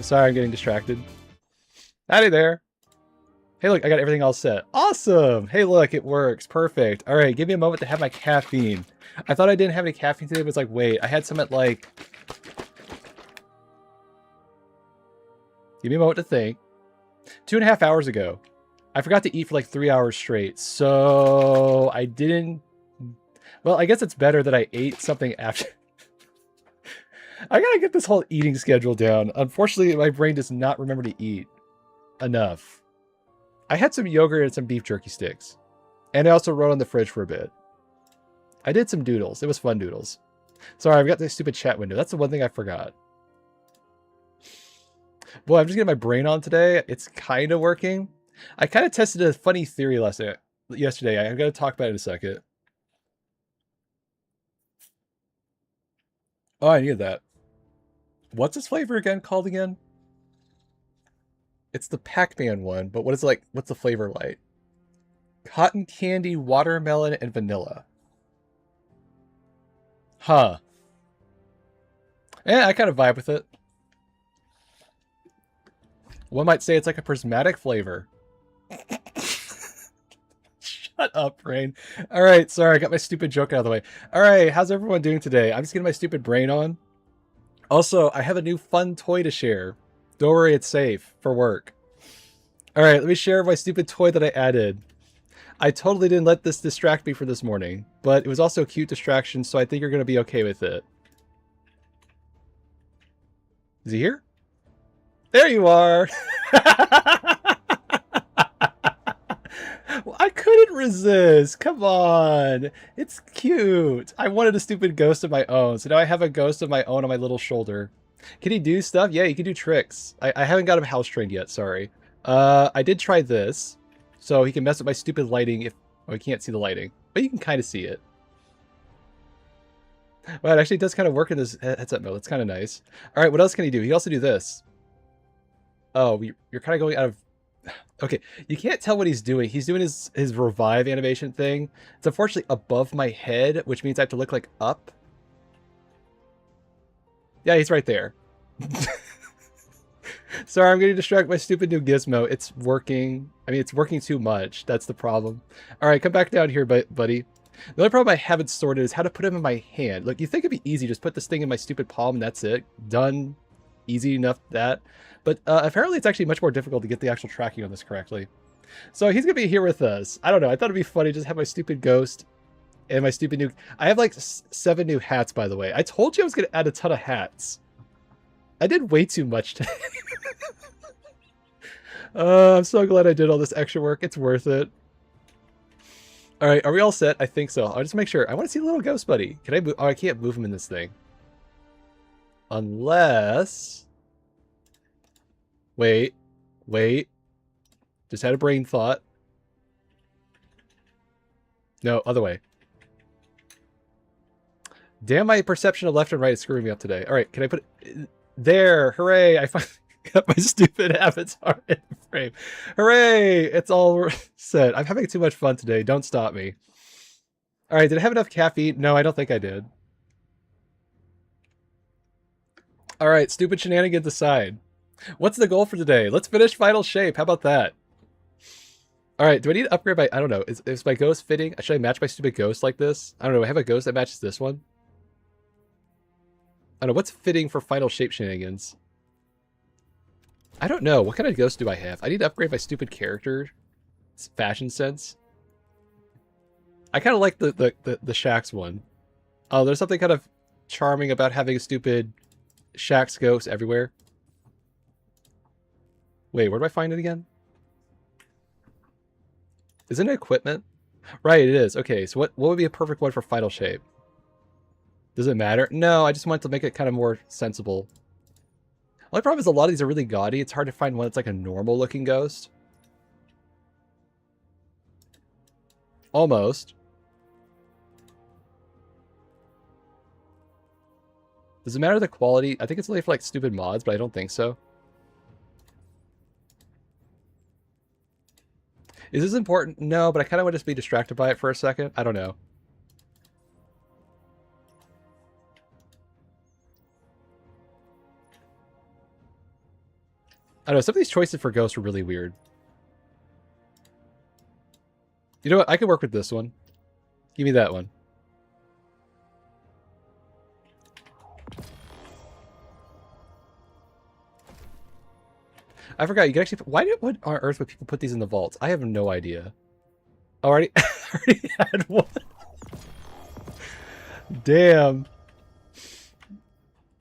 Sorry, I'm getting distracted. Howdy there. Hey, look, I got everything all set. Awesome. Hey, look, it works. Perfect. All right, give me a moment to have my caffeine. I thought I didn't have any caffeine today, but it's like, wait, I had some at like... Give me a moment to think. 2.5 hours ago. I forgot to eat for like 3 hours straight. So I didn't... Well, I guess it's better that I ate something after... I gotta get this whole eating schedule down. Unfortunately, my brain does not remember to eat enough. I had some yogurt and some beef jerky sticks. And I also wrote on the fridge for a bit. I did some doodles. It was fun doodles. Sorry, I've got this stupid chat window. That's the one thing I forgot. Boy, I'm just getting my brain on today. It's kind of working. I kind of tested a funny theory yesterday. I'm going to talk about it in a second. Oh, I needed that. What's this flavor again called again? It's the Pac-Man one, but what is it like? What's the flavor like? Cotton candy, watermelon, and vanilla. Huh. Yeah, I kind of vibe with it. One might say it's like a prismatic flavor. Shut up, brain. All right, sorry, I got my stupid joke out of the way. All right, how's everyone doing today? I'm just getting my stupid brain on. Also, I have a new fun toy to share. Don't worry, it's safe for work. All right, let me share my stupid toy that I added. I totally didn't let this distract me for this morning, but it was also a cute distraction, so I think you're going to be okay with it. Is he here? There you are! Well, I couldn't resist. Come on. It's cute. I wanted a stupid ghost of my own, so now I have a ghost of my own on my little shoulder. Can he do stuff? Yeah, he can do tricks. I haven't got him house trained yet, sorry. I did try this, so he can mess with my stupid lighting if... Oh, he can't see the lighting, but you can kind of see it. Well, it actually does kind of work in this headset mode. That's kind of nice. All right, what else can he do? He can also do this. Oh, you're kind of going out of... Okay, you can't tell what he's doing. He's doing his revive animation thing. It's unfortunately above my head, which means I have to look like up. Yeah, he's right there. Sorry, I'm getting distracted by stupid new gizmo. It's working. I mean, it's working too much. That's the problem. All right, come back down here, buddy. The only problem I haven't sorted is how to put him in my hand. Look, you think it'd be easy. Just put this thing in my stupid palm and that's it. Done. Easy enough that. But apparently it's actually much more difficult to get the actual tracking on this correctly. So he's going to be here with us. I don't know. I thought it'd be funny just have my stupid ghost and my stupid new... I have like 7 new hats, by the way. I told you I was going to add a ton of hats. I did way too much today. I'm so glad I did all this extra work. It's worth it. All right, are we all set? I think so. I'll just make sure. I want to see the little ghost buddy. Can I move? Oh, I can't move him in this thing. Unless... Wait. Just had a brain thought. No, other way. Damn, my perception of left and right is screwing me up today. All right, can I put it there? Hooray! I finally got my stupid avatar in frame. Hooray! It's all set. I'm having too much fun today. Don't stop me. All right, did I have enough caffeine? No, I don't think I did. All right, stupid shenanigans aside. What's the goal for today? Let's finish Final Shape. How about that? All right, do I need to upgrade my... I don't know. Is my ghost fitting? Should I match my stupid ghost like this? I don't know. I have a ghost that matches this one. I don't know. What's fitting for Final Shape shenanigans? I don't know. What kind of ghost do I have? I need to upgrade my stupid character fashion sense. I kind of like the Shaxx one. Oh, there's something kind of charming about having a stupid Shaxx ghost everywhere. Wait, where do I find it again? Isn't it equipment? Right, it is. Okay, so what would be a perfect one for final shape? Does it matter? No, I just want to make it kind of more sensible. Only problem is a lot of these are really gaudy. It's hard to find one that's like a normal looking ghost. Almost. Does it matter the quality? I think it's only for like stupid mods, but I don't think so. Is this important? No, but I kind of want to just be distracted by it for a second. I don't know. I don't know, some of these choices for ghosts are really weird. You know what? I could work with this one. Give me that one. I forgot, you can actually... What on earth would people put these in the vaults? I have no idea. Already had one. Damn.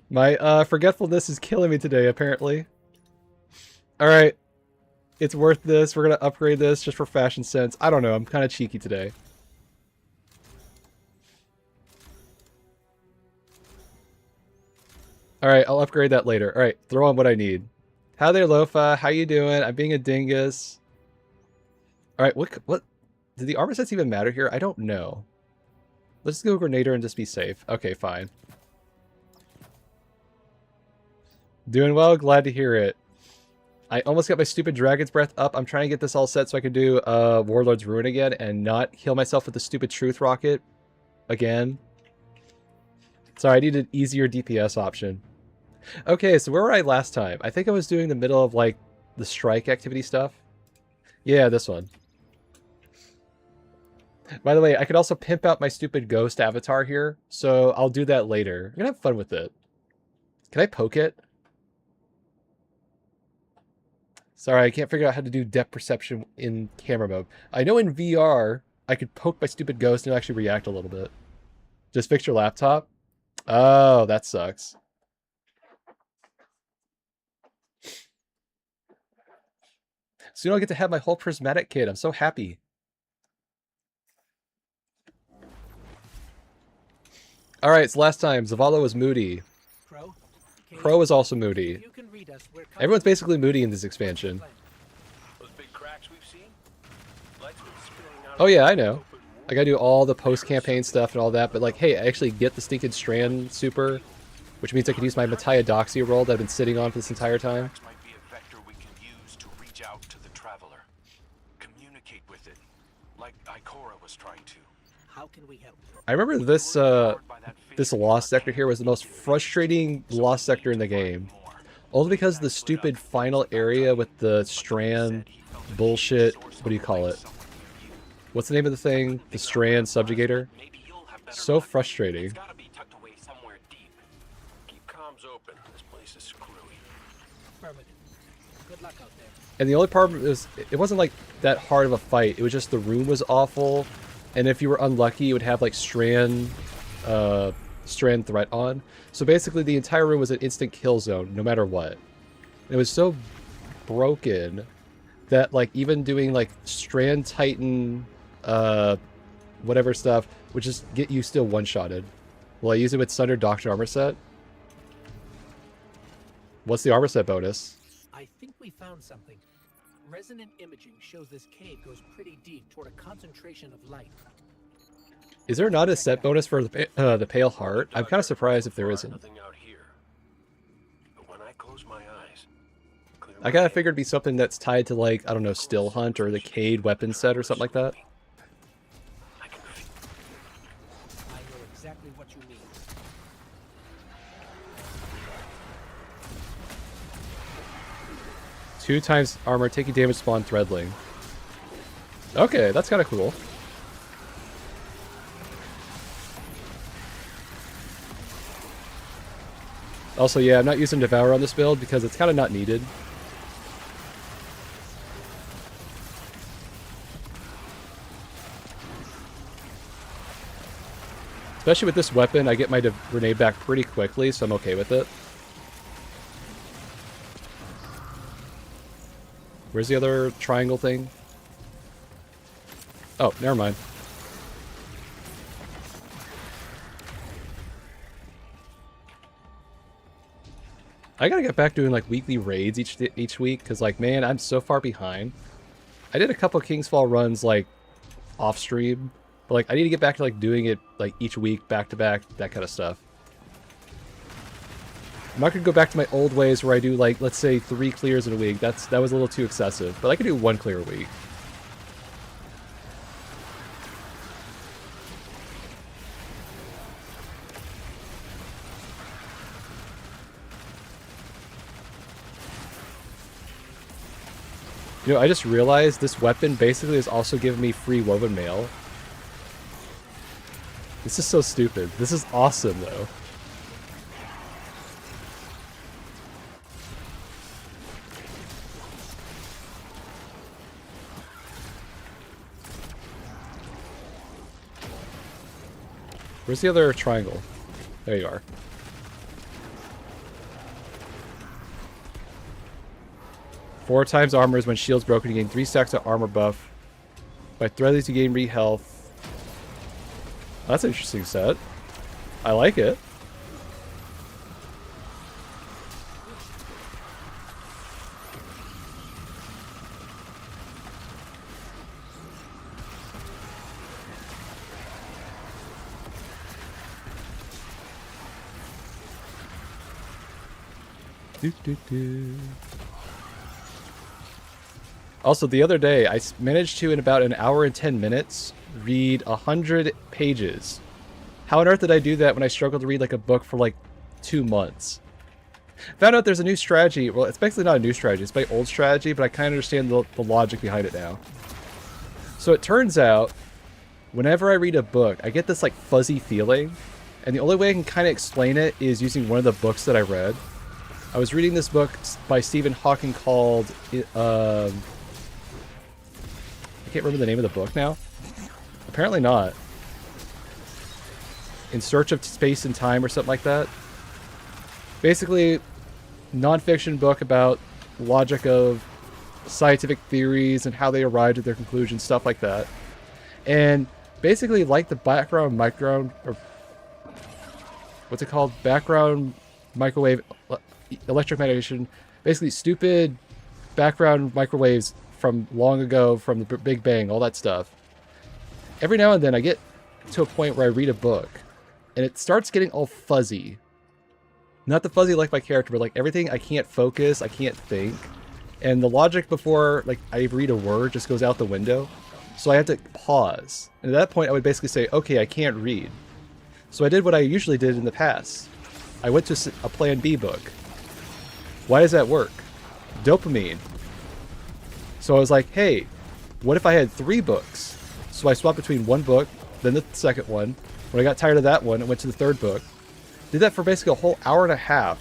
My forgetfulness is killing me today, apparently. Alright. It's worth this. We're gonna upgrade this just for fashion sense. I don't know, I'm kind of cheeky today. Alright, I'll upgrade that later. Alright, throw on what I need. How there, Lofa? How you doing? I'm being a dingus. Alright, what? Did the armor sets even matter here? I don't know. Let's go Grenader and just be safe. Okay, fine. Doing well, glad to hear it. I almost got my stupid Dragon's Breath up. I'm trying to get this all set so I can do Warlord's Ruin again and not heal myself with the stupid Truth Rocket again. Sorry, I need an easier DPS option. Okay, so where were I last time? I think I was doing the middle of, like, the strike activity stuff. Yeah, this one. By the way, I could also pimp out my stupid ghost avatar here, so I'll do that later. I'm gonna have fun with it. Can I poke it? Sorry, I can't figure out how to do depth perception in camera mode. I know in VR, I could poke my stupid ghost and it'll actually react a little bit. Just fix your laptop? Oh, that sucks. Soon I'll get to have my whole prismatic kit. I'm so happy. Alright, it's last time. Zavala was moody. Crow is also moody. Everyone's basically moody in this expansion. Oh yeah, I know. I gotta do all the post-campaign stuff and all that, but like, hey, I actually get the stinking Strand super, which means I can use my Mattia Doxia roll that I've been sitting on for this entire time. I remember this this lost sector here was the most frustrating lost sector in the game. Only because of the stupid final area with the Strand bullshit, what do you call it? What's the name of the thing? The Strand subjugator? So frustrating. And the only problem is, it wasn't like that hard of a fight, it was just the room was awful. And if you were unlucky, you would have like Strand threat on. So basically the entire room was an instant kill zone, no matter what. And it was so broken that like even doing like Strand Titan, whatever stuff, would just get you still one-shotted. Will I use it with Sunder Doctor armor set? What's the armor set bonus? I think we found something. Resonant imaging shows this cave goes pretty deep toward a concentration of light. Is there not a set bonus for the Pale Heart? I'm kind of surprised if there isn't. I kind of figured it'd be something that's tied to, like, I don't know, Still Hunt or the Cade weapon set or something like that. I know exactly what you mean. Two times armor, taking damage, spawn threadling. Okay, that's kind of cool. Also, yeah, I'm not using Devour on this build because it's kind of not needed. Especially with this weapon, I get my grenade back pretty quickly, so I'm okay with it. Where's the other triangle thing? Oh, never mind. I gotta get back doing like weekly raids each week, because like, man, I'm so far behind. I did a couple King's Fall runs like off stream, but like I need to get back to like doing it like each week, back to back, that kind of stuff. I'm not gonna go back to my old ways where I do like, let's say 3 clears in a week. That was a little too excessive, but I could do 1 clear a week. You know, I just realized this weapon basically is also giving me free woven mail. This is so stupid. This is awesome, though. Where's the other triangle? There you are. Four times armor is when shield's broken. You gain 3 stacks of armor buff. By threadless, you gain re-health. That's an interesting set. I like it. Also, the other day, I managed to, in about an hour and 10 minutes, read 100 pages. How on earth did I do that when I struggled to read like a book for like 2 months? Found out there's a new strategy. Well, it's basically not a new strategy. It's my old strategy, but I kind of understand the logic behind it now. So it turns out, whenever I read a book, I get this like fuzzy feeling. And the only way I can kind of explain it is using one of the books that I read. I was reading this book by Stephen Hawking called... I can't remember the name of the book now. Apparently not. In Search of Space and Time or something like that. Basically, non-fiction book about logic of scientific theories and how they arrived at their conclusions, stuff like that. And basically, like the background what's it called? Background microwave electromagnetation. Basically, stupid background microwaves from long ago, from the Big Bang, all that stuff. Every now and then I get to a point where I read a book and it starts getting all fuzzy. Not the fuzzy like my character, but like everything, I can't focus, I can't think. And the logic before like I read a word just goes out the window. So I have to pause. And at that point I would basically say, okay, I can't read. So I did what I usually did in the past. I went to a Plan B book. Why does that work? Dopamine. So I was like, hey, what if I had 3 books? So I swapped between one book, then the second one. When I got tired of that one, I went to the third book. Did that for basically a whole hour and a half,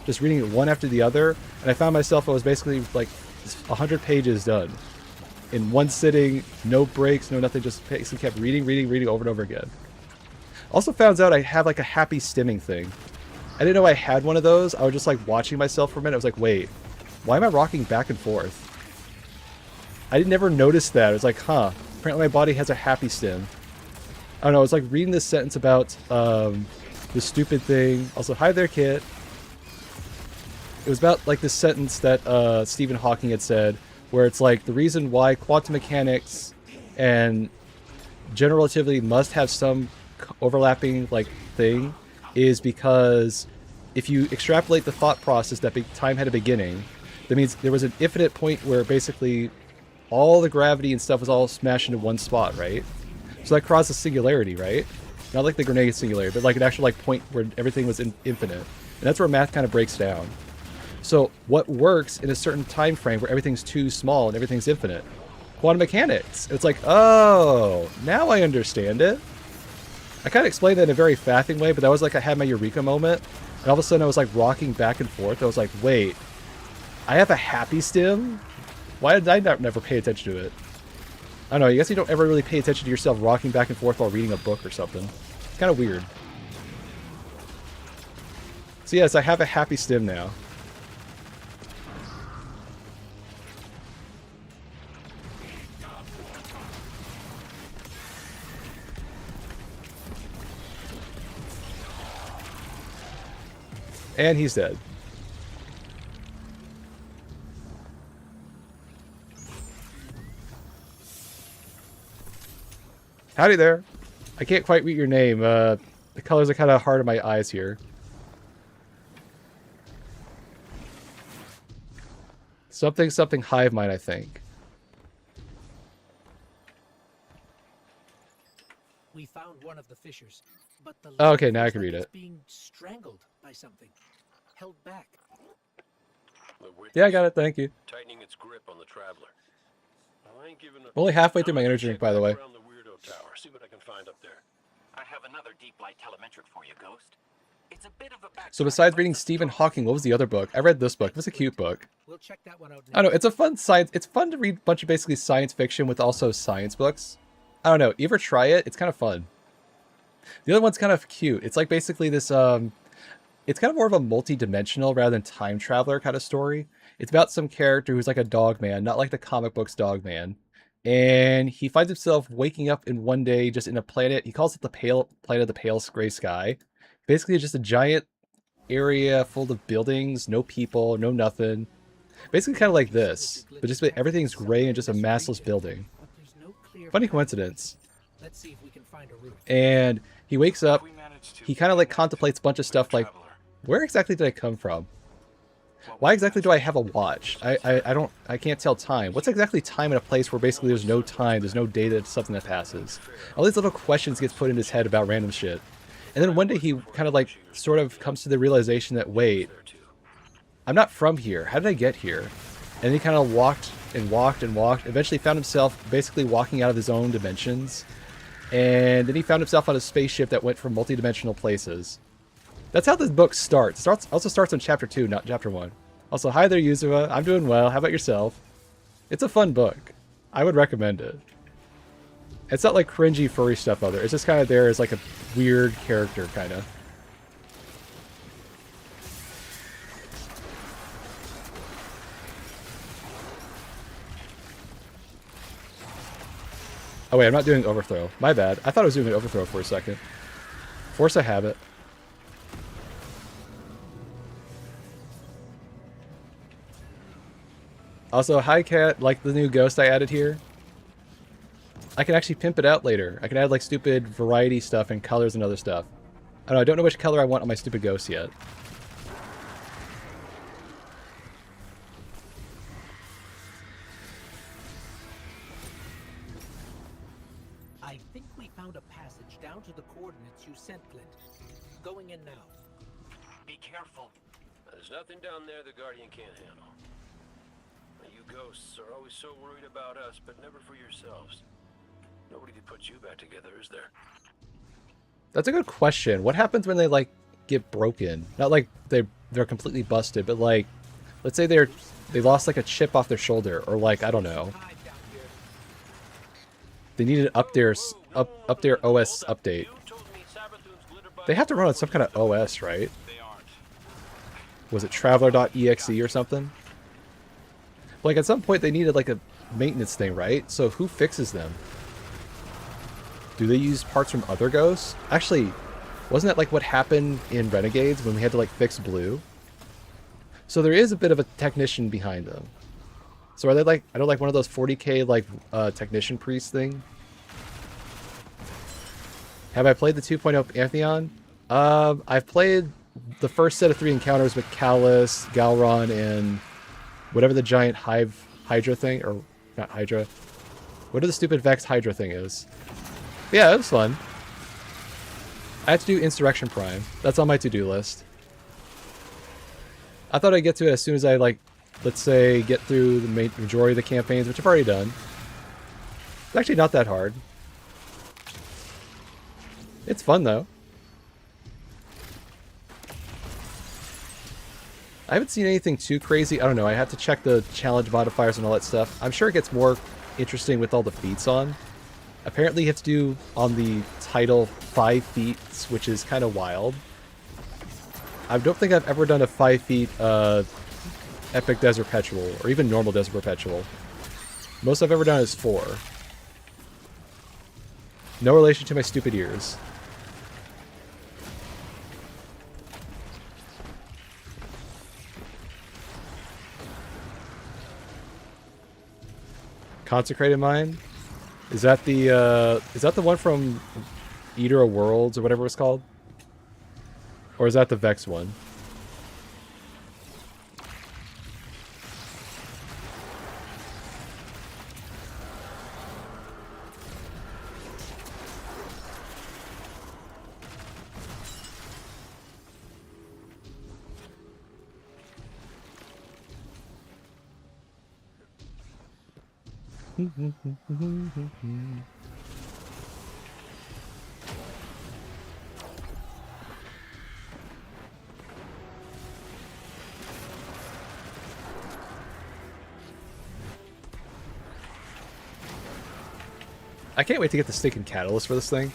just reading it one after the other. And I found myself, I was basically like 100 pages done. In one sitting, no breaks, no nothing, just basically kept reading over and over again. Also found out I have like a happy stimming thing. I didn't know I had one of those. I was just like watching myself for a minute. I was like, wait, why am I rocking back and forth? I never noticed that. I was like, huh, apparently my body has a happy stim. I don't know, I was like reading this sentence about this stupid thing. Also, hi there, Kit. It was about like this sentence that Stephen Hawking had said, where it's like the reason why quantum mechanics and general relativity must have some overlapping like thing is because if you extrapolate the thought process that time had a beginning, that means there was an infinite point where basically all the gravity and stuff was all smashed into one spot, right? So that caused a singularity, right? Not like the grenade singularity, but like an actual like point where everything was infinite. And that's where math kind of breaks down. So what works in a certain time frame where everything's too small and everything's infinite? Quantum mechanics. It's like, oh, now I understand it. I kind of explained that in a very faffing way, but that was like I had my eureka moment. And all of a sudden I was like rocking back and forth. I was like, wait, I have a happy stim? Why did I never pay attention to it? I don't know, I guess you don't ever really pay attention to yourself rocking back and forth while reading a book or something. It's kind of weird. So yes, I have a happy stim now. And he's dead. Howdy there. I can't quite read your name. The colors are kind of hard on my eyes here. Something hive mind, I think. We found one of the fissures, but the Oh, okay, lid now I feels can like read it's it. being strangled by something, held back. Yeah, I got it. Thank you. Tightening its grip on the traveler. I ain't giving up. Only halfway through my energy drink, by the way. Around the weirdo tower. See what I can find up there. I have another deep light telemetric for you, Ghost. It's a bit of a back. So besides reading Stephen Hawking, what was the other book? I read this book. It was a cute book. We'll check that one out. I don't know. It's a fun science. It's fun to read a bunch of basically science fiction with also science books. I don't know. You ever try it? It's kind of fun. The other one's kind of cute. It's like basically this, it's kind of more of a multi-dimensional rather than time traveler kind of story. It's about some character who's like a dog man, not like the comic books dog man. And he finds himself waking up in one day just in a planet. He calls it the planet of the pale gray sky. Basically just a giant area full of buildings, no people, no nothing. Basically kind of like this, but just everything's gray and just a massless building. Funny coincidence. Let's see if we can find a route. And he wakes up, he kind of like contemplates a bunch of stuff like, where exactly did I come from? Why exactly do I have a watch? I can't tell time. What's exactly time in a place where basically there's no time, there's no data, something that passes? All these little questions gets put in his head about random shit. And then one day he kind of like sort of comes to the realization that, wait, I'm not from here. How did I get here? And he kind of walked and walked and walked, eventually found himself basically walking out of his own dimensions. And then he found himself on a spaceship that went from multi-dimensional places. That's how this book starts. Also starts on chapter 2, not chapter 1. Also, hi there, Yuzuha. I'm doing well. How about yourself? It's a fun book. I would recommend it. It's not like cringy furry stuff out there. It's just kind of there as like a weird character, kind of. Oh wait, I'm not doing overthrow. My bad. I thought I was doing an overthrow for a second. Force a habit. Also, hi cat, like the new ghost I added here. I can actually pimp it out later. I can add like stupid variety stuff and colors and other stuff. I don't know which color I want on my stupid ghost yet. I think we found a passage down to the coordinates you sent, Clint. Going in now. Be careful. There's nothing down there the Guardian can't handle. You ghosts are always so worried about us, but never for yourselves. Nobody to put you back together, is there? That's a good question. What happens when they like get broken? Not like they're completely busted, but like, let's say they lost like a chip off their shoulder, or like, I don't know. They needed up their OS update. They have to run on some kind of OS, right? Was it Traveler.exe or something? Like at some point they needed like a maintenance thing, right? So who fixes them? Do they use parts from other ghosts? Actually, wasn't that like what happened in Renegades when we had to like fix Blue? So there is a bit of a technician behind them. So are they like, I don't like one of those 40k like technician priest thing? Have I played the 2.0 Pantheon? I've played the first set of 3 encounters with Callus, Galron, and whatever the giant Hydra thing, or not Hydra. Whatever the stupid Vex Hydra thing is. Yeah, it was fun. I had to do Insurrection Prime. That's on my to-do list. I thought I'd get to it as soon as I, like, let's say, get through the majority of the campaigns, which I've already done. It's actually not that hard. It's fun, though. I haven't seen anything too crazy. I don't know. I have to check the challenge modifiers and all that stuff. I'm sure it gets more interesting with all the feats on. Apparently you have to do on the title 5 feats, which is kind of wild. I don't think I've ever done a 5 feet epic desert perpetual, or even normal desert perpetual. Most I've ever done is 4. No relation to my stupid ears. Consecrated Mine? Is that the one from Eater of Worlds or whatever it's called? Or is that the Vex one? I can't wait to get the stinking catalyst for this thing.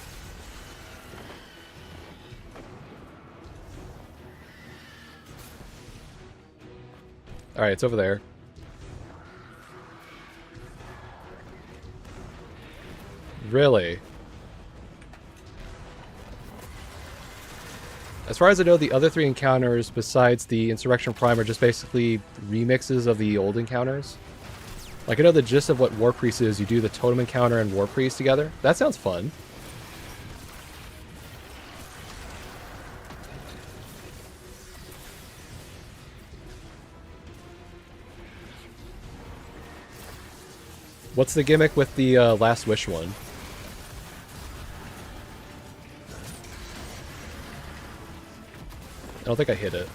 Alright, it's over there. Really? As far as I know, the other 3 encounters, besides the Insurrection Prime, are just basically remixes of the old encounters. Like, I know the gist of what War Priest is. You do the Totem encounter and War Priest together. That sounds fun. What's the gimmick with the Last Wish one? I don't think I hit it.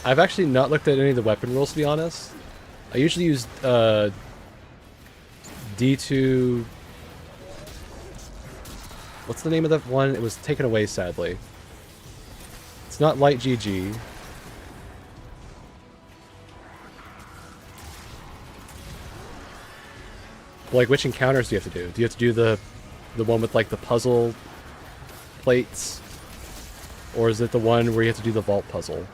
I've actually not looked at any of the weapon rules, to be honest. I usually use D2... What's the name of that one? It was taken away, sadly. It's not Light GG. Like, which encounters do you have to do? Do you have to do the one with, like, the puzzle plates? Or is it the one where you have to do the vault puzzle?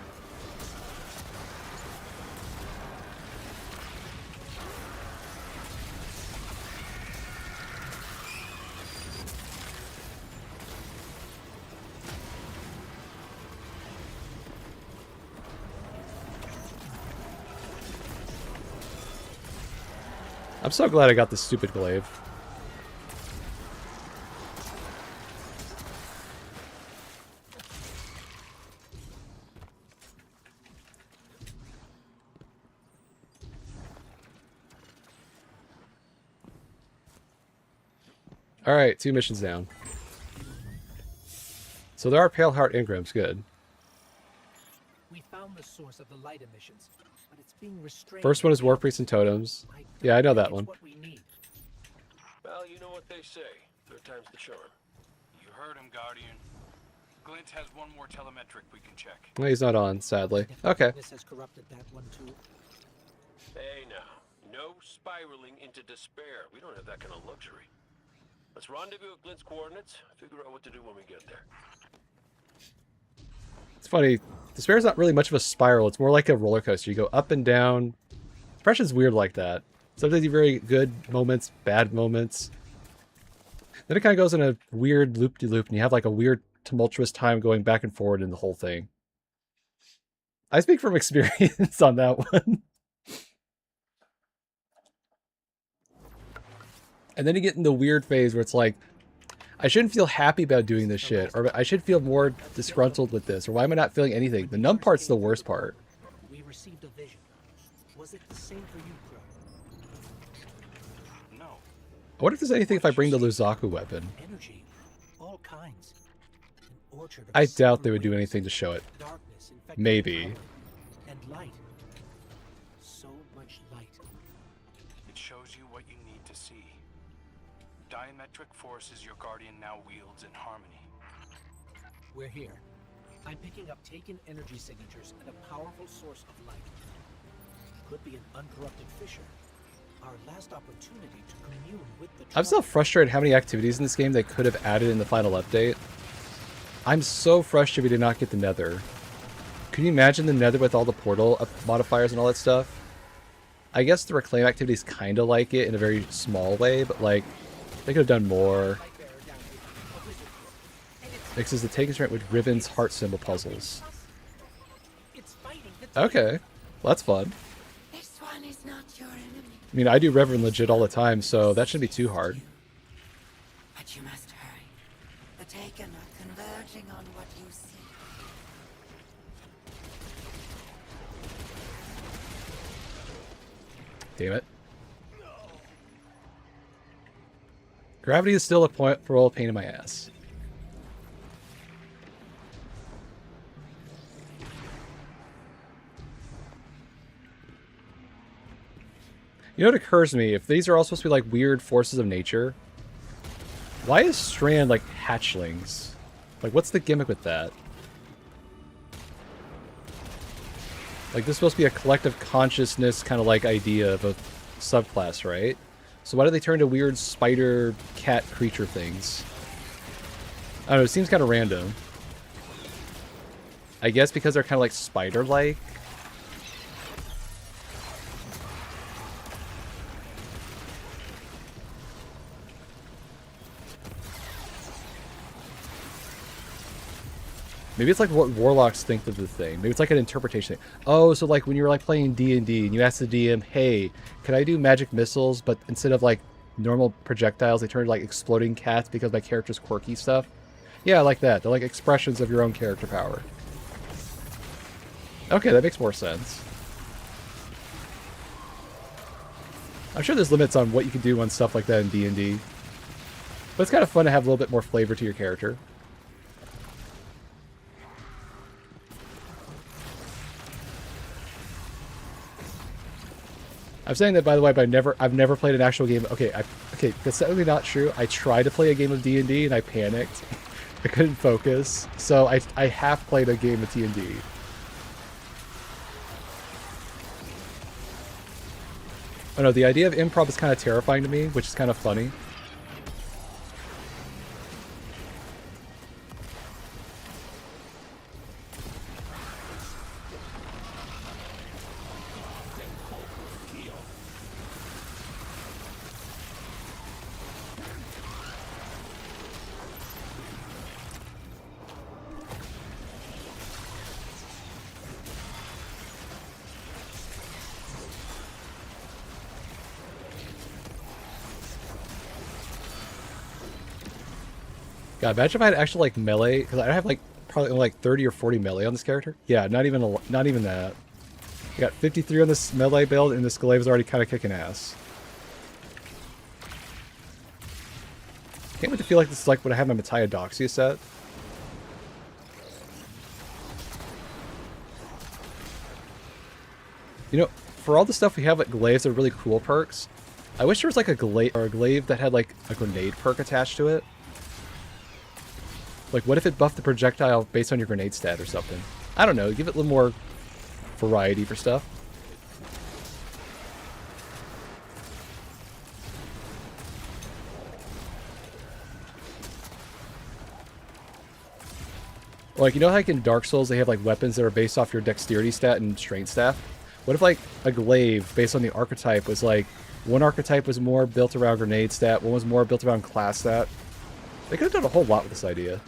I'm so glad I got this stupid glaive. Alright, 2 missions down. So there are Pale Heart Ingrams, good. We found the source of the light emissions, but it's being restrained. First one is War Priests and Totems. Yeah, I know that one. What we need. Well, you know what they say. Third time's the charm. You heard him, Guardian. Glint has one more telemetric we can check. Well, he's not on, sadly. Okay. This has corrupted that one too. Hey now, no spiraling into despair. We don't have that kind of luxury. Let's rendezvous at Glint's coordinates, figure out what to do when we get there. It's funny. Despair's not really much of a spiral. It's more like a roller coaster. You go up and down. Depression's weird like that. Sometimes you have very good moments, bad moments. Then it kind of goes in a weird loop-de-loop, and you have like a weird tumultuous time going back and forward in the whole thing. I speak from experience on that one. And then you get in the weird phase where it's like, I shouldn't feel happy about doing this shit, or I should feel more disgruntled with this, or why am I not feeling anything? The numb part's the worst part. We received a vision. Was it the same for you, Crow? No. I wonder if there's anything if I bring the Luzaku weapon. Energy, all kinds. An orchard of I doubt they would silver do winds, anything to show it. darkness infecting Maybe. the power, and light. So much light. It shows you what you need to see. Diametric forces your guardian now wields in harmony. We're here. I'm picking up taken energy signatures and a powerful source of light. Could be an uncorrupted fissure. Our last opportunity to commune with the I'm still frustrated how many activities in this game they could have added in the final update. I'm so frustrated we did not get the Nether. Can you imagine the Nether with all the portal modifiers and all that stuff? I guess the reclaim activities kind of like it in a very small way, but like they could have done more. Mixes the take instrument with Riven's heart symbol puzzles. Okay, well, that's fun. This one is not your enemy. I mean, I do Reverend legit all the time, so that shouldn't be too hard. But you must hurry. The Taken are converging on what you see. Damn it. Gravity is still a point for old pain in my ass. You know what occurs to me? If these are all supposed to be like weird forces of nature, why is Strand like hatchlings? Like, what's the gimmick with that? Like, this is supposed to be a collective consciousness kind of like idea of a subclass, right? So why do they turn into weird spider cat creature things? I don't know, it seems kind of random. I guess because they're kind of like spider-like. Maybe it's like what warlocks think of the thing. Maybe it's like an interpretation thing. Oh, so like when you're like playing D&D and you ask the DM, hey, can I do magic missiles, but instead of like normal projectiles, they turn into like exploding cats because my character's quirky stuff? Yeah, I like that. They're like expressions of your own character power. Okay, that makes more sense. I'm sure there's limits on what you can do on stuff like that in D&D. But it's kind of fun to have a little bit more flavor to your character. I'm saying that, by the way, but I've never played an actual game. Okay, that's certainly not true. I tried to play a game of D&D and I panicked. I couldn't focus, so I half played a game of D&D. Oh no, the idea of improv is kind of terrifying to me, which is kind of funny. God, imagine if I had actual like melee, because I have like probably only like 30 or 40 melee on this character. Yeah, not even that. I got 53 on this melee build, and this glaive is already kind of kicking ass. Can't wait to feel like this is like when I have my Mattia Doxia set. You know, for all the stuff we have like glaives that are really cool perks, I wish there was like a glaive that had like a grenade perk attached to it. Like, what if it buffed the projectile based on your grenade stat or something? I don't know, give it a little more variety for stuff. Like, you know how like in Dark Souls they have like weapons that are based off your dexterity stat and strength staff? What if like a glaive based on the archetype was like, one archetype was more built around grenade stat, one was more built around class stat? They could have done a whole lot with this idea.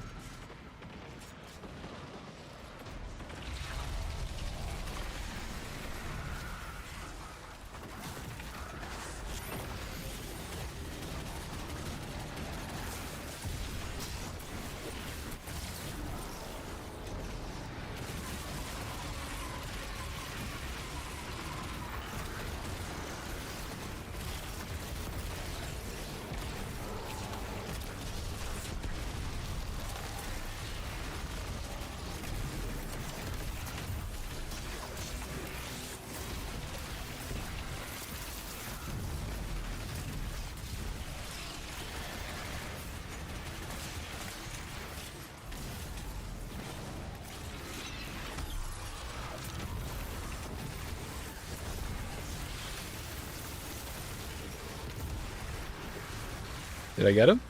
Did I get him?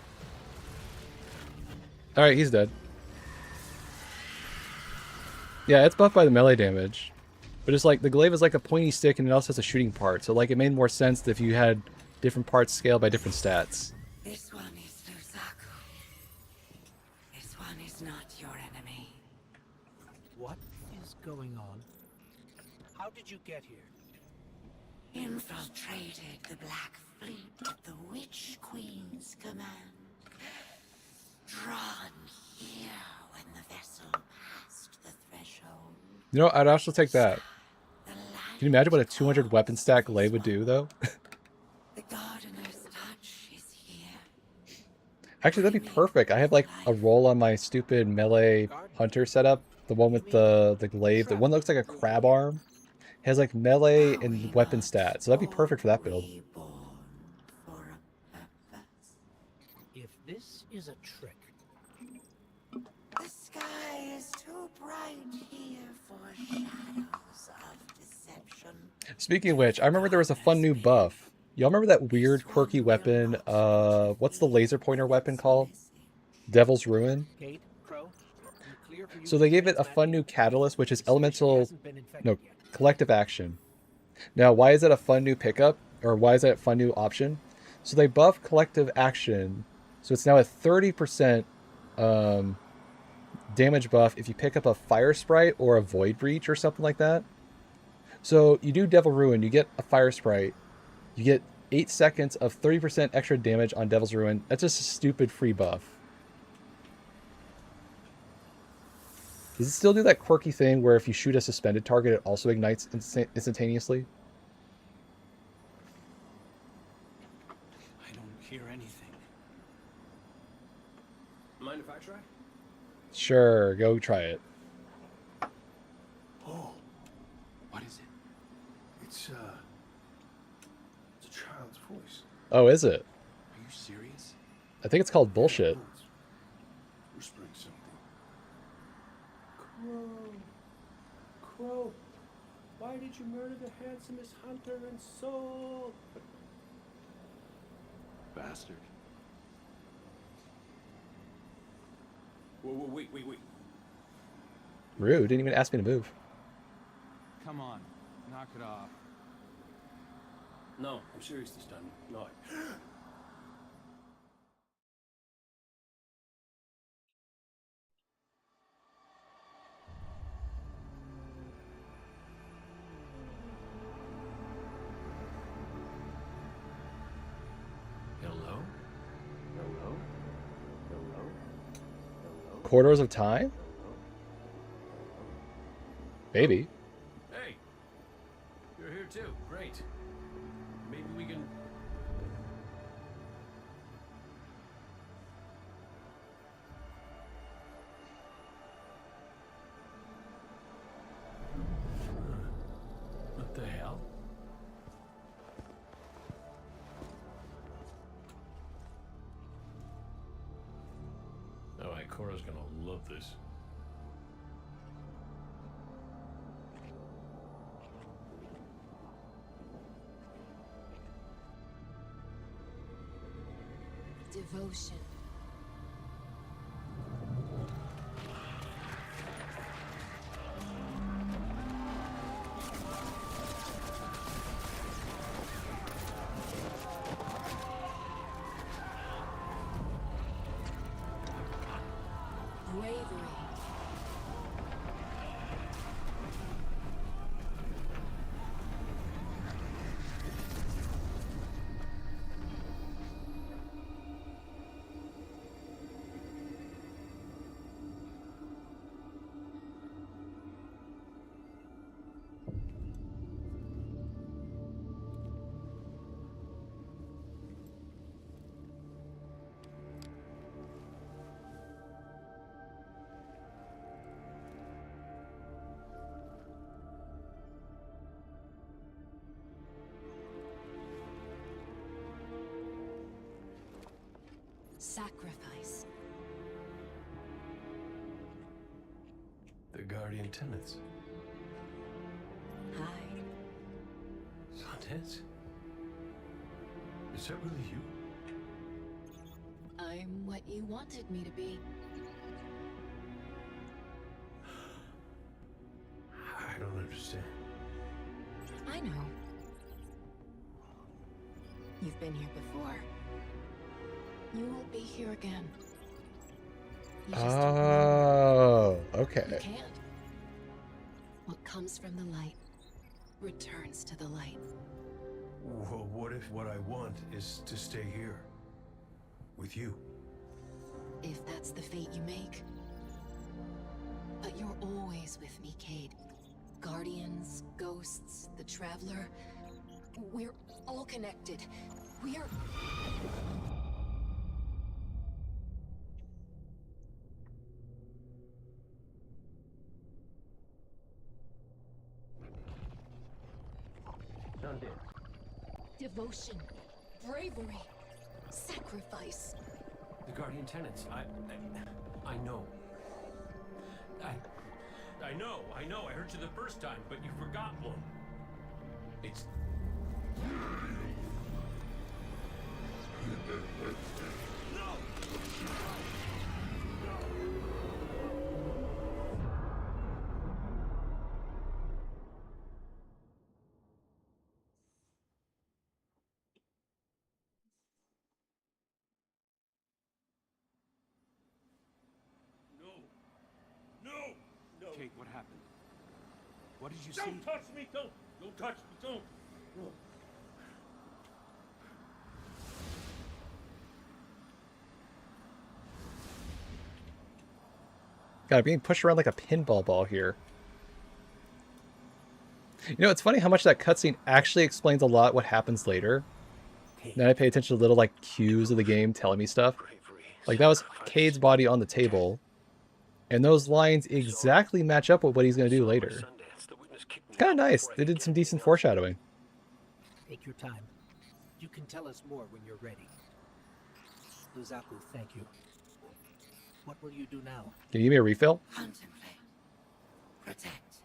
Alright, he's dead. Yeah, it's buffed by the melee damage. But it's like, the glaive is like a pointy stick and it also has a shooting part. So like, it made more sense if you had different parts scaled by different stats. This one is Lusaku. This one is not your enemy. What is going on? How did you get here? Infiltrated the Black Fleet at the Witch Queen's command. Drawn here when the vessel passed the threshold. You know, I'd also take that. The Can you imagine what a 200 weapon stack glaive would do, though? The gardener's touch is here. Actually, that'd be perfect. I have like a roll on my stupid melee hunter setup. The one with the glaive. The one that looks like a crab arm. It has like melee and weapon stats. So that'd be perfect for that build. Reborn for a purpose. If this is a trick, The sky is too bright here for shadows of deception. Speaking of which, I remember there was a fun new buff. Y'all remember that weird quirky weapon? What's the laser pointer weapon called? Devil's Ruin? Kate, Crow, you clear for you So they gave it a fun new catalyst, which is elemental, hasn't been infected no, yet. collective action. Now, why is it a fun new pickup? Or why is that a fun new option? So they buff collective action. So it's now a 30% damage buff if you pick up a fire sprite or a void breach or something like that. So you do Devil Ruin, you get a fire sprite. You get 8 seconds of 30% extra damage on Devil's Ruin. That's just a stupid free buff. Does it still do that quirky thing where if you shoot a suspended target, it also ignites instantaneously? I don't hear anything. Mind if I try? Sure, go try it. Oh, what is it? It's a child's voice. Oh, is it? Are you serious? I think it's called bullshit. It's whispering something. Crow, why did you murder the handsomest hunter in Seoul? Bastard. Whoa, wait. Rude, didn't even ask me to move. Come on, knock it off. No, I'm serious this time. No. Hello? Hello? Hello? Hello? Corridors of Time? Maybe. Hey! You're here too. Great. Maybe we can... What the hell? Alright, Cora's gonna love this. Devotion. Bravery. Sacrifice. The Guardian tenants. Hi. Santes? Is that really you? I'm what you wanted me to be. I don't understand. I know. You've been here before. You will be here again. You just don't remember. Oh, You okay. can't. What comes from the light returns to the light. Well, what if what I want is to stay here? With you? If that's the fate you make. But you're always with me, Cade. Guardians, ghosts, the Traveler. We're all connected. We're... Done dead. Devotion, bravery, sacrifice. The Guardian tenants. I know. I know. I heard you the first time, but you forgot one. It's... No! No! Kate, what happened? What did you see? Don't touch me! Don't touch me! Don't! God, I'm being pushed around like a pinball ball here. You know, it's funny how much that cutscene actually explains a lot what happens later. Then I pay attention to little like cues of the game telling me stuff. Like that was Cade's body on the table. And those lines exactly match up with what he's going to do later. It's kind of nice. They did some decent foreshadowing. Take your time. You can tell us more when you're ready. Luzaku, thank you. What will you do now? Can you give me a refill? Contemplate. Protect.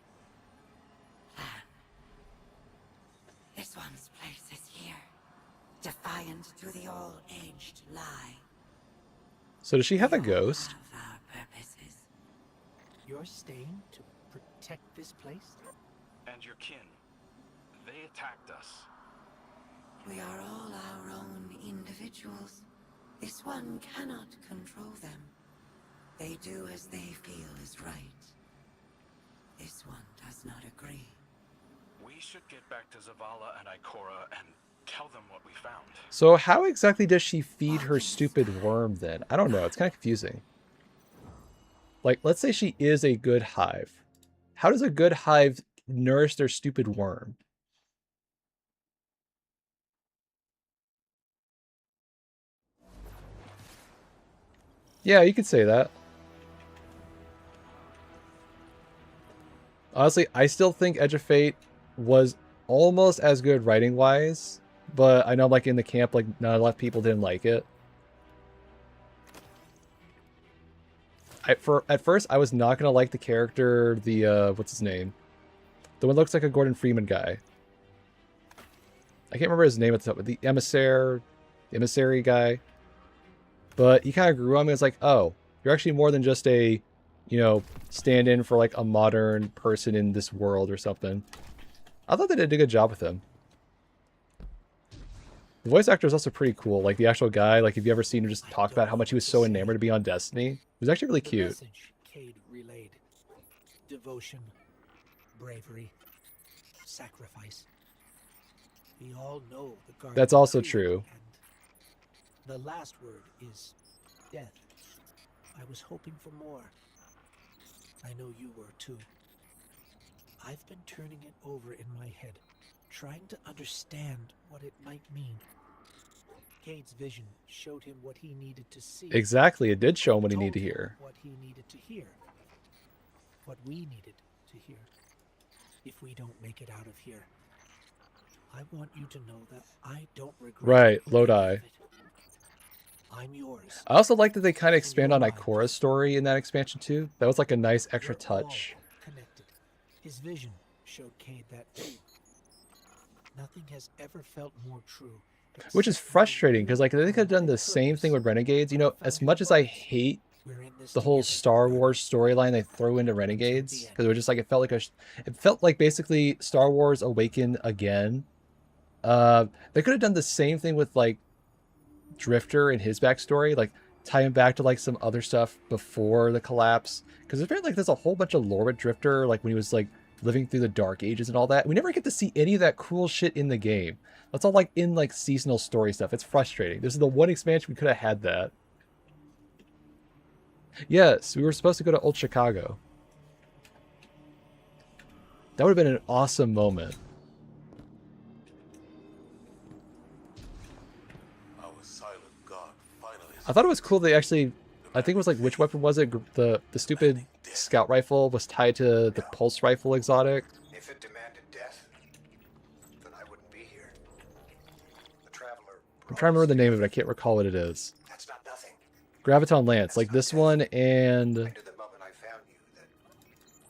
Plan. This one's place is here. Defiant to the all-aged lie. So does she have a We all ghost? have our purposes. You're staying to protect this place? And your kin. They attacked us. We are all our own individuals. This one cannot control them. They do as they feel is right. This one does not agree. We should get back to Zavala and Ikora and tell them what we found. So how exactly does she feed her stupid worm then? I don't know. It's kind of confusing. Like, let's say she is a good hive. How does a good hive nourish their stupid worm? Yeah, you could say that. Honestly, I still think Edge of Fate was almost as good writing-wise, but I know like in the camp, like not a lot of people didn't like it. At first, I was not gonna like the character, the what's his name? The one that looks like a Gordon Freeman guy. I can't remember his name at the top, but the emissary guy. But he kind of grew on me. It's like, oh, you're actually more than just a, you know, stand-in for like a modern person in this world or something. I thought they did a good job with him. The voice actor is also pretty cool. Like the actual guy, like if you ever seen him just talk about how much he was so enamored to be on Destiny, it was actually really The cute. message Cade relayed. Devotion, bravery, sacrifice. We all know the Guardian That's also Creed, true. and the last word is death. I was hoping for more. I know you were too. I've been turning it over in my head, trying to understand what it might mean. Cade's vision showed him what he needed to see. Exactly, it did show him what he Told needed to him hear. What he needed to hear. What we needed to hear. If we don't make it out of here, I want you to know that I don't regret Right, any Lodi. of it. I'm yours. I also like that they kind of expand on Ikora's story in that expansion too. That was like a nice extra We're all touch. connected. His vision showed Cade that too. Nothing has ever felt more true Which is frustrating, because like they could have done the same thing with Renegades. You know, as much as I hate the whole Star Wars storyline they throw into Renegades, because it was just like, it felt like basically Star Wars Awakened again. They could have done the same thing with like Drifter and his backstory, like tie him back to like some other stuff before the collapse, because apparently like there's a whole bunch of lore with Drifter, like when he was like living through the Dark Ages and all that. We never get to see any of that cool shit in the game. That's all like in like seasonal story stuff. It's frustrating. This is the one expansion we could have had that. Yes, we were supposed to go to Old Chicago. That would have been an awesome moment. Our silent god finally. I thought it was cool they actually, I think it was like, which weapon was it? The stupid scout rifle was tied to the pulse rifle exotic. If it demanded death, then I wouldn't be here. The Traveler. I'm trying to remember the name of it. I can't recall what it is. That's not nothing. Graviton Lance, like this one, and I knew the moment I found you that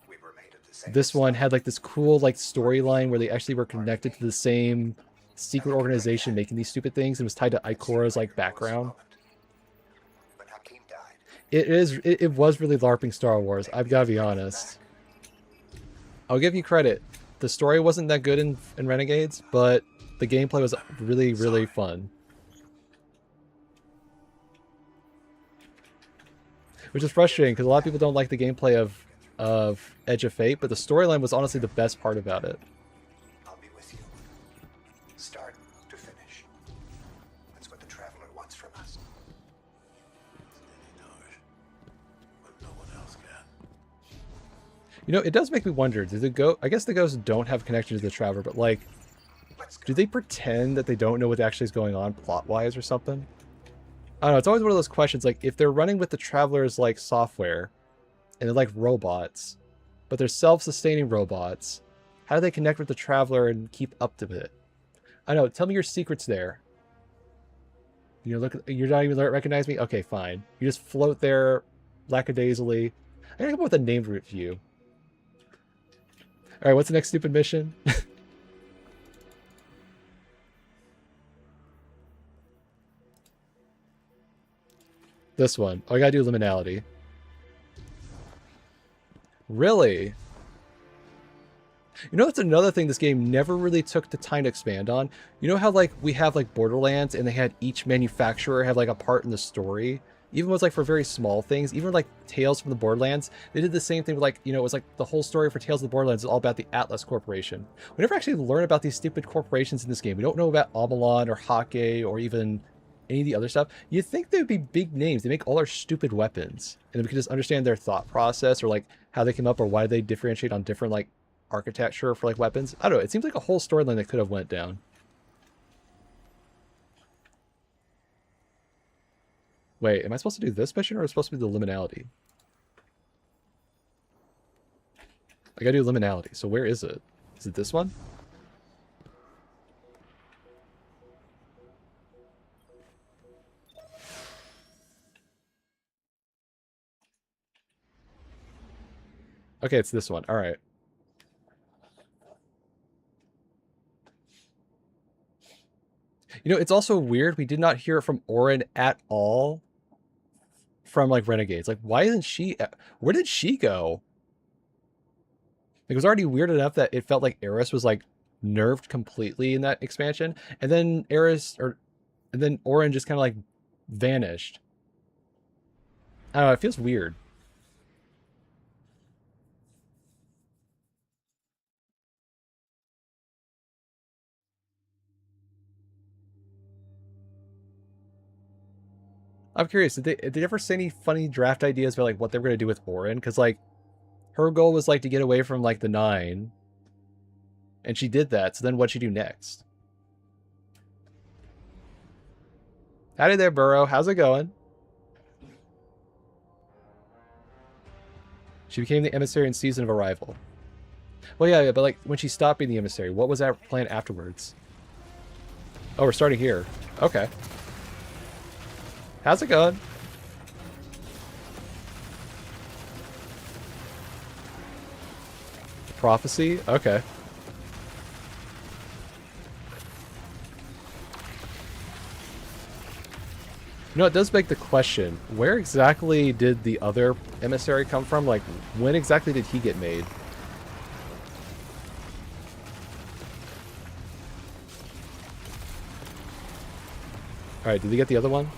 we were made of the same. this one had like this cool like storyline where they actually were connected to the same secret organization making these stupid things, and was tied to Ikora's like background. But Hakim died. It was really LARPing Star Wars, I've got to be honest. I'll give you credit. The story wasn't that good in Renegades, but the gameplay was really, really fun. Which is frustrating, because a lot of people don't like the gameplay of Edge of Fate, but the storyline was honestly the best part about it. I'll be with you. Start to finish. That's what the Traveler wants from us. But no one else can. You know, it does make me wonder, I guess the ghosts don't have a connection to the Traveler, but like, do they pretend that they don't know what actually is going on plot-wise or something? I don't know, it's always one of those questions, like, if they're running with the Traveler's, like, software, and they're like robots, but they're self-sustaining robots, how do they connect with the Traveler and keep up to it? I know, tell me your secrets there. You know, look, you're not even recognize me? Okay, fine. You just float there lackadaisically. I gotta come up with a name for you. Alright, what's the next stupid mission? This one. Oh, I gotta do liminality. Really? You know, that's another thing this game never really took the time to expand on. You know how, like, we have, like, Borderlands, and they had each manufacturer have, like, a part in the story? Even was like, for very small things. Even, like, Tales from the Borderlands, they did the same thing with, like, you know, it was, like, the whole story for Tales of the Borderlands is all about the Atlas Corporation. We never actually learn about these stupid corporations in this game. We don't know about Amalon or Hake or even any of the other stuff. You'd think they would be big names. They make all our stupid weapons, and we could just understand their thought process, or like how they came up, or why they differentiate on different like architecture for like weapons. I don't know. It seems like a whole storyline that could have went down. Wait, am I supposed to do this mission, or is it supposed to be the liminality? I gotta do liminality. So where is it? Is it this one? Okay, it's this one. All right. You know, it's also weird. We did not hear it from Orin at all from, like, Renegades. Like, why isn't she... Where did she go? Like, it was already weird enough that it felt like Eris was, like, nerfed completely in that expansion. And then and then Orin just kind of, like, vanished. I don't know. It feels weird. I'm curious, did they ever say any funny draft ideas about like what they were gonna do with Orin? Because like her goal was like to get away from like the 9. And she did that, so then what'd she do next? Howdy there, Burrow. How's it going? She became the emissary in Season of Arrival. Well, yeah, but like when she stopped being the emissary, what was that plan afterwards? Oh, we're starting here. Okay. How's it going? Prophecy? Okay. You know, it does beg the question, where exactly did the other emissary come from? Like, when exactly did he get made? Alright, did he get the other one?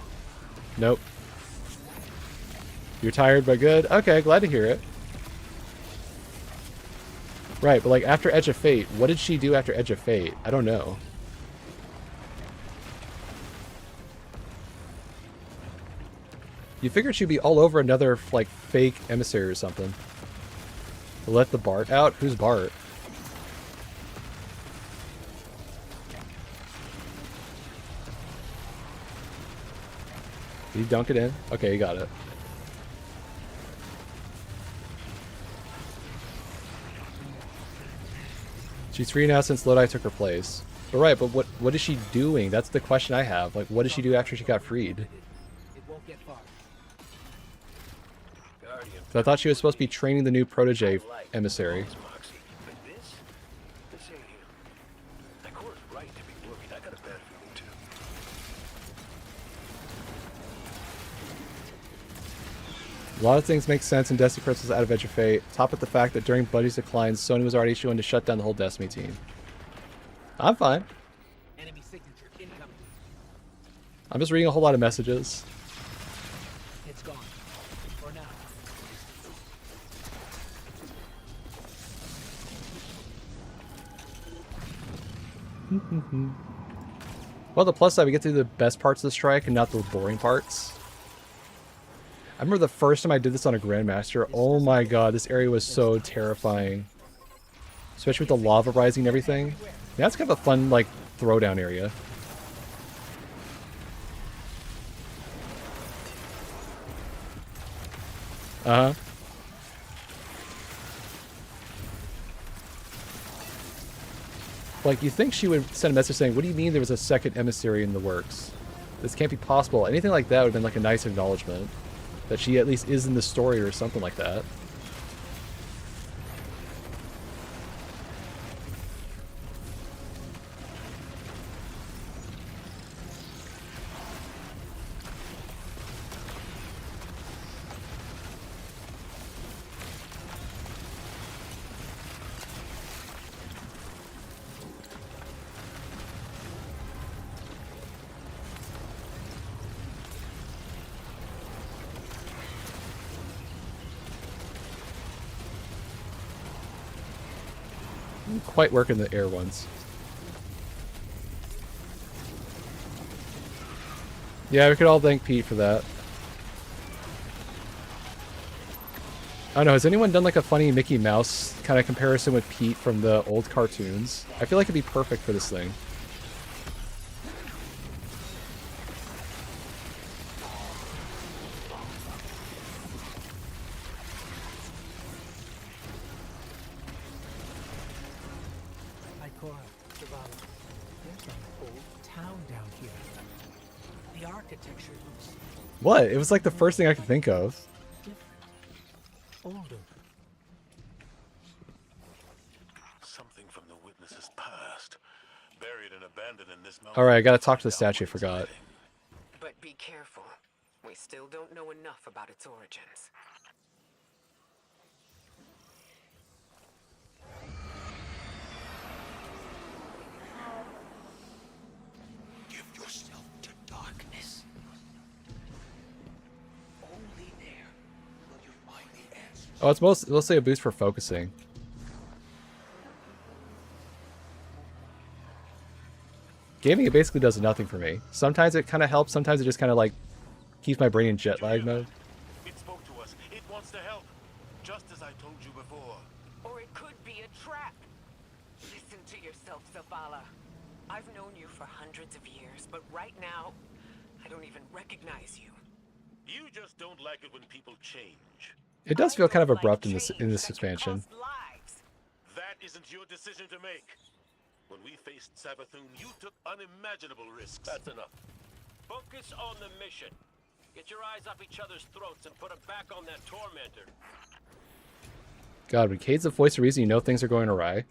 Nope. You're tired but good? Okay, glad to hear it. Right, but like after Edge of Fate, what did she do after Edge of Fate? I don't know. You figured she'd be all over another, like, fake emissary or something. Let the Bart out? Who's Bart? Did you dunk it in? Okay, you got it. She's free now since Lodi took her place. But right, but what is she doing? That's the question I have. Like, what did she do after she got freed? It won't get far. So I thought she was supposed to be training the new protege emissary. But this ain't him. That core's right to be worried. I got a bad feeling too. A lot of things make sense in Destiny Crystals out of Edge of Fate. Top with the fact that during Buddy's decline, Sony was already showing to shut down the whole Destiny team. I'm fine. Enemy signature incoming. I'm just reading a whole lot of messages. It's gone. For now. Well, the plus side, we get through the best parts of the strike and not the boring parts. I remember the first time I did this on a Grandmaster. Oh my god, this area was so terrifying. Especially with the lava rising and everything. Yeah, that's kind of a fun, like, throwdown area. Uh-huh. Like, you think she would send a message saying, what do you mean there was a second emissary in the works? This can't be possible. Anything like that would have been like a nice acknowledgement. That she at least is in the story or something like that. Quite work in the air ones. Yeah, we could all thank Pete for that. I don't know, has anyone done like a funny Mickey Mouse kind of comparison with Pete from the old cartoons? I feel like it'd be perfect for this thing. What? It was like the first thing I could think of. Older. Something from the witness's past. Buried and abandoned in this mountain. Alright, I gotta talk to the statue, I forgot. But be careful. We still don't know enough about its origins. Give yourself to darkness. Only there will you find the answers. Oh, it's mostly a boost for focusing. Gaming, it basically does nothing for me. Sometimes it kind of helps, sometimes it just kind of like keeps my brain in jet lag mode. It spoke to us. It wants to help. Just as I told you before. Or it could be a trap. Listen to yourself, Zavala. I've known you for hundreds of years, but right now, I don't even recognize you. You just don't like it when people change. It does feel kind of abrupt in this expansion. That isn't your decision to make. When we faced Savathun, you took unimaginable risks. That's enough. Focus on the mission. Get your eyes off each other's throats and put them back on that tormentor. God, when Cade's the voice of reason, you know things are going awry.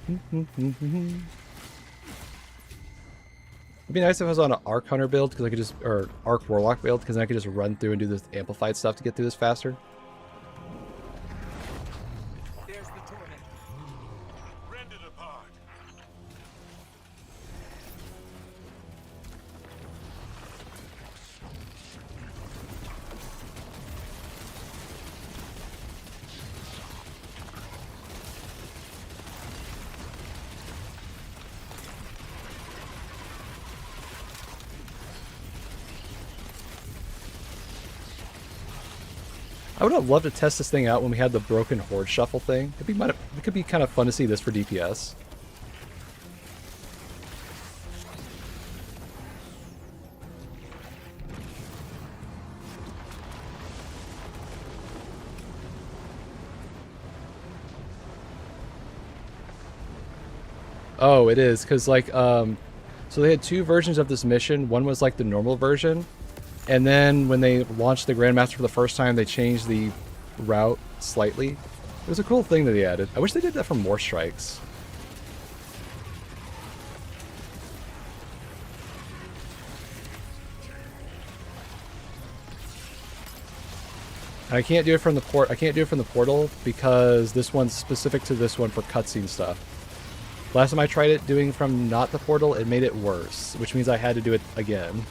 It'd be nice if I was on an Arc Hunter build, because I could just, or Arc Warlock build, because then I could just run through and do this amplified stuff to get through this faster. There's the torment. Rend it apart. I would have loved to test this thing out when we had the broken horde shuffle thing. It could be kind of fun to see this for DPS. Oh, it is, because like, so they had two versions of this mission. One was like the normal version, and then when they launched the Grandmaster for the first time, they changed the route slightly. It was a cool thing that they added. I wish they did that for more strikes. And I can't do it from the portal because this one's specific to this one for cutscene stuff. Last time I tried it doing from not the portal, it made it worse, which means I had to do it again.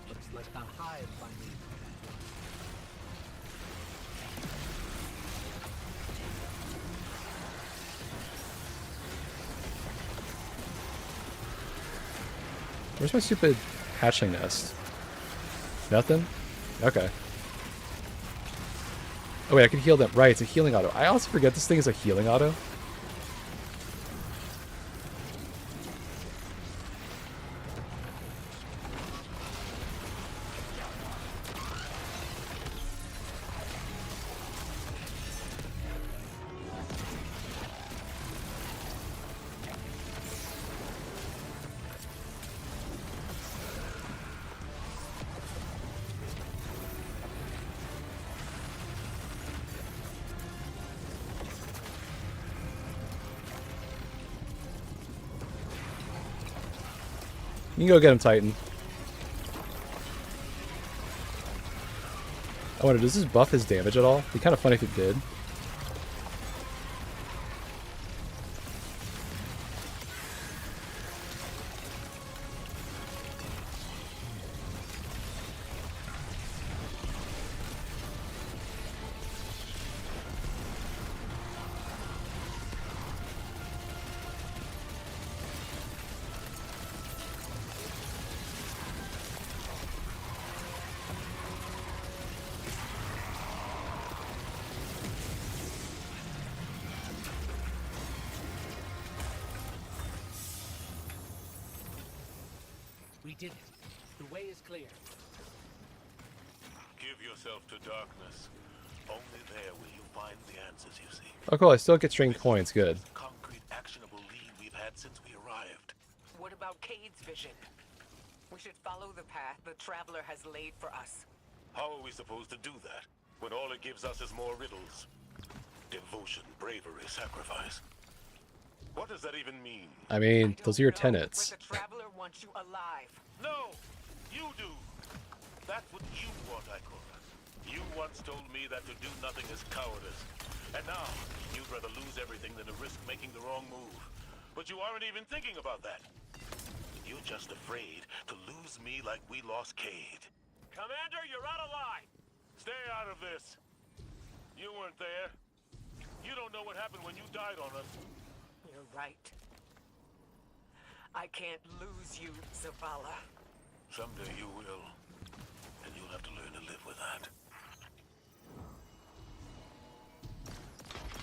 Looks like the hive by me. Where's my stupid hatchling nest? Nothing? Okay. Oh wait, I can heal them. Right, it's a healing auto. I also forget this thing is a healing auto. You can go get him, Titan. I wonder, does this buff his damage at all? It'd be kind of funny if it did. We did it. The way is clear. Give yourself to darkness. Only there will you find the answers you seek. Oh cool, I still get string coins, good. Concrete, actionable lead we've had since we arrived. What about Cade's vision? We should follow the path the Traveler has laid for us. How are we supposed to do that when all it gives us is more riddles? Devotion, bravery, sacrifice. What does that even mean? I mean, those are your tenets. But the Traveler wants you alive. No! You do! That's what you want, Ikora. You once told me that to do nothing is cowardice. And now, you'd rather lose everything than to risk making the wrong move. But you aren't even thinking about that. You're just afraid to lose me like we lost Cade. Commander, you're out of line! Stay out of this. You weren't there. You don't know what happened when you died on us. You're right. I can't lose you, Zavala. Someday you will. And you'll have to learn to live with that.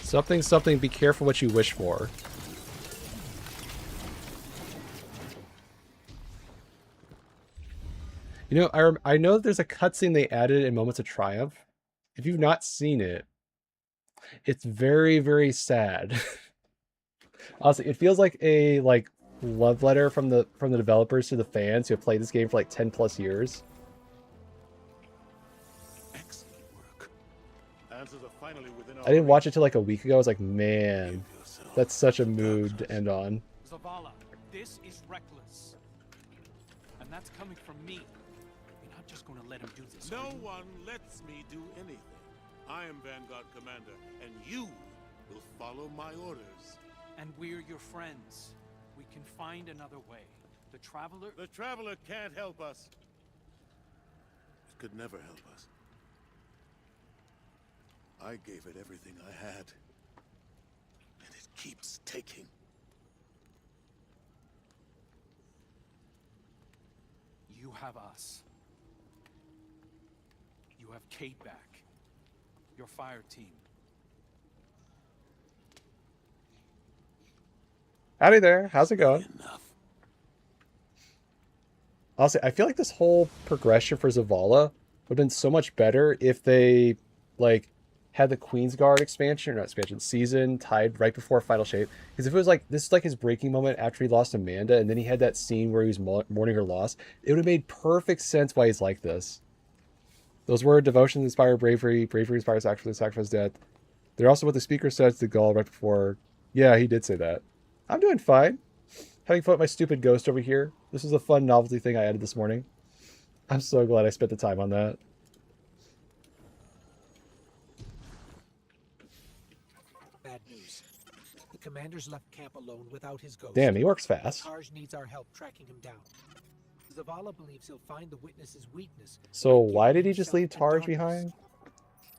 Something, something, be careful what you wish for. You know, I know that there's a cutscene they added in Moments of Triumph. If you've not seen it, it's very, very sad. Honestly, it feels like a love letter from the developers to the fans who have played this game for like 10 plus years. finally within I didn't watch it till like a week ago. I was like, man, that's such a mood to end on. Zavala, this is reckless. And that's coming from me. You're not just going to let him do this. No one lets me do anything. I am Vanguard Commander, and you will follow my orders. And we're your friends. We can find another way. The Traveler... The Traveler can't help us. It could never help us. I gave it everything I had. And it keeps taking. You have us. You have Kate back. Your fire team. Howdy there. How's it going? Honestly, I feel like this whole progression for Zavala would have been so much better if they, like, had the Queensguard expansion, or not expansion, season tied right before Final Shape. Because if it was like, this is like his breaking moment after he lost Amanda, and then he had that scene where he was mourning her loss, it would have made perfect sense why he's like this. Those were devotion inspire bravery, bravery inspires sacrifice death. They're also what the speaker said to Gaul right before. Yeah, he did say that. I'm doing fine. Having fun with my stupid ghost over here. This was a fun novelty thing I added this morning. I'm so glad I spent the time on that. Bad news. The commander's left camp alone without his ghost. Damn, he works fast. Tarj needs our help tracking him down. Zavala believes he'll find the witness's weakness. So why did he just leave Tarj behind?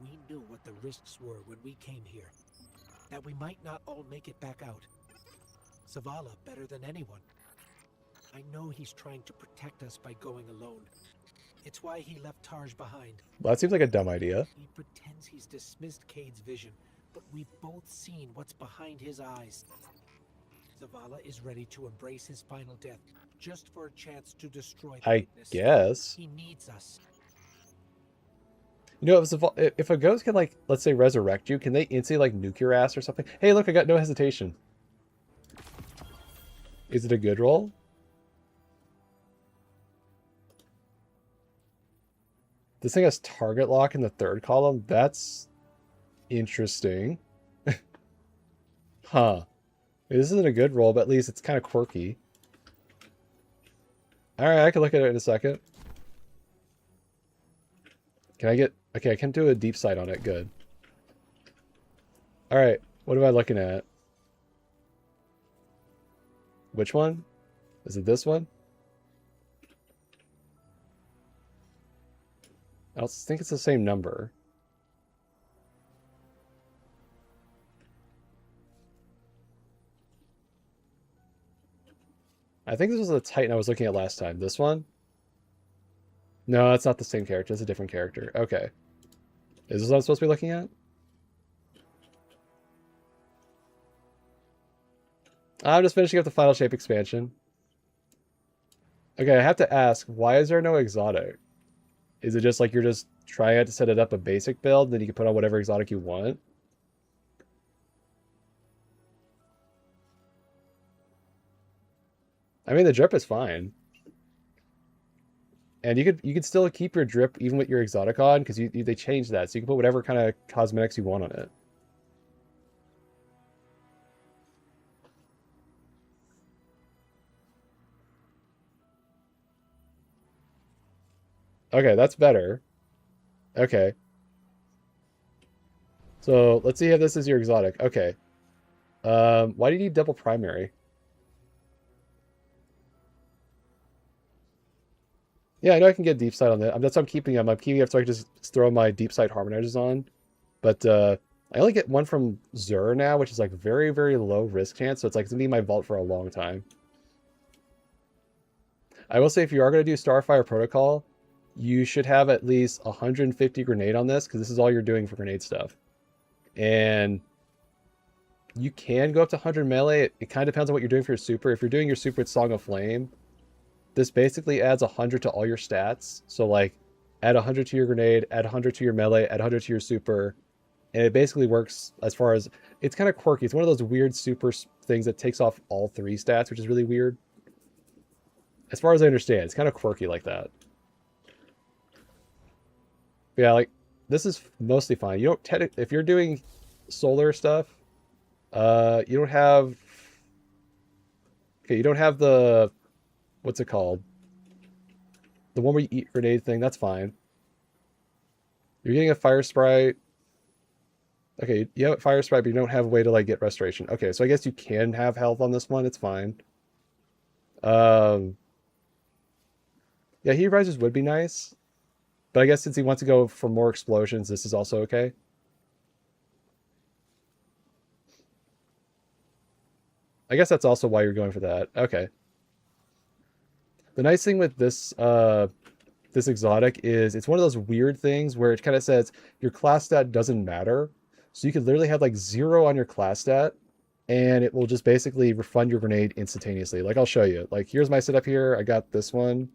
We knew what the risks were when we came here. That we might not all make it back out. Zavala better than anyone. I know he's trying to protect us by going alone. It's why he left Tarj behind. Well, that seems like a dumb idea. He pretends he's dismissed Cade's vision, but we've both seen what's behind his eyes. Zavala is ready to embrace his final death, just for a chance to destroy the witness. Guess. He needs us. You know, if a ghost can, like, let's say resurrect you, can they instantly, like, nuke your ass or something? Hey, look, I got no hesitation. Is it a good roll? This thing has target lock in the third column? That's interesting. Huh. This isn't a good roll, but at least it's kind of quirky. Alright, I can look at it in a second. Can I get... Okay, I can do a deep sight on it. Good. Alright, what am I looking at? Which one? Is it this one? I don't think it's the same number. I think this was the Titan I was looking at last time. This one? No, it's not the same character. It's a different character. Okay. Is this what I'm supposed to be looking at? I'm just finishing up the Final Shape expansion. Okay, I have to ask, why is there no exotic? Is it just like you're just trying to set it up a basic build, then you can put on whatever exotic you want? I mean, the drip is fine. And you could still keep your drip even with your exotic on, because they changed that, so you can put whatever kind of cosmetics you want on it. Okay, that's better. Okay. So, let's see if this is your exotic. Okay. Why do you need double primary? Yeah, I know I can get deep sight on that. That's why I'm keeping them. I'm keeping it so I can just throw my deep sight harmonizers on. But I only get one from Zur now, which is like very, very low risk chance. So it's like it's going to be my vault for a long time. I will say if you are going to do Starfire Protocol, you should have at least 150 grenade on this, because this is all you're doing for grenade stuff. And you can go up to 100 melee. It kind of depends on what you're doing for your super. If you're doing your super with Song of Flame, this basically adds 100 to all your stats. So like, add 100 to your grenade, add 100 to your melee, add 100 to your super. And it basically works as far as, it's kind of quirky. It's one of those weird super things that takes off all 3 stats, which is really weird. As far as I understand, it's kind of quirky like that. Yeah, like, this is mostly fine. You don't if you're doing solar stuff, you don't have. Okay, you don't have the what's it called? The one where you eat grenade thing. That's fine. You're getting a fire sprite. Okay, you have a fire sprite, but you don't have a way to like get restoration. Okay, so I guess you can have health on this one. It's fine. Yeah, heat rises would be nice, but I guess since he wants to go for more explosions, this is also okay. I guess that's also why you're going for that. Okay. The nice thing with this this exotic is it's one of those weird things where it kind of says your class stat doesn't matter. So you could literally have like 0 on your class stat and it will just basically refund your grenade instantaneously. Like I'll show you. Like here's my setup here. I got this one.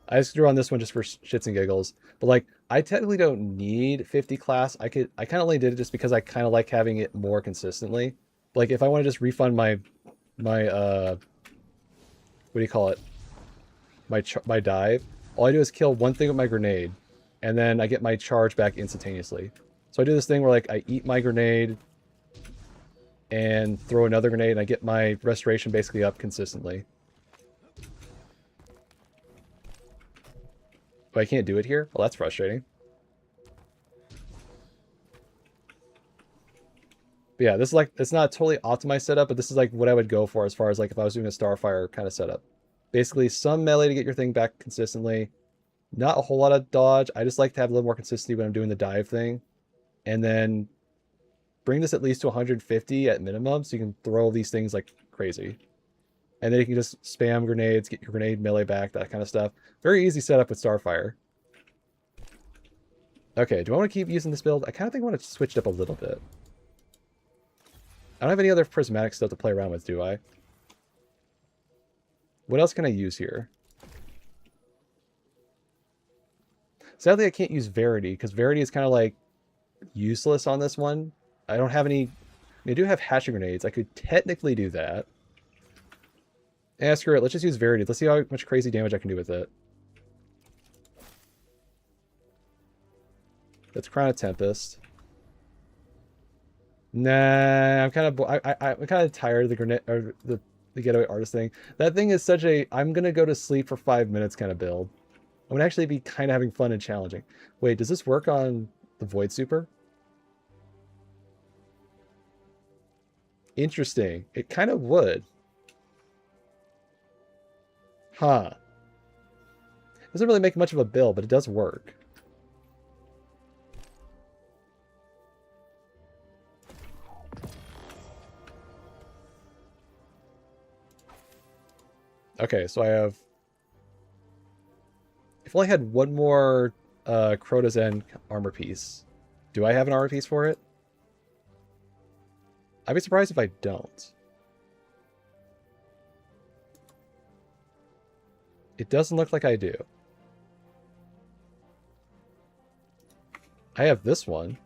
I just drew on this one just for shits and giggles. But like I technically don't need 50 class. I kind of only did it just because I kind of like having it more consistently. Like if I want to just refund my what do you call it? My dive, all I do is kill one thing with my grenade, and then I get my charge back instantaneously. So I do this thing where like I eat my grenade and throw another grenade, and I get my restoration basically up consistently. But I can't do it here? Well, that's frustrating. But yeah, this is like, it's not a totally optimized setup, but this is like what I would go for as far as like if I was doing a Starfire kind of setup. Basically, some melee to get your thing back consistently. Not a whole lot of dodge. I just like to have a little more consistency when I'm doing the dive thing. And then bring this at least to 150 at minimum so you can throw these things like crazy. And then you can just spam grenades, get your grenade melee back, that kind of stuff. Very easy setup with Starfire. Okay, do I want to keep using this build? I kind of think I want to switch it up a little bit. I don't have any other prismatic stuff to play around with, do I? What else can I use here? Sadly, I can't use Verity, because Verity is kind of like useless on this one. I don't have any... I mean, I do have hatching grenades. I could technically do that. Yeah, screw it. Let's just use Verity. Let's see how much crazy damage I can do with it. Let's Crown of Tempest. Nah, I'm kind of tired of the grenade or the getaway artist thing. That thing is such a I'm gonna go to sleep for 5 minutes kind of build. I would actually be kind of having fun and challenging. Wait, does this work on the Void Super? Interesting. It kind of would. Huh. Doesn't really make much of a build, but it does work. Okay, so I have... If I only had one more Crota's End armor piece. Do I have an armor piece for it? I'd be surprised if I don't. It doesn't look like I do. I have this one.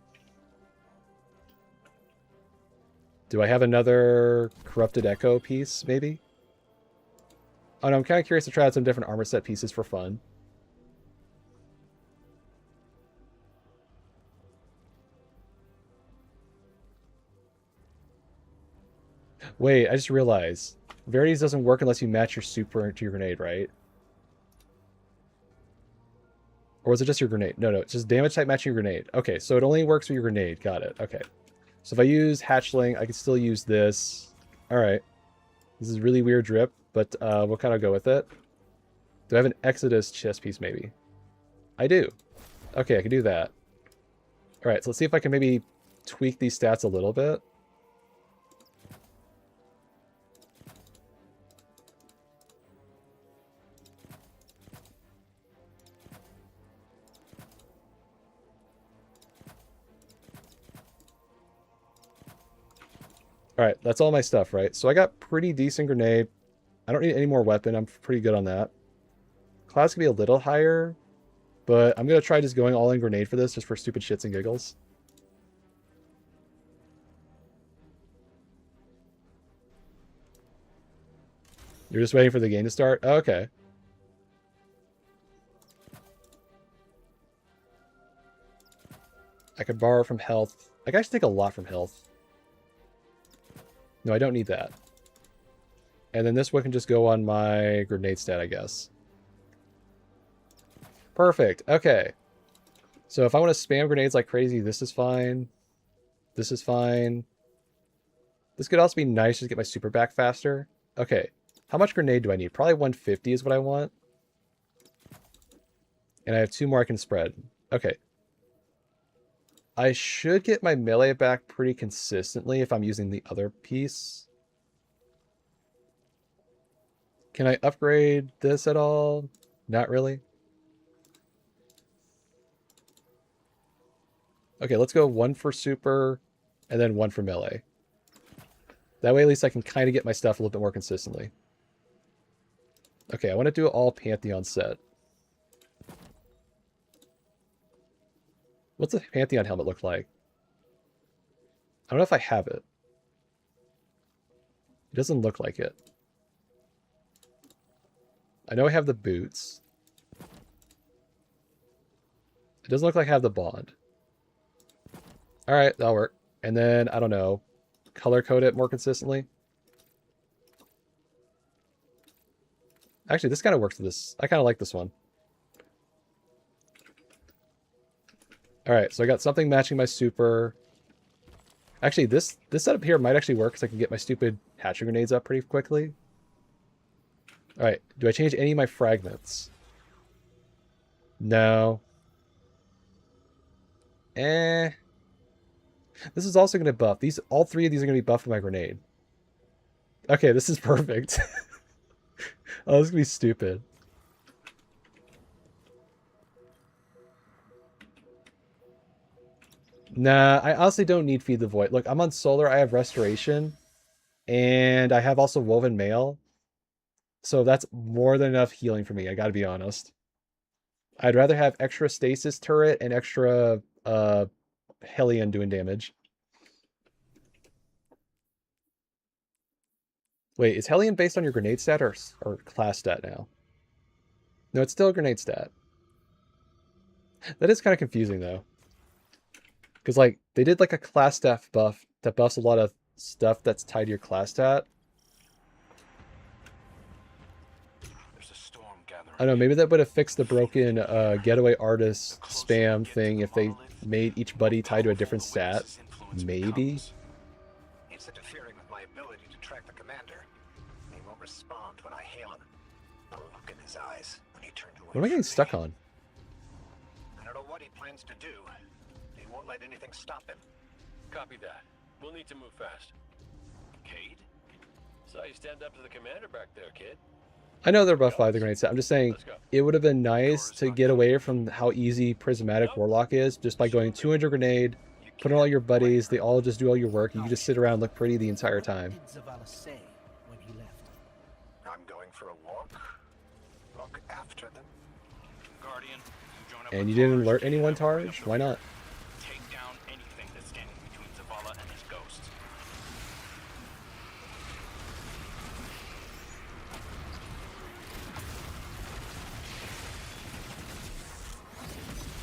Do I have another Corrupted Echo piece, maybe? Oh no, I'm kind of curious to try out some different armor set pieces for fun. Wait, I just realized. Verities doesn't work unless you match your super to your grenade, right? Or was it just your grenade? No, it's just damage type matching your grenade. Okay, so it only works with your grenade. Got it. Okay. So if I use Hatchling, I can still use this. Alright. This is really weird drip, but we'll kind of go with it. Do I have an Exodus chest piece, maybe? I do. Okay, I can do that. Alright, so let's see if I can maybe tweak these stats a little bit. Alright, that's all my stuff, right? So I got pretty decent grenade. I don't need any more weapon. I'm pretty good on that. Class can be a little higher, but I'm going to try just going all in grenade for this, just for stupid shits and giggles. You're just waiting for the game to start? Oh, okay. I could borrow from health. I can actually take a lot from health. No, I don't need that. And then this one can just go on my grenade stat, I guess. Perfect. Okay. So if I want to spam grenades like crazy, this is fine. This is fine. This could also be nice just to get my super back faster. Okay. How much grenade do I need? Probably 150 is what I want. And I have 2 more I can spread. Okay. I should get my melee back pretty consistently if I'm using the other piece. Can I upgrade this at all? Not really. Okay, let's go 1 for super and then 1 for melee. That way at least I can kind of get my stuff a little bit more consistently. Okay, I want to do an all Pantheon set. What's a Pantheon helmet look like? I don't know if I have it. It doesn't look like it. I know I have the boots. It doesn't look like I have the bond. Alright, that'll work. And then, I don't know, color code it more consistently. Actually, this kind of works for this. I kind of like this one. Alright, so I got something matching my super. Actually, this setup here might actually work because I can get my stupid hatchet grenades up pretty quickly. Alright, do I change any of my fragments? No. This is also going to buff. All 3 of these are going to be buffed with my grenade. Okay, this is perfect. Oh, this is going to be stupid. Nah, I honestly don't need Feed the Void. Look, I'm on Solar, I have Restoration, and I have also Woven Mail. So that's more than enough healing for me, I gotta be honest. I'd rather have extra Stasis Turret and extra Hellion doing damage. Wait, is Hellion based on your grenade stat or class stat now? No, it's still a grenade stat. That is kind of confusing though. Because, like, they did, like, a class stat buff that buffs a lot of stuff that's tied to your class stat. There's a storm gathering. I don't know, maybe that would have fixed the broken getaway artist spam thing if they made each buddy tied to a different stat. Maybe? It's interfering with my ability to track the commander. He won't respond when I hail him. The look in his eyes when he turned away. What am I getting stuck on? I don't know what he plans to do. He won't let anything stop him. Copy that. We'll need to move fast. Cade? So you stand up to the commander back there, kid. I know they're buffed by the grenade set. I'm just saying it would have been nice to get away from how easy Prismatic Warlock is just by going 200 grenade, put on all your buddies, they all just do all your work, you can just sit around and look pretty the entire time. I'm going for a walk. Look after them. Guardian, join up And with you didn't Targe, alert anyone, and hurry up Targe? the Why rear. not? Take down anything that's standing between Zavala and his ghost.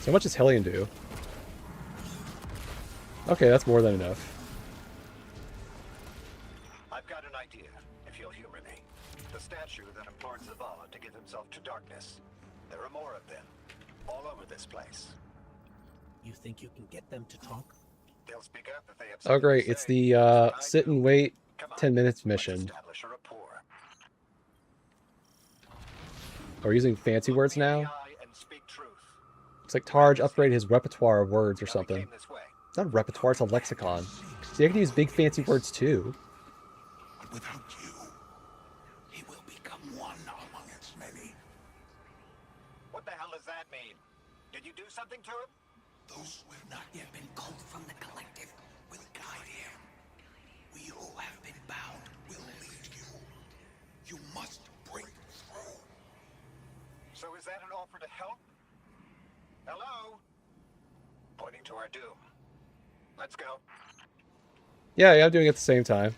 So how much does Hellion do? Okay, that's more than enough. I've got an idea, if you'll humor me. The statue that implored Zavala to give himself to darkness. There are more of them, all over this place. You think you can get them to talk? They'll speak up if they have Oh something great, to it's say. the sit and wait 10 minutes mission. Establish a rapport. Are we using fancy words now? Eye and speak truth. It's like Targe upgraded his repertoire of words or Now we something. came this way. It's not a repertoire, it's a lexicon. See, I can use big fancy words too. But without you, he will become one among its many. What the hell does that mean? Did you do something to him? Those who have not yet been culled from the collective will guide him. We who have been bound will lead you. You must break through. So is that an offer to help? Hello? Pointing to our doom. Let's go. Yeah, I'm doing it at the same time.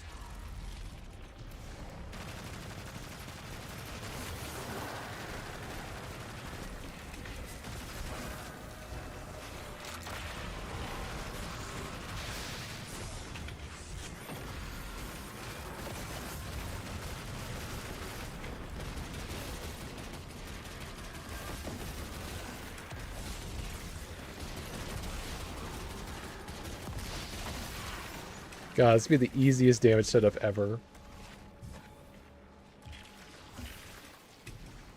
God, this would be the easiest damage setup ever.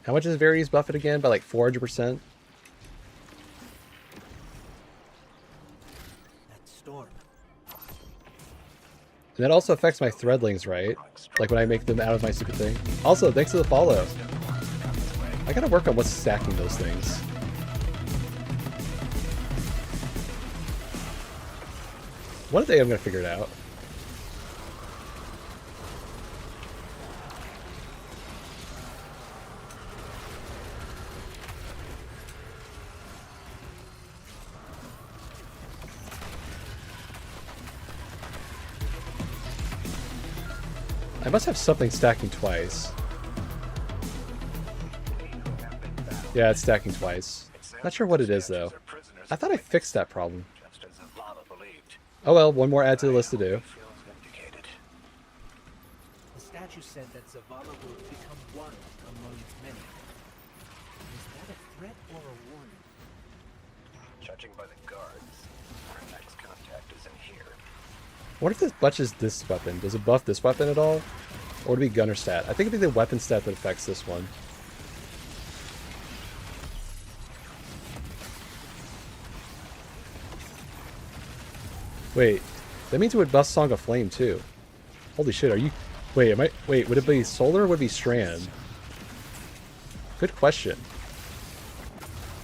How much is Verity's buffet again? By like 400%? That storm. And that also affects my threadlings, right? Like when I make them out of my stupid thing. Also, thanks for the follow. I gotta work on what's stacking those things. One day I'm gonna figure it out. I must have something stacking twice. Yeah, it's stacking twice. Not sure what it is though. I thought I fixed that problem. Oh well, one more add to the list to do. The statue said that Zavala will become one among its many. Is that a threat or a warning? Judging by the guards, our next contact is in here. What if this butches this weapon? Does it buff this weapon at all? Or would it be gunner stat? I think it'd be the weapon stat that affects this one. Wait, that means it would buff Song of Flame too. Holy shit, are you... Wait, Wait, would it be solar or would it be strand? Good question.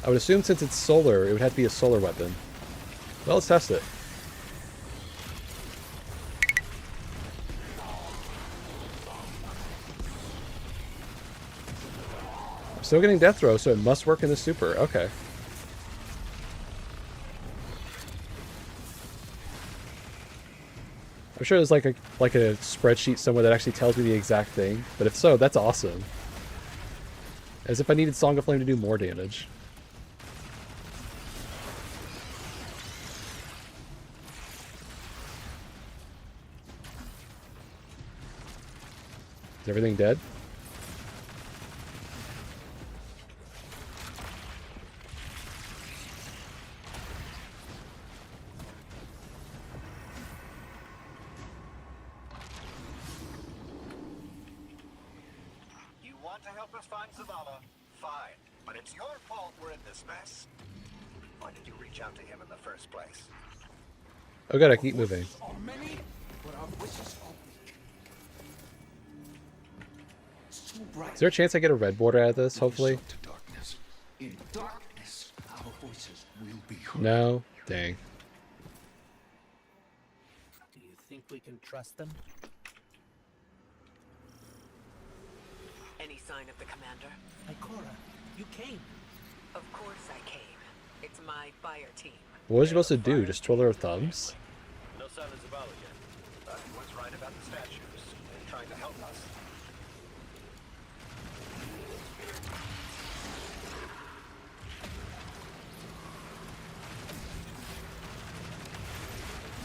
I would assume since it's solar, it would have to be a solar weapon. Well, let's test it. I'm still getting death throw, so it must work in the super. Okay. I'm sure there's like a spreadsheet somewhere that actually tells me the exact thing, but if so, that's awesome. As if I needed Song of Flame to do more damage. Is everything dead? Find Zavala, fine, but it's your fault we're in this mess. Why did you reach out to him in the first place? Oh good, I keep moving. Many, but our wishes are weak. Is there a chance I get a red border out of this, hopefully? In darkness, our voices will be heard. No? Dang. Do you think we can trust them? Any sign of the commander? Ikora, you came. Of course I came. It's my fire team. What was you supposed to do? Just twirl her thumbs? No sign of Zavala yet. He was right about the statues and trying to help us.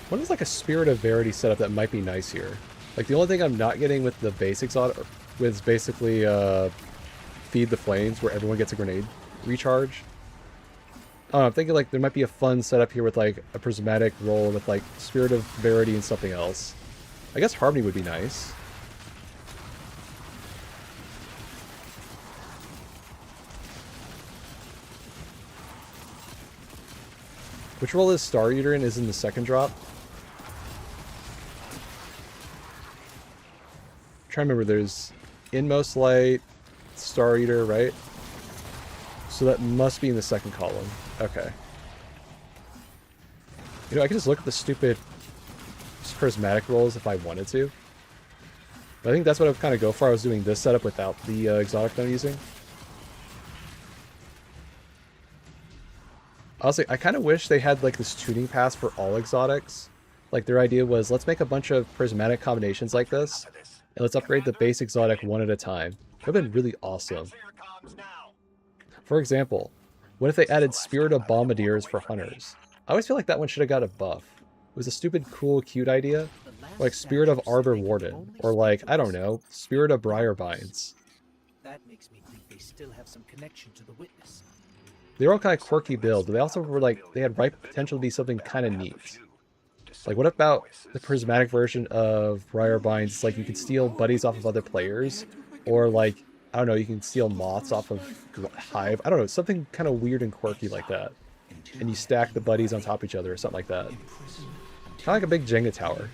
What is like a Spirit of Verity setup that might be nice here? Like the only thing I'm not getting with the basics on with basically Feed the Flames, where everyone gets a grenade recharge. I'm thinking like there might be a fun setup here with like a prismatic roll with like Spirit of Verity and something else. I guess Harmony would be nice. Which roll is Star Eater in? Is in the second drop? I'm trying to remember, there's Inmost Light, Star Eater, right? So that must be in the second column. Okay. You know, I could just look at the stupid prismatic rolls if I wanted to. But I think that's what I would kind of go for. I was doing this setup without the exotic that I'm using. Honestly, I kind of wish they had like this tuning pass for all exotics. Like their idea was, let's make a bunch of prismatic combinations like this, and let's upgrade the base exotic one at a time. That would have been really awesome. For example, what if they added Spirit of Bombardiers for hunters? I always feel like that one should have got a buff. It was a stupid, cool, cute idea. Like Spirit of Arbor Warden, or like, I don't know, Spirit of Briarbinds. That makes me think they still have some connection to the witness. They were all kind of quirky builds, but they also were like, they had ripe potential to be something kind of neat. Like, what about the prismatic version of Briar Binds? It's like you can steal buddies off of other players, or like, I don't know, you can steal moths off of Hive. I don't know, something kind of weird and quirky like that. And you stack the buddies on top of each other or something like that. Kind of like a big Jenga tower.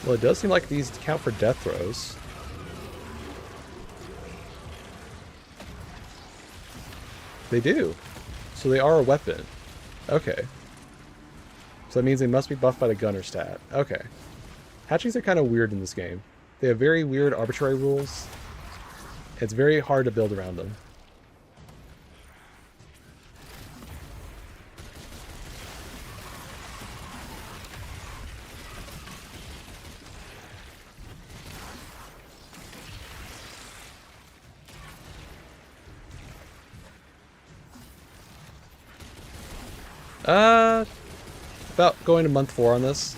Well, it does seem like these count for death throws. They do. So they are a weapon. Okay. So that means they must be buffed by the gunner stat. Okay. Hatchings are kind of weird in this game. They have very weird arbitrary rules. It's very hard to build around them. About going to month 4 on this.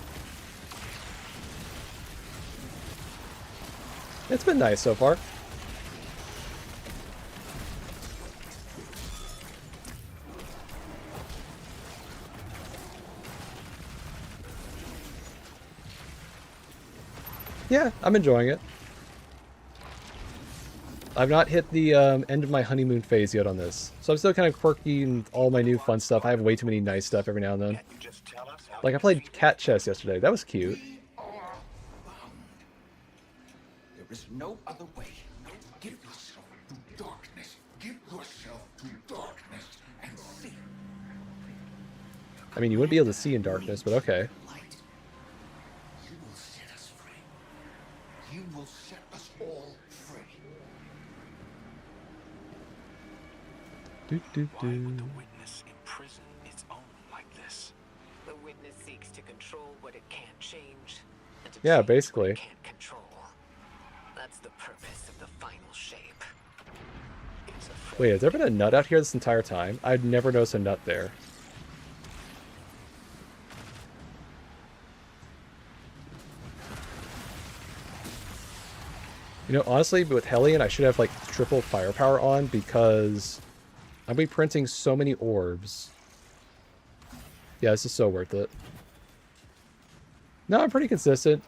It's been nice so far. Yeah, I'm enjoying it. I've not hit the end of my honeymoon phase yet on this. So I'm still kind of quirky and all my new fun stuff. I have way too many nice stuff every now and then. Like, I played cat chess yesterday. That was cute. There is no other way. Give yourself to darkness. Give yourself to darkness and see. I mean, you wouldn't be able to see in darkness, but okay. You will set us free. You will set us all free. Why would the witness imprison its own like this? The witness seeks to control what it can't change. And to Yeah, change basically. what it can't control. That's the purpose of the final shape. Wait, has there been a nut out here this entire time? I'd never noticed a nut there. You know, honestly, with Hellion, I should have, like, triple firepower on because I'll be printing so many orbs. Yeah, this is so worth it. No, I'm pretty consistent.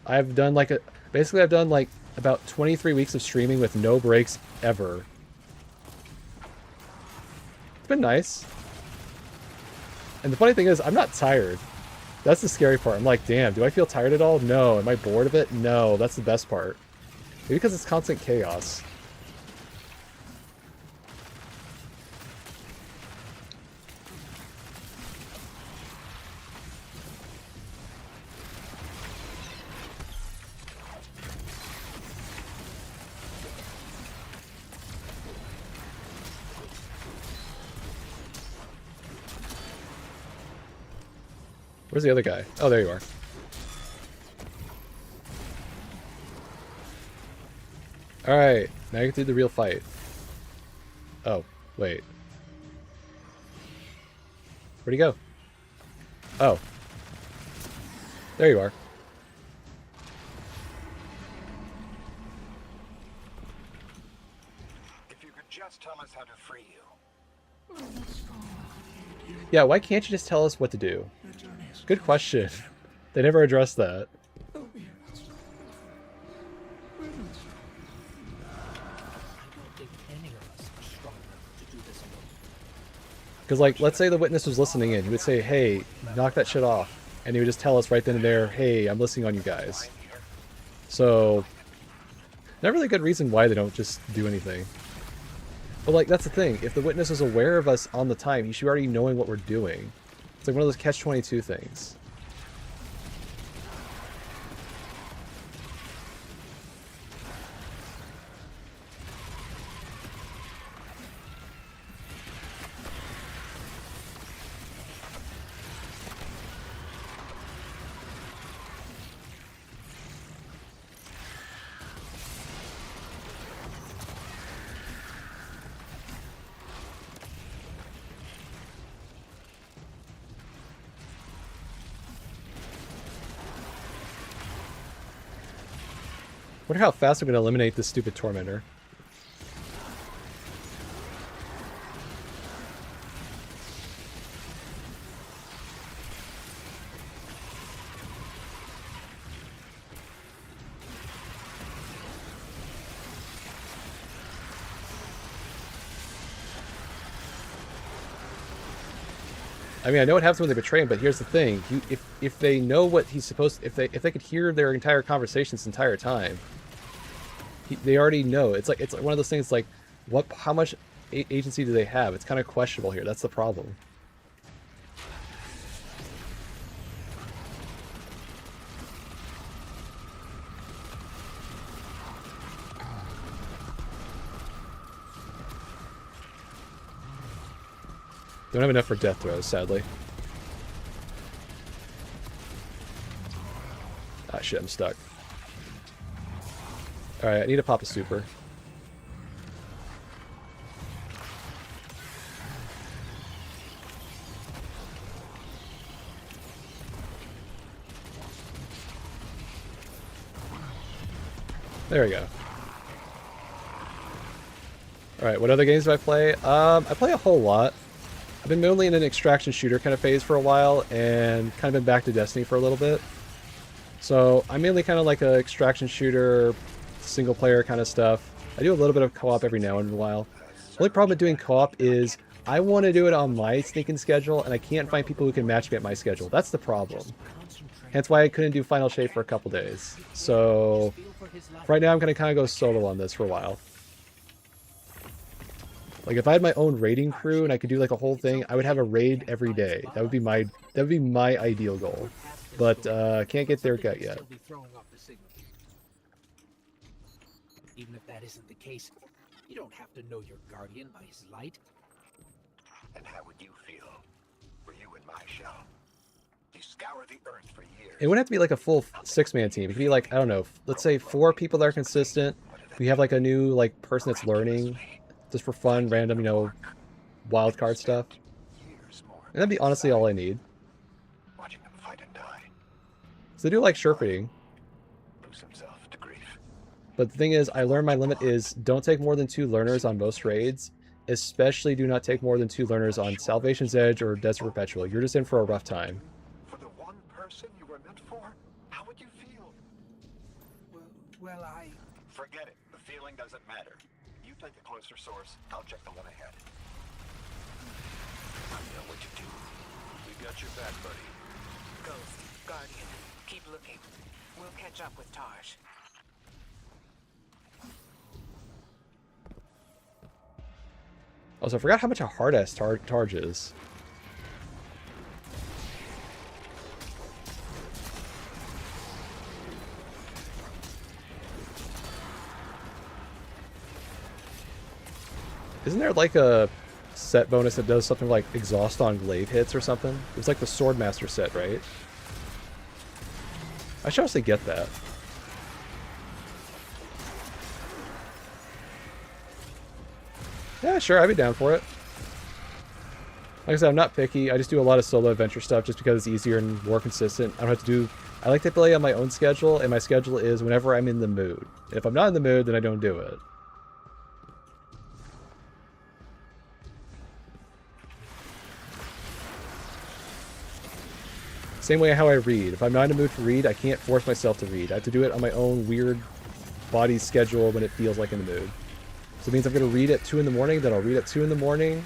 I've done, like, basically, I've done, like, about 23 weeks of streaming with no breaks ever. It's been nice. And the funny thing is, I'm not tired. That's the scary part. I'm like, damn, do I feel tired at all? No. Am I bored of it? No. That's the best part. Maybe because it's constant chaos. Where's the other guy? Oh, there you are. Alright, now you can do the real fight. Oh, wait. Where'd he go? Oh. There you are. If you could just tell us how to free you. Yeah, why can't you just tell us what to do? Good question. They never addressed that. Because, like, let's say the witness was listening in. He would say, hey, knock that shit off. And he would just tell us right then and there, hey, I'm listening on you guys. So, not really a good reason why they don't just do anything. But, like, that's the thing. If the witness is aware of us on the time, he should be already knowing what we're doing. It's like one of those catch-22 things. Wonder how fast I'm gonna eliminate this stupid tormentor. I mean, I know what happens when they betray him, but here's the thing: if they know what he's supposed, if they could hear their entire conversation this entire time, they already know. It's like one of those things. Like, how much agency do they have? It's kind of questionable here. That's the problem. Don't have enough for death throws, sadly. Ah, shit, I'm stuck. Alright, I need to pop a super. There we go. Alright, what other games do I play? I play a whole lot. I've been mainly in an extraction shooter kind of phase for a while, and kind of been back to Destiny for a little bit. So I'm mainly kind of like a extraction shooter, single player kind of stuff. I do a little bit of co-op every now and a while. The only problem with doing co-op is I want to do it on my stinking schedule, and I can't find people who can match me at my schedule. That's the problem. Hence why I couldn't do Final Shape for a couple days. So right now I'm going to kind of go solo on this for a while. Like, if I had my own raiding crew and I could do like a whole thing, I would have a raid every day. That would be my ideal goal. But can't get there yet. Even if that isn't the case, you don't have to know your guardian by his light. And how would you feel were you in my shell? You scour the earth for years. It wouldn't have to be like a full 6-man team. It could be like, I don't know, let's say 4 people that are consistent. We have like a new like person that's learning, just for fun, random, you know, wild card stuff. And that'd be honestly all I need. Watching them fight and die. So I do like sherping. Lose himself to grief. But the thing is, I learned my limit is don't take more than 2 learners on most raids. Especially do not take more than 2 learners on Salvation's Edge or Desert Perpetual. You're just in for a rough time. For the one person you were meant for, how would you feel? Well, I... Forget it. The feeling doesn't matter. You take the closer source. I'll check the one ahead. I know what to do. We got your back, buddy. Ghost, Guardian, keep looking. We'll catch up with Taj. Also, I forgot how much a hard-ass Targe is. Isn't there like a set bonus that does something like exhaust on glaive hits or something? It was like the Swordmaster set, right? I should honestly get that. Yeah, sure, I'd be down for it. Like I said, I'm not picky. I just do a lot of solo adventure stuff just because it's easier and more consistent. I don't have to do... I like to play on my own schedule, and my schedule is whenever I'm in the mood. If I'm not in the mood, then I don't do it. Same way how I read. If I'm not in the mood to read, I can't force myself to read. I have to do it on my own weird body schedule when it feels like in the mood. So it means I'm going to read at 2 in the morning, then I'll read at 2 in the morning,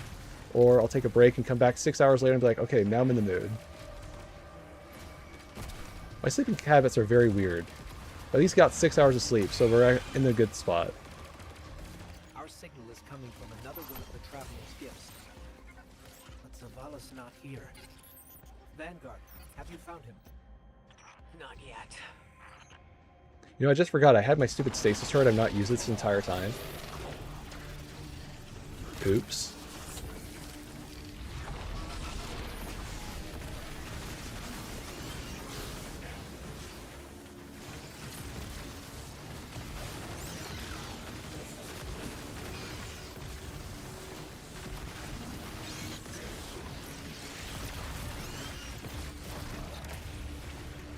or I'll take a break and come back 6 hours later and be like, okay, now I'm in the mood. My sleeping habits are very weird. But at least got 6 hours of sleep, so we're in a good spot. Our signal is coming from another one of the Traveler's gifts. But Zavala's not here. Vanguard, have you found him? Not yet. You know, I just forgot I had my stupid stasis turret. I've not used it this entire time. Oops.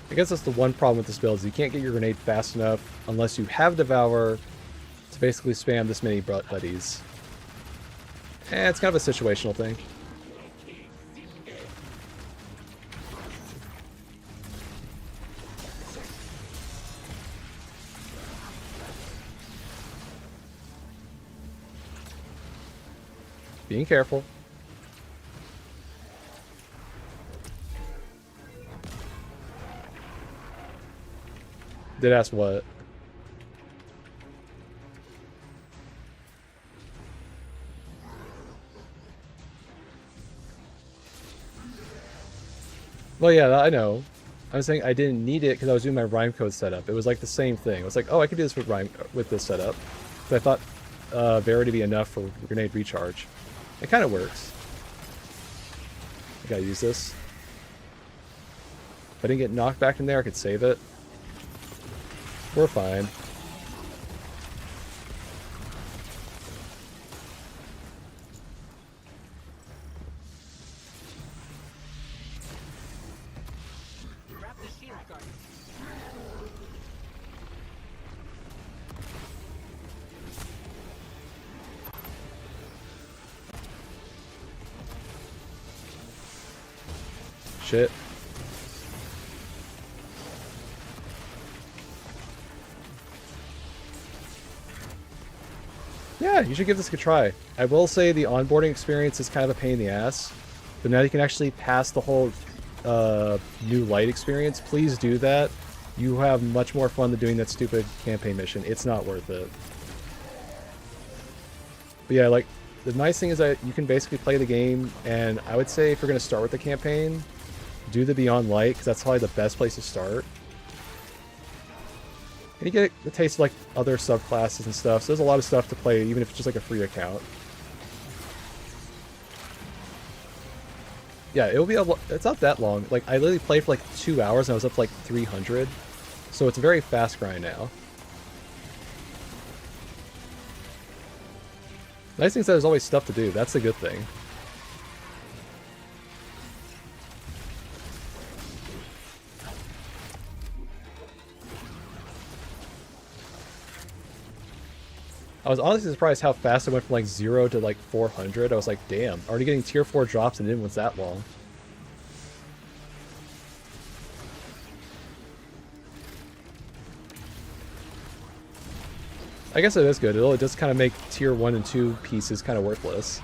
I guess that's the one problem with this build is you can't get your grenade fast enough unless you have Devour to basically spam this many buddies. And it's kind of a situational thing. Being careful. Did ask what? Well, yeah, I know. I was saying I didn't need it because I was doing my rhyme code setup. It was like the same thing. It was like, oh, I could do this with this setup. But I thought Verity be enough for grenade recharge. It kind of works. I gotta use this. If I didn't get knocked back in there, I could save it. We're fine. Grab the shield guardian. Shit. Yeah, you should give this a try. I will say the onboarding experience is kind of a pain in the ass, but now you can actually pass the whole new light experience. Please do that. You have much more fun than doing that stupid campaign mission. It's not worth it. But yeah, like, the nice thing is that you can basically play the game, and I would say if you're going to start with the campaign, do the Beyond Light, because that's probably the best place to start. And you get a taste of like other subclasses and stuff, so there's a lot of stuff to play, even if it's just like a free account. Yeah, it'll be it's not that long. Like, I literally played for like 2 hours and I was up to like 300. So it's a very fast grind now. Nice thing is that there's always stuff to do. That's a good thing. I was honestly surprised how fast I went from like 0 to like 400. I was like, damn, already getting tier 4 drops and it didn't was that long. I guess it is good. It does kind of make tier 1 and 2 pieces kind of worthless.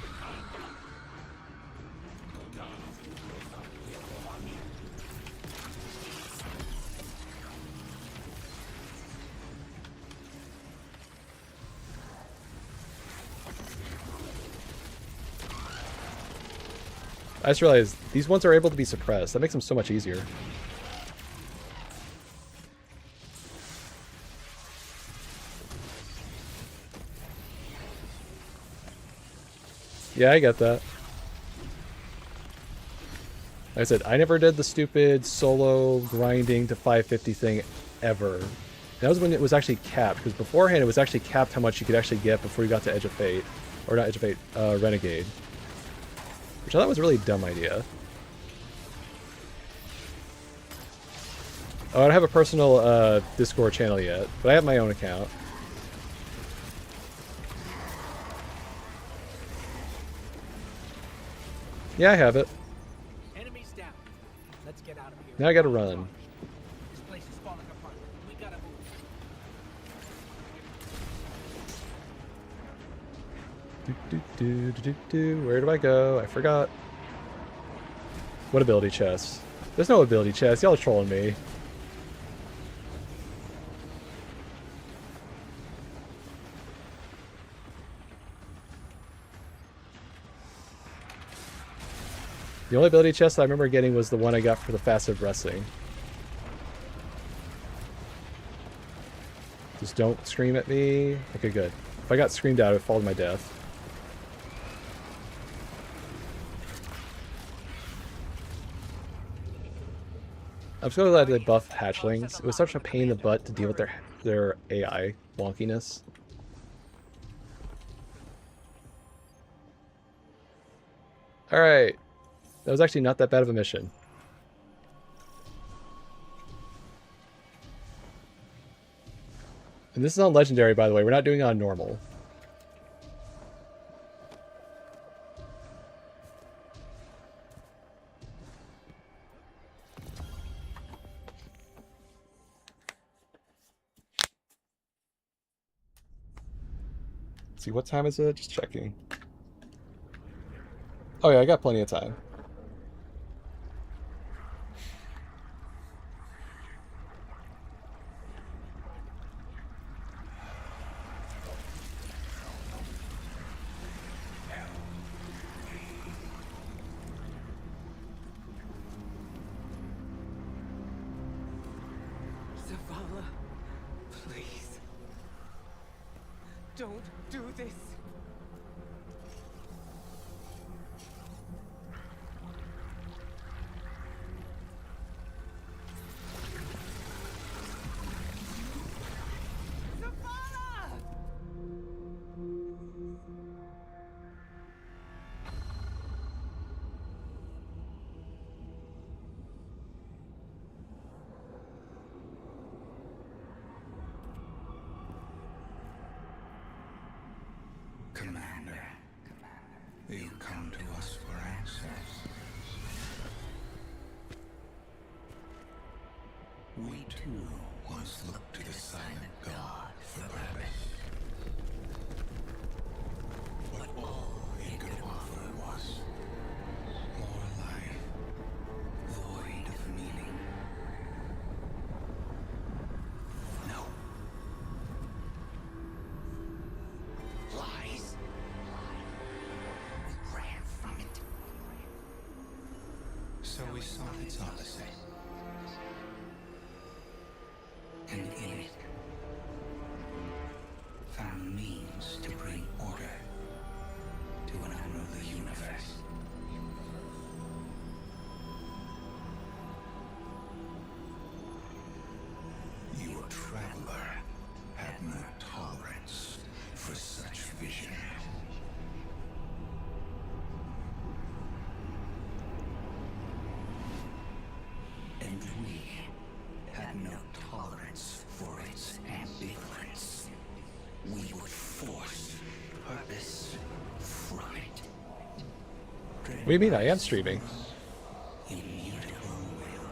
I just realized these ones are able to be suppressed. That makes them so much easier. Yeah, I get that. Like I said, I never did the stupid solo grinding to 550 thing ever. That was when it was actually capped, because beforehand it was actually capped how much you could actually get before you got to Edge of Fate. Or not Edge of Fate, Renegade. Which I thought was a really dumb idea. Oh, I don't have a personal Discord channel yet, but I have my own account. Yeah, I have it. Enemies down. Let's get out of here. Now I gotta run. This place is falling apart. We gotta move. Where do I go? I forgot. What ability chest? There's no ability chest. Y'all are trolling me. The only ability chest I remember getting was the one I got for the Facet Wrestling. Just don't scream at me. Okay, good. If I got screamed at, it would fall to my death. I'm so glad they buffed hatchlings. It was such a pain in the butt to deal with their AI wonkiness. Alright. That was actually not that bad of a mission. And this is on Legendary, by the way. We're not doing it on normal. Let's see, what time is it? Just checking. Oh yeah, I got plenty of time. Zavala, please. Don't do this. Commander, you come to us for answers. We too once looked to the silent god for purpose. But all he could offer was more life, void of meaning. No. Lies. We ran from it. So we sought its opposite. And in it, found means to bring order to an unruly universe. Your traveler had no tolerance for such vision. And we had no tolerance for its ambivalence. We would force purpose from it. What do you mean? I am streaming. Immutable will.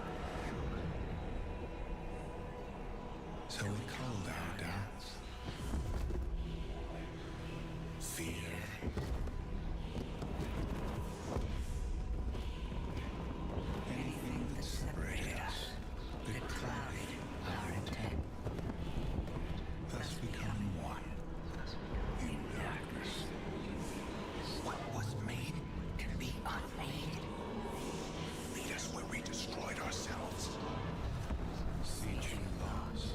So we called our doubts. Fear. Anything that separated us, that clouded our intent. Thus becoming one in darkness. What was made can be unmade. Lead us where we destroyed ourselves. Sieging lost.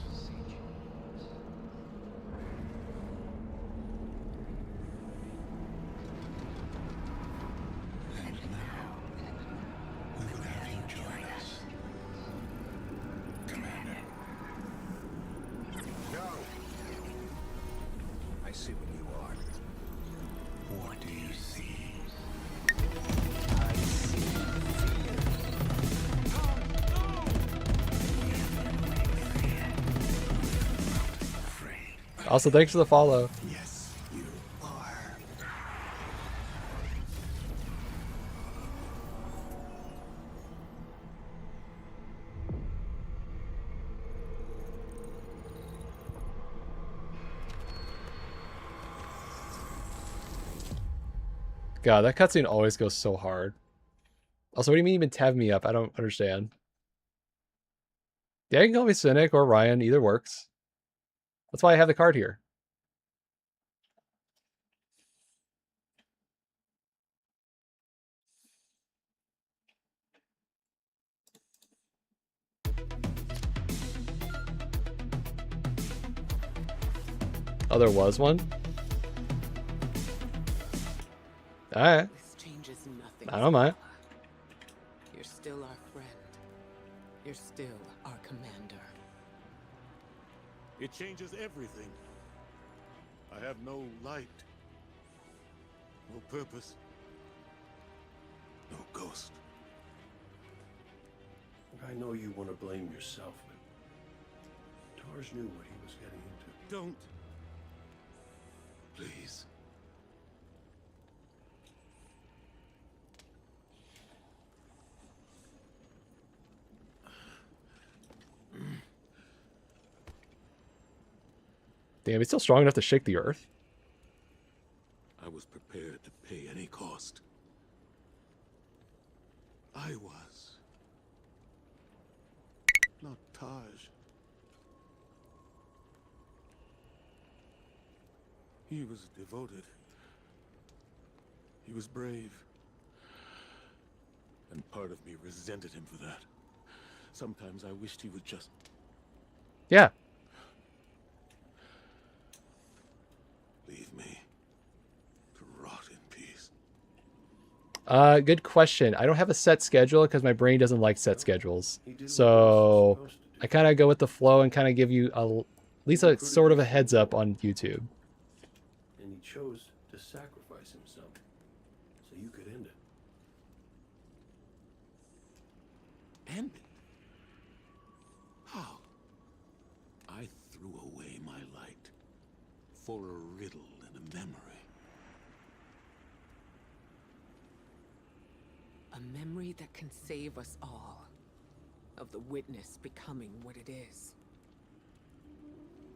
And now, we would have you join us. Commander. No! I see what you are. What do you see? I see fear. Also, thanks for the follow. Yes, you are. God, that cutscene always goes so hard. Also, what do you mean even tab me up? I don't understand. Yeah, you can call me Cynic or Ryan. Either works. That's why I have the card here. Oh, there was one? Alright. This changes nothing. I don't mind. You're still our friend. You're still our commander. It changes everything. I have no light, no purpose, no ghost. I know you want to blame yourself, but Tars knew what he was getting into. Don't. Please. Damn, he's still strong enough to shake the earth. I was prepared to pay any cost. I was. Not Taj. He was devoted. He was brave. And part of me resented him for that. Sometimes I wished he would just... Yeah. leave me to rot in peace. Good question. I don't have a set schedule because my brain doesn't like set schedules. So I kind of go with the flow and kind of give you at least a sort of a heads up on YouTube. And he chose to sacrifice himself so you could end it. End it? How? I threw away my light for a riddle and a memory. A memory that can save us all. Of the witness becoming what it is.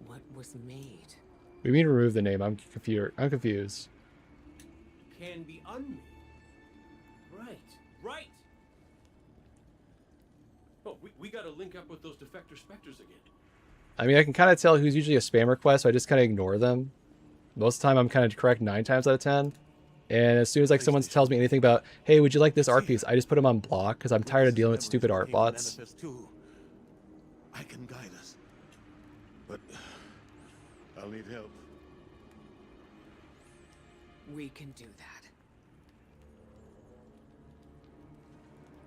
What was made. We mean remove the name. I'm confused. Can be unmade. Right. Right. Oh, we gotta link up with those defector specters again. I mean, I can kind of tell who's usually a spam request, so I just kind of ignore them. Most of the time, I'm kind of correct 9 times out of 10. And as soon as like someone tells me anything about, hey, would you like this art piece? I just put them on block because I'm tired of dealing with stupid art bots. I can guide us, but I'll need help. We can do that.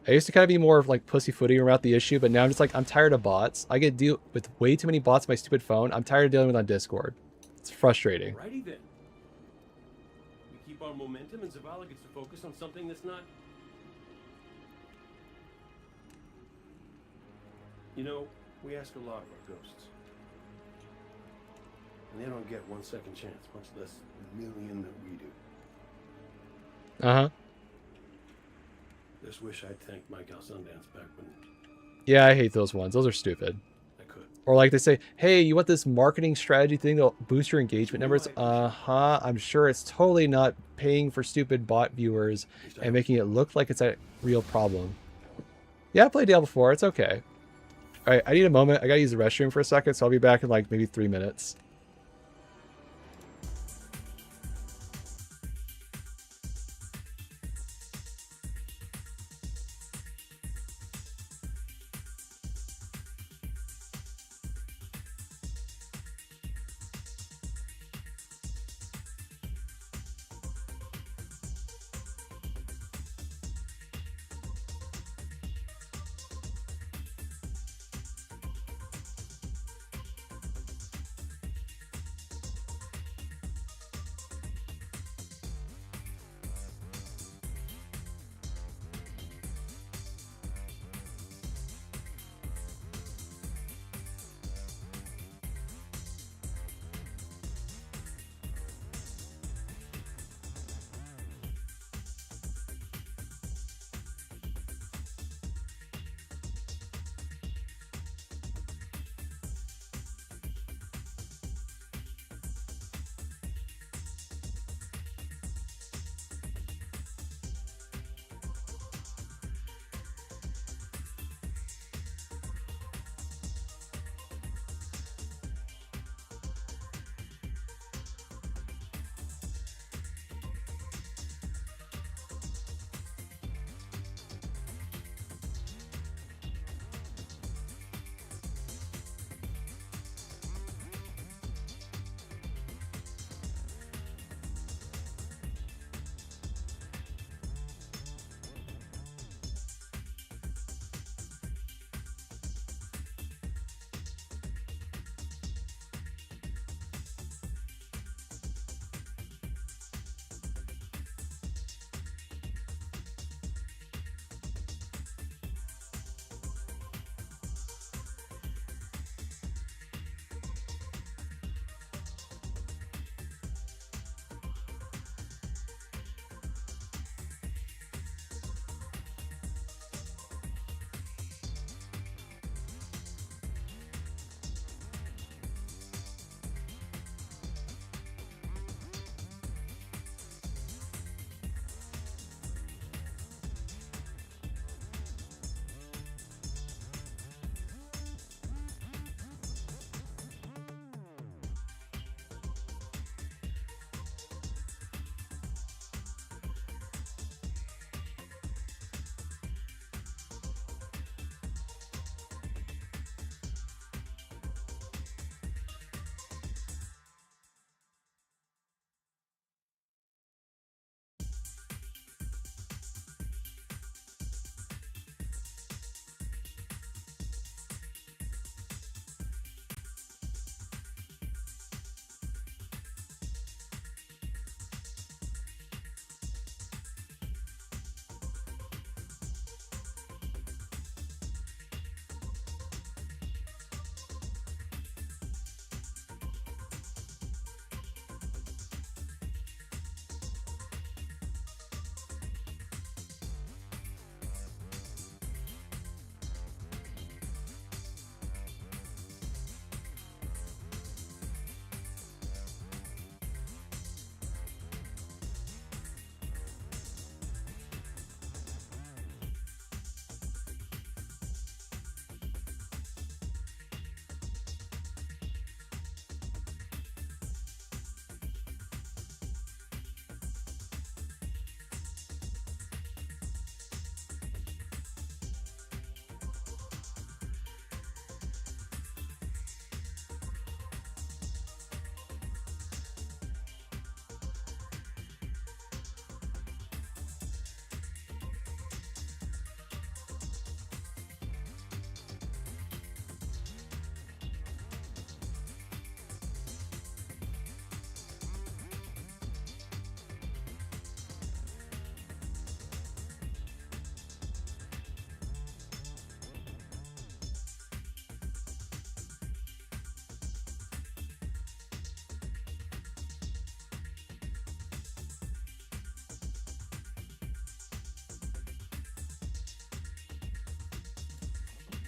I used to kind of be more of like pussyfooting about the issue, but now I'm just like, I'm tired of bots. I get to deal with way too many bots on my stupid phone. I'm tired of dealing with on Discord. It's frustrating. Righty then. We keep our momentum and Zavala gets to focus on something that's not... You know, we ask a lot of our ghosts. And they don't get 1 second chance, much less a million that we do. Uh-huh. Just wish I'd thanked Mike Al Sundance back when... Yeah, I hate those ones. Those are stupid. I could. Or like they say, hey, you want this marketing strategy thing that'll boost your engagement numbers? Uh-huh. I'm sure it's totally not paying for stupid bot viewers and making it look like it's a real problem. Yeah, I played Dale before. It's okay. All right, I need a moment. I gotta use the restroom for a second, so I'll be back in like maybe 3 minutes.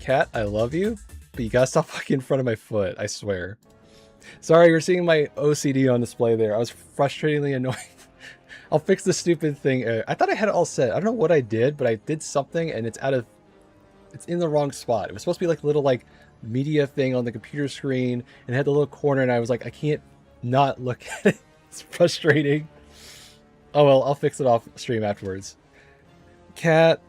Cat, I love you, but you gotta stop fucking in front of my foot, I swear. Sorry, you're seeing my OCD on display there. I was frustratingly annoying. I'll fix the stupid thing. I thought I had it all set. I don't know what I did, but I did something and it's in the wrong spot. It was supposed to be like a little like media thing on the computer screen and it had the little corner and I was like, I can't not look at it. It's frustrating. Oh well, I'll fix it off stream afterwards. Cat,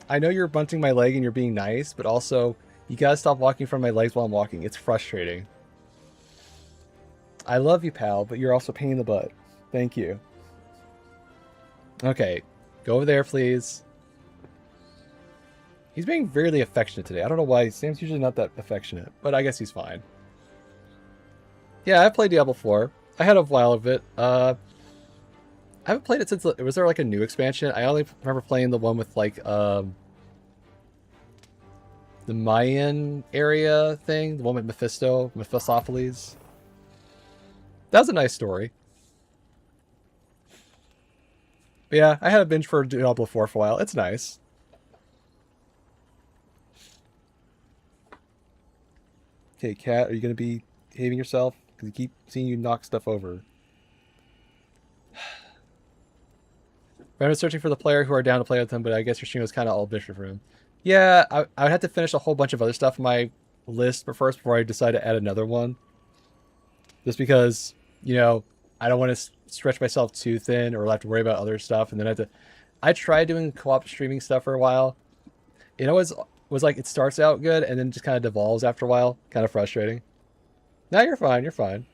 I know you're bunting my leg and you're being nice, but also you gotta stop walking from my legs while I'm walking. It's frustrating. I love you, pal, but you're also a pain in the butt. Thank you. Okay, go over there, please. He's being really affectionate today. I don't know why. Sam's usually not that affectionate, but I guess he's fine. Yeah, I've played Diablo 4. I had a while of it. I haven't played it since... Was there like a new expansion? I only remember playing the one with like... the Mayan area thing. The one with Mephistopheles. That was a nice story. But yeah, I had a binge for Diablo 4 for a while. It's nice. Okay, Cat, are you going to be behaving yourself? Because I keep seeing you knock stuff over. I was searching for the player who are down to play with him, but I guess your stream was kind of all bitchy for him. Yeah, I would have to finish a whole bunch of other stuff on my list first before I decide to add another one. Just because, you know, I don't want to stretch myself too thin or have to worry about other stuff. And then I tried doing co-op streaming stuff for a while. It always was like it starts out good and then just kind of devolves after a while. Kind of frustrating. No, you're fine. You're fine.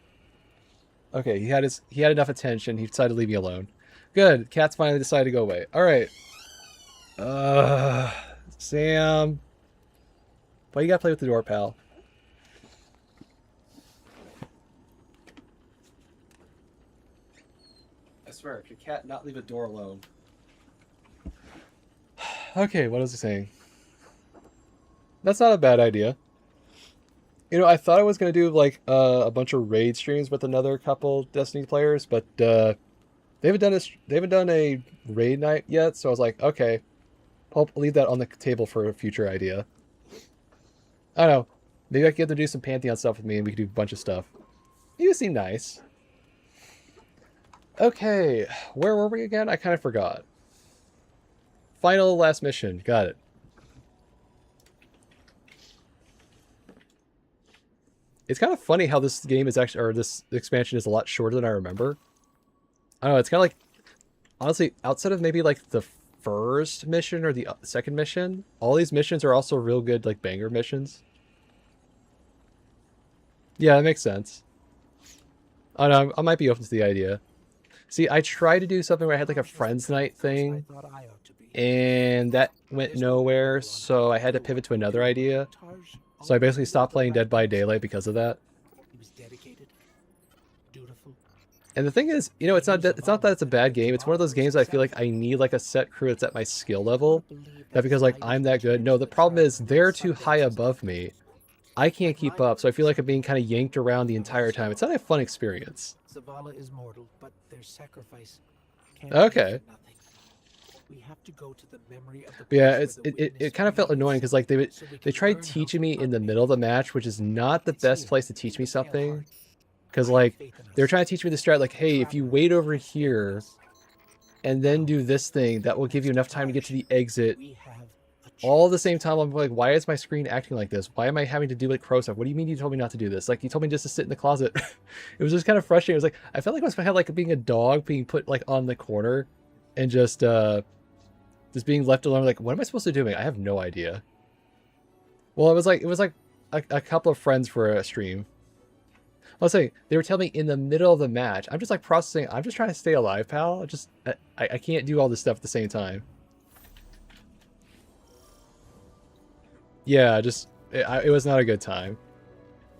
Okay, he had enough attention. He decided to leave me alone. Good. Cat's finally decided to go away. All right. Sam. Why you gotta play with the door, pal? I swear, if your cat not leave a door alone. Okay, what was he saying? That's not a bad idea. You know, I thought I was gonna do like a bunch of raid streams with another couple Destiny players, but they haven't done a raid night yet. So I was like, okay, I'll leave that on the table for a future idea. I don't know. Maybe I can get them to do some Pantheon stuff with me, and we can do a bunch of stuff. You seem nice. Okay, where were we again? I kind of forgot. Final last mission. Got it. It's kind of funny how this game is actually, or this expansion is a lot shorter than I remember. I don't know, it's kind of like, honestly, outside of maybe like the first mission or the second mission, all these missions are also real good, like banger missions. Yeah, that makes sense. I don't know, I might be open to the idea. See, I tried to do something where I had like a friends night thing, and that went nowhere, so I had to pivot to another idea. So I basically stopped playing Dead by Daylight because of that. He was dedicated, dutiful. And the thing is, you know, it's not that it's a bad game. It's one of those games I feel like I need like a set crew that's at my skill level. Not because like I'm that good. No, the problem is they're too high above me. I can't keep up, so I feel like I'm being kind of yanked around the entire time. It's not a fun experience. Zavala is mortal, but their sacrifice can't Okay. We have to go to the memory of the Yeah, it kind of felt annoying because like they tried teaching me in the middle of the match, which is not the best place to teach me something. Because like they were trying to teach me the strat, like, hey, if you wait over here and then do this thing, that will give you enough time to get to the exit. All at the same time, I'm like, why is my screen acting like this? Why am I having to do like crow stuff? What do you mean you told me not to do this? Like, you told me just to sit in the closet. It was just kind of frustrating. It was like, I felt like I had like being a dog being put like on the corner and just being left alone. Like, what am I supposed to do? I have no idea. Well, it was like a couple of friends for a stream. I was saying, they were telling me in the middle of the match. I'm just like processing. I'm just trying to stay alive, pal. I can't do all this stuff at the same time. Yeah, it was not a good time.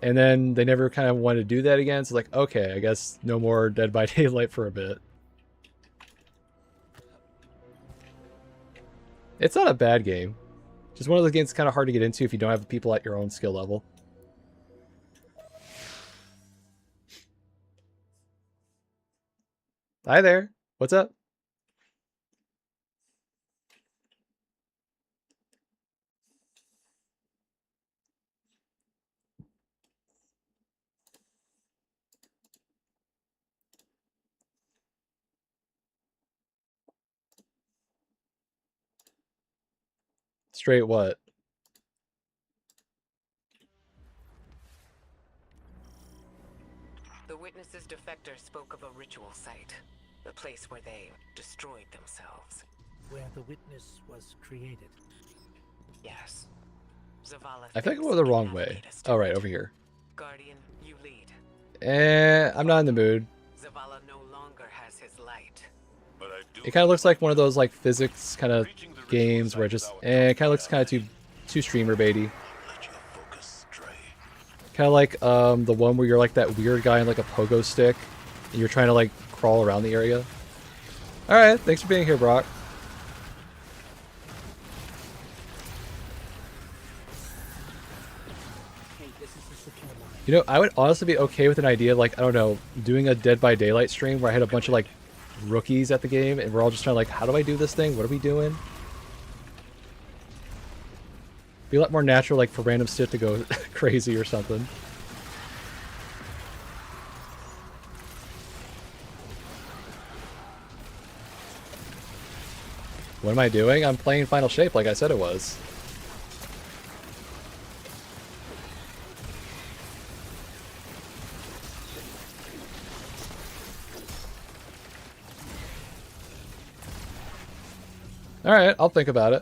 And then they never kind of wanted to do that again. So like, okay, I guess no more Dead by Daylight for a bit. It's not a bad game. Just one of those games that's kind of hard to get into if you don't have people at your own skill level. Hi there. What's up? Straight what? The witness's defector spoke of a ritual site. The place where they destroyed themselves. Where the witness was created. Yes. Zavala I think I went the wrong way. Oh, right, over here. Guardian, you lead. I'm not in the mood. Zavala no longer has his light. But I do It kind of looks like one of those like physics kind of games where it just it kind of looks kind of too streamer baity. let your focus stray. Kind of like the one where you're like that weird guy in like a pogo stick and you're trying to like crawl around the area. All right, thanks for being here, Brock. You know, I would honestly be okay with an idea of, like, I don't know, doing a Dead by Daylight stream where I had a bunch of, like, rookies at the game, and we're all just trying to, like, how do I do this thing? What are we doing? Be a lot more natural, like, for random shit to go crazy or something. What am I doing? I'm playing Final Shape like I said it was. Alright, I'll think about it.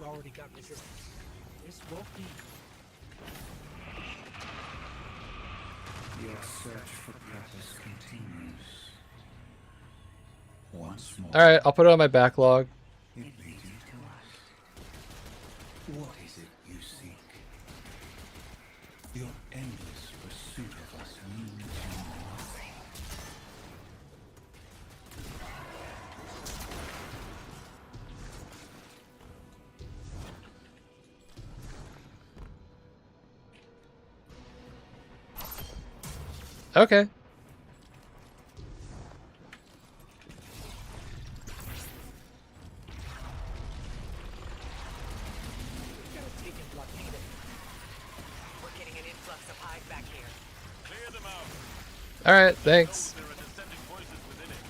Your search for purpose continues. Once more. Alright, I'll put it on my backlog. It leads you to us. What is it you seek? Your endless pursuit of us means nothing. Okay. We're getting an influx of hive back here. Clear them out. Alright, thanks. There are dissenting voices within it.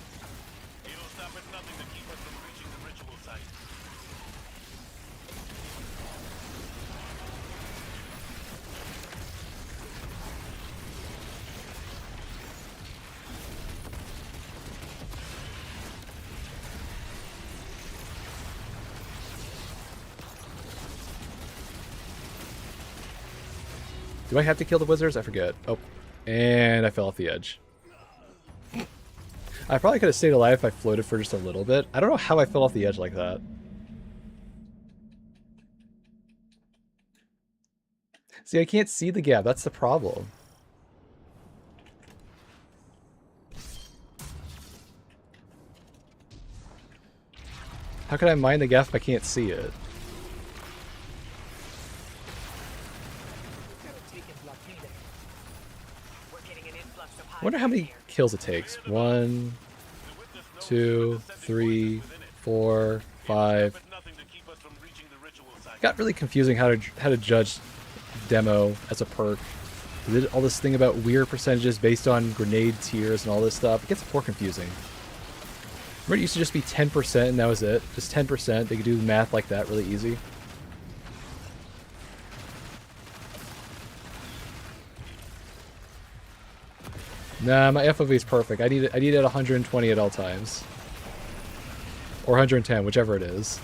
It'll stop at nothing to keep us from reaching the ritual site. Do I have to kill the wizards? I forget. Oh, and I fell off the edge. I probably could have stayed alive if I floated for just a little bit. I don't know how I fell off the edge like that. See, I can't see the gap. That's the problem. How can I mine the gap if I can't see it? I wonder how many kills it takes. 1, 2, 3, 4, 5. Got really confusing how to judge demo as a perk. They did all this thing about weird percentages based on grenade tiers and all this stuff. It gets more confusing. Remember, it used to just be 10% and that was it. Just 10%. They could do math like that really easy. Nah, my FOV is perfect. I need it at 120 at all times. Or 110, whichever it is.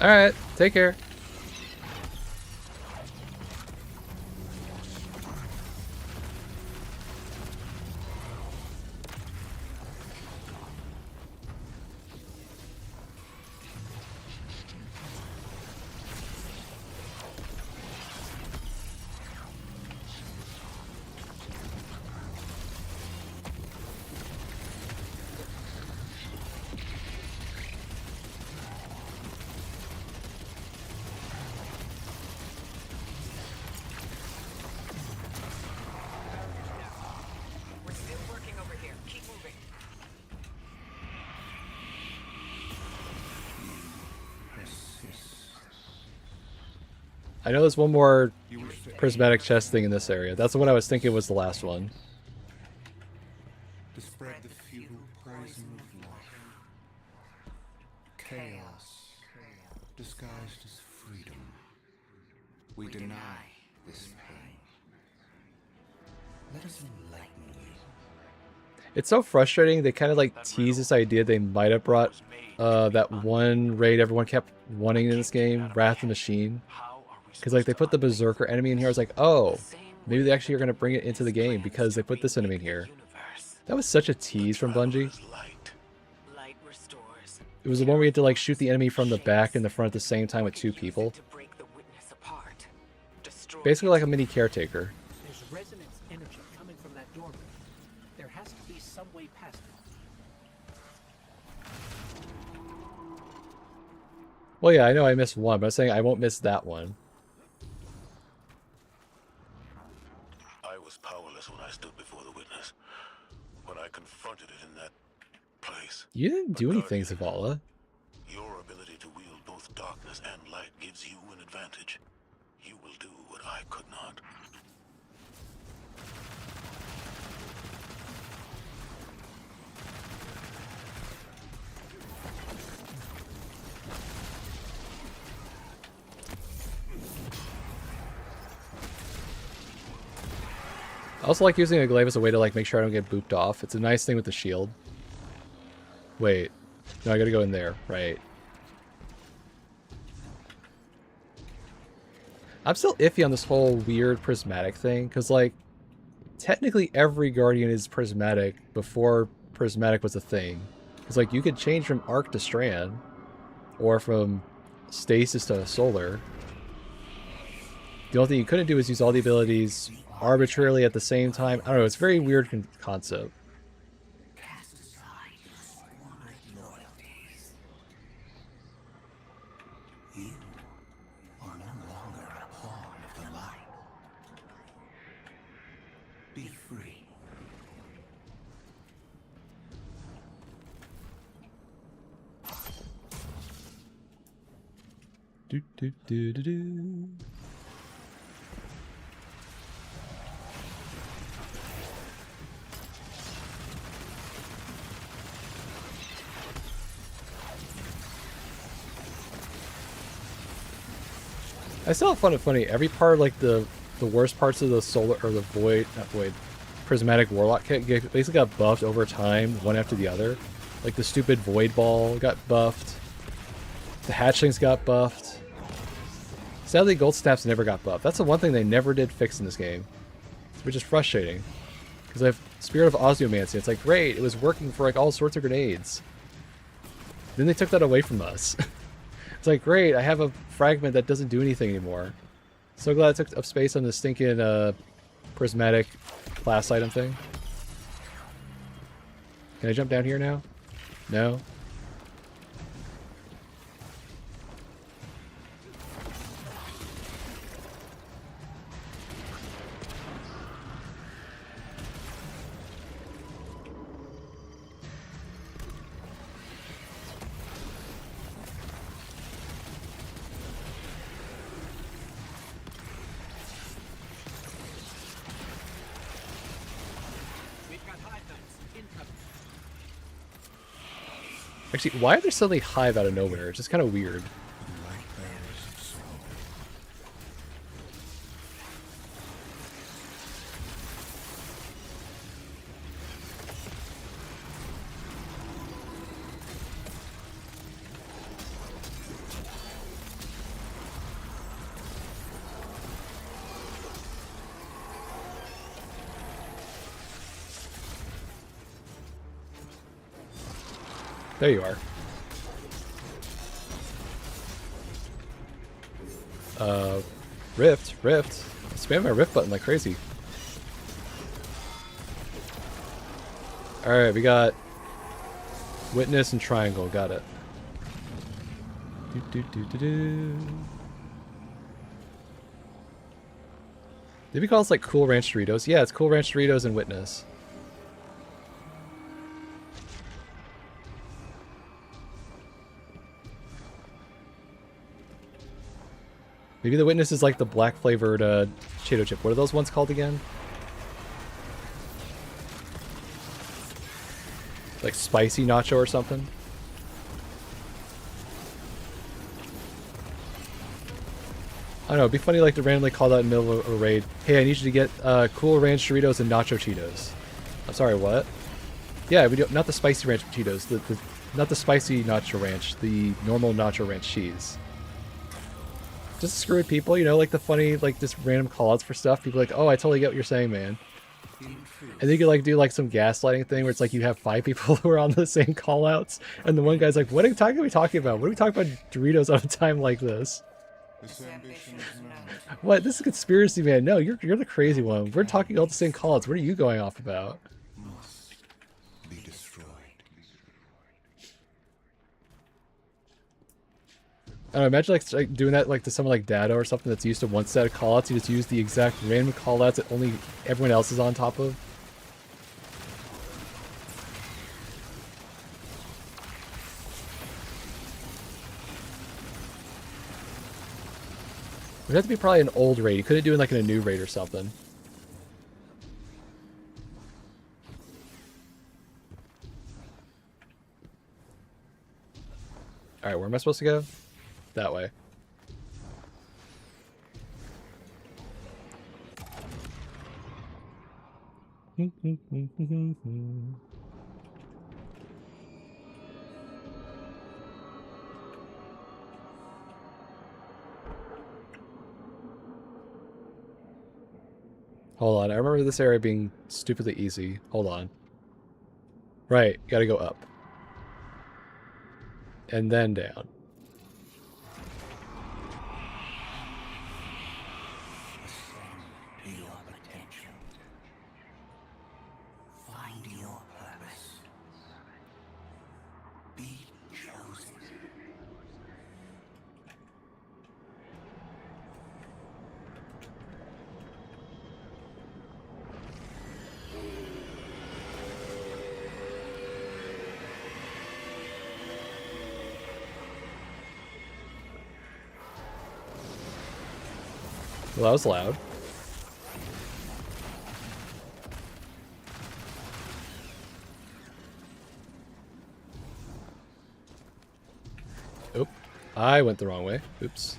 Alright, take care. I know there's one more prismatic chest thing in this area. That's the one I was thinking was the last one. To spread the futile poison of life. Chaos, disguised as freedom. We deny this pain. Let us enlighten you. It's so frustrating. They kind of like tease this idea they might have brought that one raid everyone kept wanting in this game, Wrath of the Machine. Because like they put the Berserker enemy in here. I was like, oh, maybe they actually are going to bring it into the game because they put this enemy in here. That was such a tease from Bungie. It was the one where you had to like shoot the enemy from the back and the front at the same time with two people. Basically like a mini caretaker. There's resonance energy coming from that doorway. There has to be some way past it. Well, yeah, I know I missed one, but I'm saying I won't miss that one. I was powerless when I stood before the witness. When I confronted it in that place. You didn't do anything, Zavala. Your ability to wield both darkness and light gives you an advantage. You will do what I could not. I also like using a glaive as a way to like make sure I don't get booped off. It's a nice thing with the shield. Wait. No, I gotta go in there. Right. I'm still iffy on this whole weird prismatic thing, because like technically every Guardian is prismatic before prismatic was a thing. It's like you could change from arc to strand, or from stasis to solar. The only thing you couldn't do is use all the abilities arbitrarily at the same time. I don't know, it's a very weird concept. Cast aside your squandered loyalties. You are no longer a pawn of the light. Be free. Do do do do do. I still find it funny. Every part, like the worst parts of the solar or the prismatic warlock kit basically got buffed over time, one after the other. Like the stupid void ball got buffed. The hatchlings got buffed. Sadly, gold snaps never got buffed. That's the one thing they never did fix in this game, which is frustrating. Because I have Spirit of Osteomancy. It's like, great, it was working for like all sorts of grenades. Then they took that away from us. It's like, great, I have a fragment that doesn't do anything anymore. So glad I took up space on the stinking prismatic class item thing. Can I jump down here now? No? Actually, why are there suddenly Hive out of nowhere? It's just kind of weird. There you are. Rift. Spam my rift button like crazy. Alright, we got Witness and Triangle, got it. Did we call this like Cool Ranch Doritos? Yeah, it's Cool Ranch Doritos and Witness. Maybe the witness is like the black flavored Cheeto chip. What are those ones called again? Like spicy nacho or something? I don't know, it'd be funny like to randomly call that in the middle of a raid. Hey, I need you to get Cool Ranch Doritos and Nacho Cheetos. I'm sorry, what? Yeah, we don't, not the spicy ranch Cheetos, not the spicy Nacho Ranch, the normal Nacho Ranch cheese. Just screw with people, you know, like the funny, like just random callouts for stuff. People are like, oh, I totally get what you're saying, man. And then you could like do like some gaslighting thing where it's like you have 5 people who are on the same callouts, and the one guy's like, what are we talking about? What are we talking about Doritos on a time like this? What? This is conspiracy, man. No, you're the crazy one. We're talking all the same callouts. What are you going off about? I don't know, imagine like doing that like to someone like Dado or something that's used to one set of callouts. You just use the exact random callouts that only everyone else is on top of. It would have to be probably an old raid. You couldn't do it like in a new raid or something. Alright, where am I supposed to go? That way. Hold on, I remember this area being stupidly easy. Hold on. Right, you gotta go up. And then down. Well, that was loud. Oop. I went the wrong way. Oops.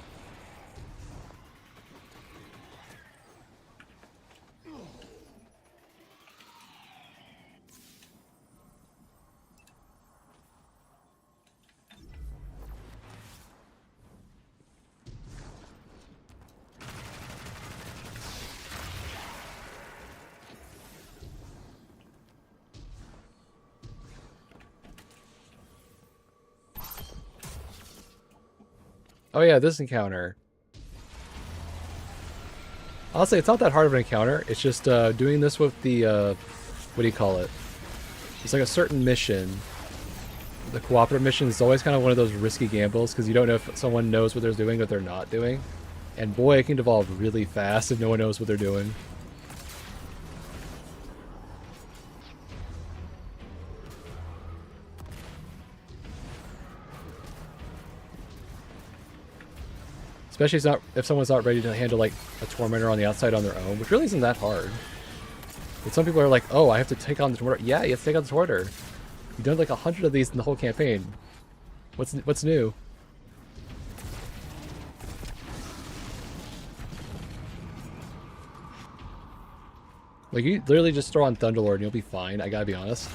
Oh yeah, this encounter. Honestly, it's not that hard of an encounter. It's just doing this with the, what do you call it? It's like a certain mission. The cooperative mission is always kind of one of those risky gambles because you don't know if someone knows what they're doing or what they're not doing. And boy, it can devolve really fast if no one knows what they're doing. Especially if someone's not ready to handle like a tormentor on the outside on their own, which really isn't that hard. But some people are like, oh, I have to take on the tormentor. Yeah, you have to take on the tormentor. You've done like 100 of these in the whole campaign. What's new? Like, you literally just throw on Thunderlord and you'll be fine, I gotta be honest.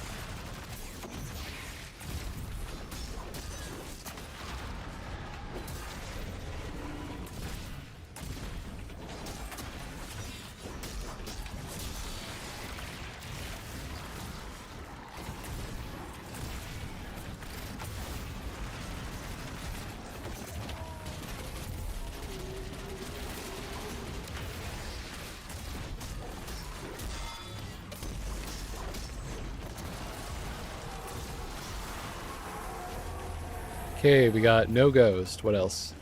Okay, we got no ghost. What else?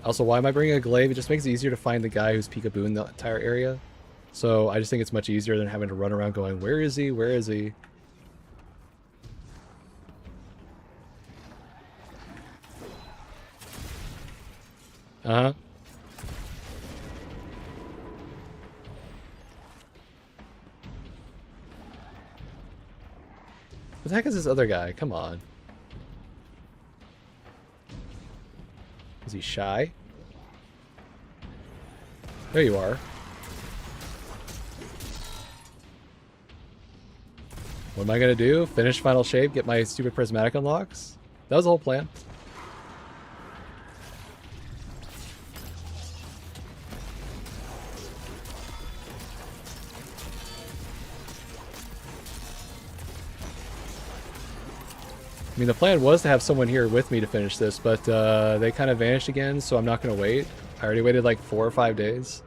Also, why am I bringing a glaive? It just makes it easier to find the guy who's peekaboo in the entire area. So I just think it's much easier than having to run around going, where is he? Where is he? Uh-huh. What the heck is this other guy? Come on. Is he shy? There you are. What am I gonna do? Finish final shape, get my stupid prismatic unlocks? That was the whole plan. I mean, the plan was to have someone here with me to finish this, but they kind of vanished again, so I'm not going to wait. I already waited like 4 or 5 days.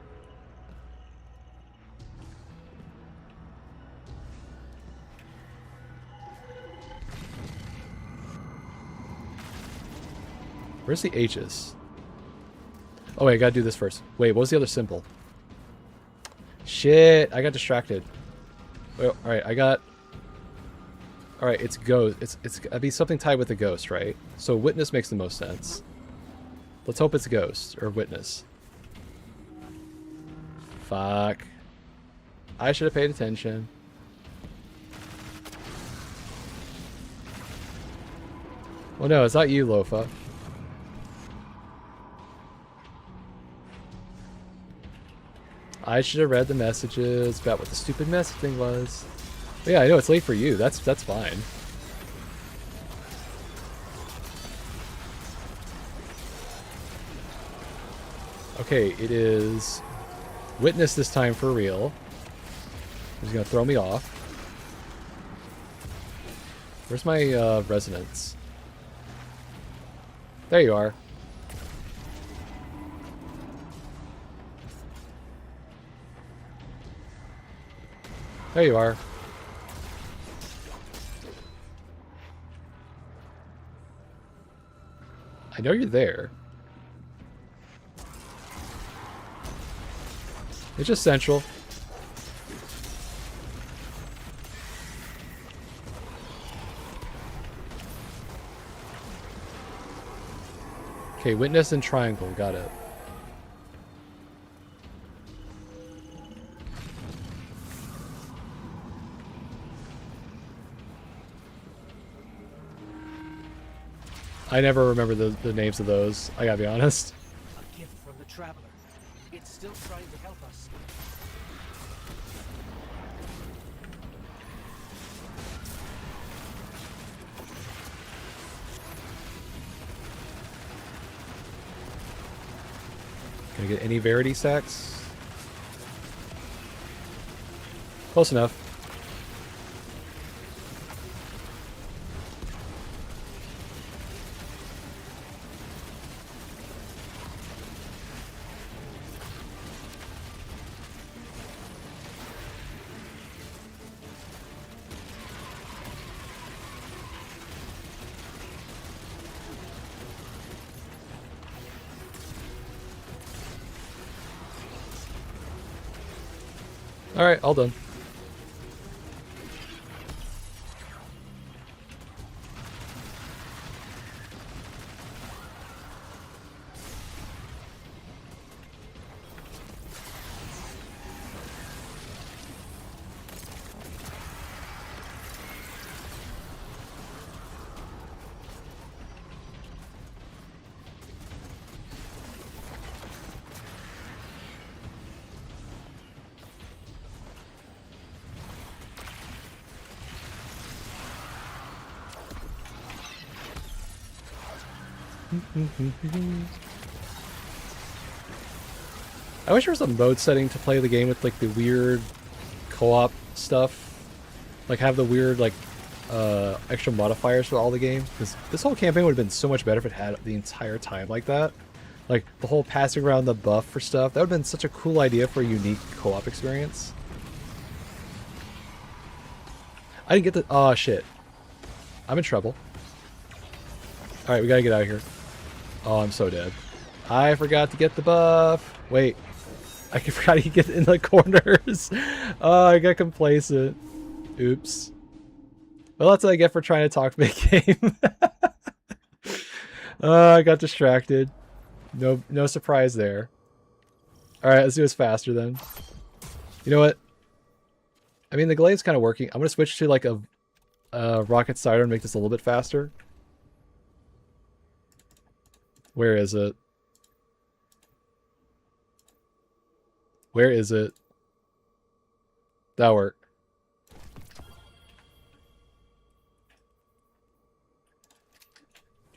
Where's the H's? Oh wait, I gotta do this first. Wait, what was the other symbol? Shit, I got distracted. Wait, alright, I got... Alright, it's ghost. It's gotta be something tied with a ghost, right? So witness makes the most sense. Let's hope it's ghost, or witness. Fuck. I should have paid attention. Well no, it's not you, Lofa. I should have read the messages about what the stupid messaging was. But yeah, I know it's late for you. That's fine. Okay, it is witness this time for real. He's gonna throw me off. Where's my resonance? There you are. There you are. I know you're there. It's just central. Okay, witness and triangle, got it. I never remember the names of those, I gotta be honest. A gift from the Traveler. It's still trying to help us. Can I get any Verity sacks? Close enough. Alright, all done. I wish there was a mode setting to play the game with like the weird co-op stuff. Like have the weird like extra modifiers for all the game. Because this whole campaign would have been so much better if it had the entire time like that. Like the whole passing around the buff for stuff. That would have been such a cool idea for a unique co-op experience. I didn't get the... Oh shit. I'm in trouble. Alright, we gotta get out of here. Oh, I'm so dead. I forgot to get the buff. Wait. I forgot to get in the corners. Oh, I got complacent. Oops. Well, that's what I get for trying to talk mid-game. Oh, I got distracted. No surprise there. All right, let's do this faster then. You know what? I mean, the glaive's kind of working. I'm gonna switch to like a rocket starter and make this a little bit faster. Where is it? Where is it? That'll work.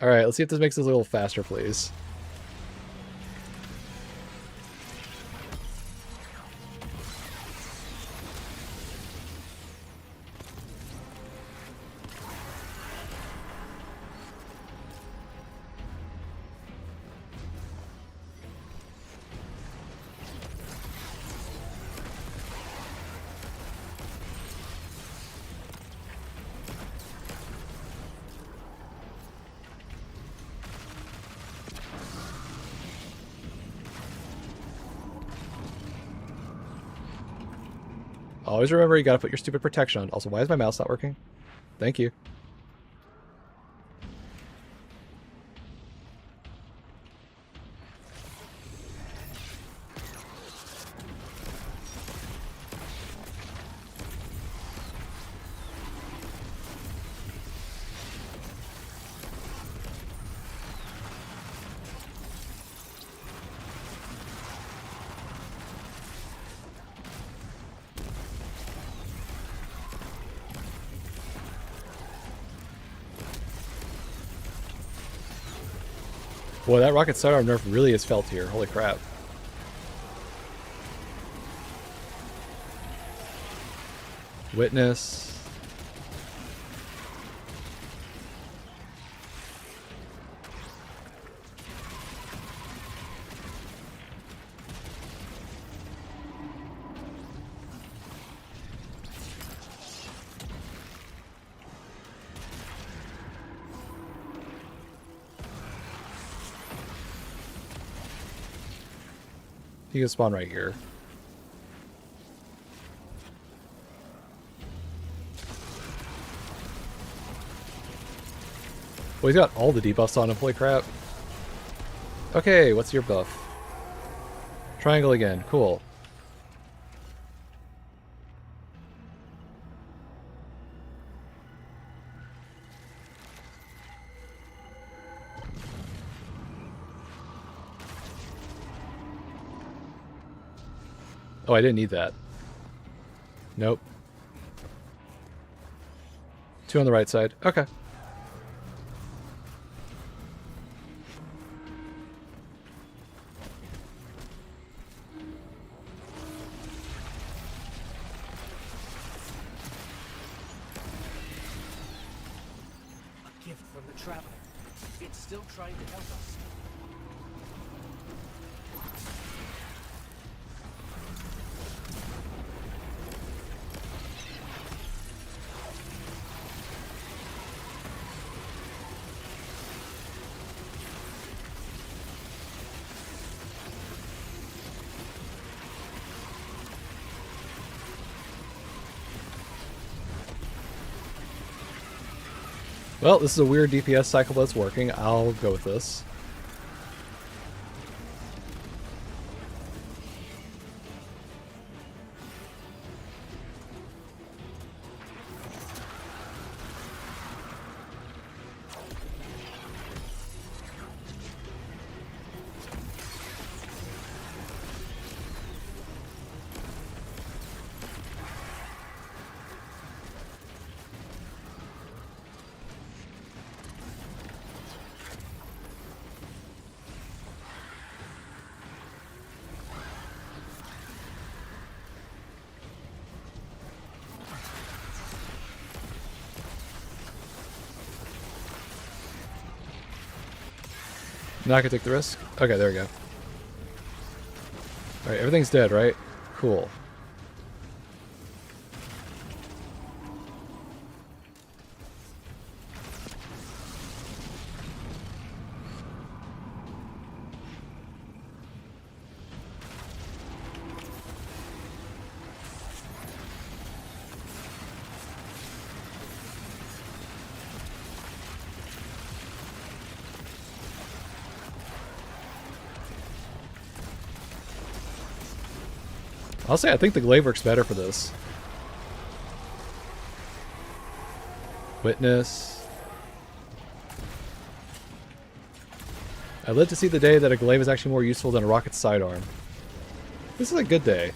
Alright, let's see if this makes this a little faster, please. Always remember you gotta put your stupid protection on. Also, why is my mouse not working? Thank you. Boy, that rocket sidearm nerf really is felt here. Holy crap. Witness. You can spawn right here. Well, he's got all the debuffs on him, holy crap. Okay, what's your buff? Triangle again, cool. Oh, I didn't need that. Nope. 2 on the right side. Okay. A gift from the Traveler. It's still trying to help us. Well, this is a weird DPS cycle, but it's working. I'll go with this. Not gonna take the risk? Okay, there we go. Alright, everything's dead, right? Cool. I'll say I think the glaive works better for this. Witness. I live to see the day that a glaive is actually more useful than a rocket sidearm. This is a good day.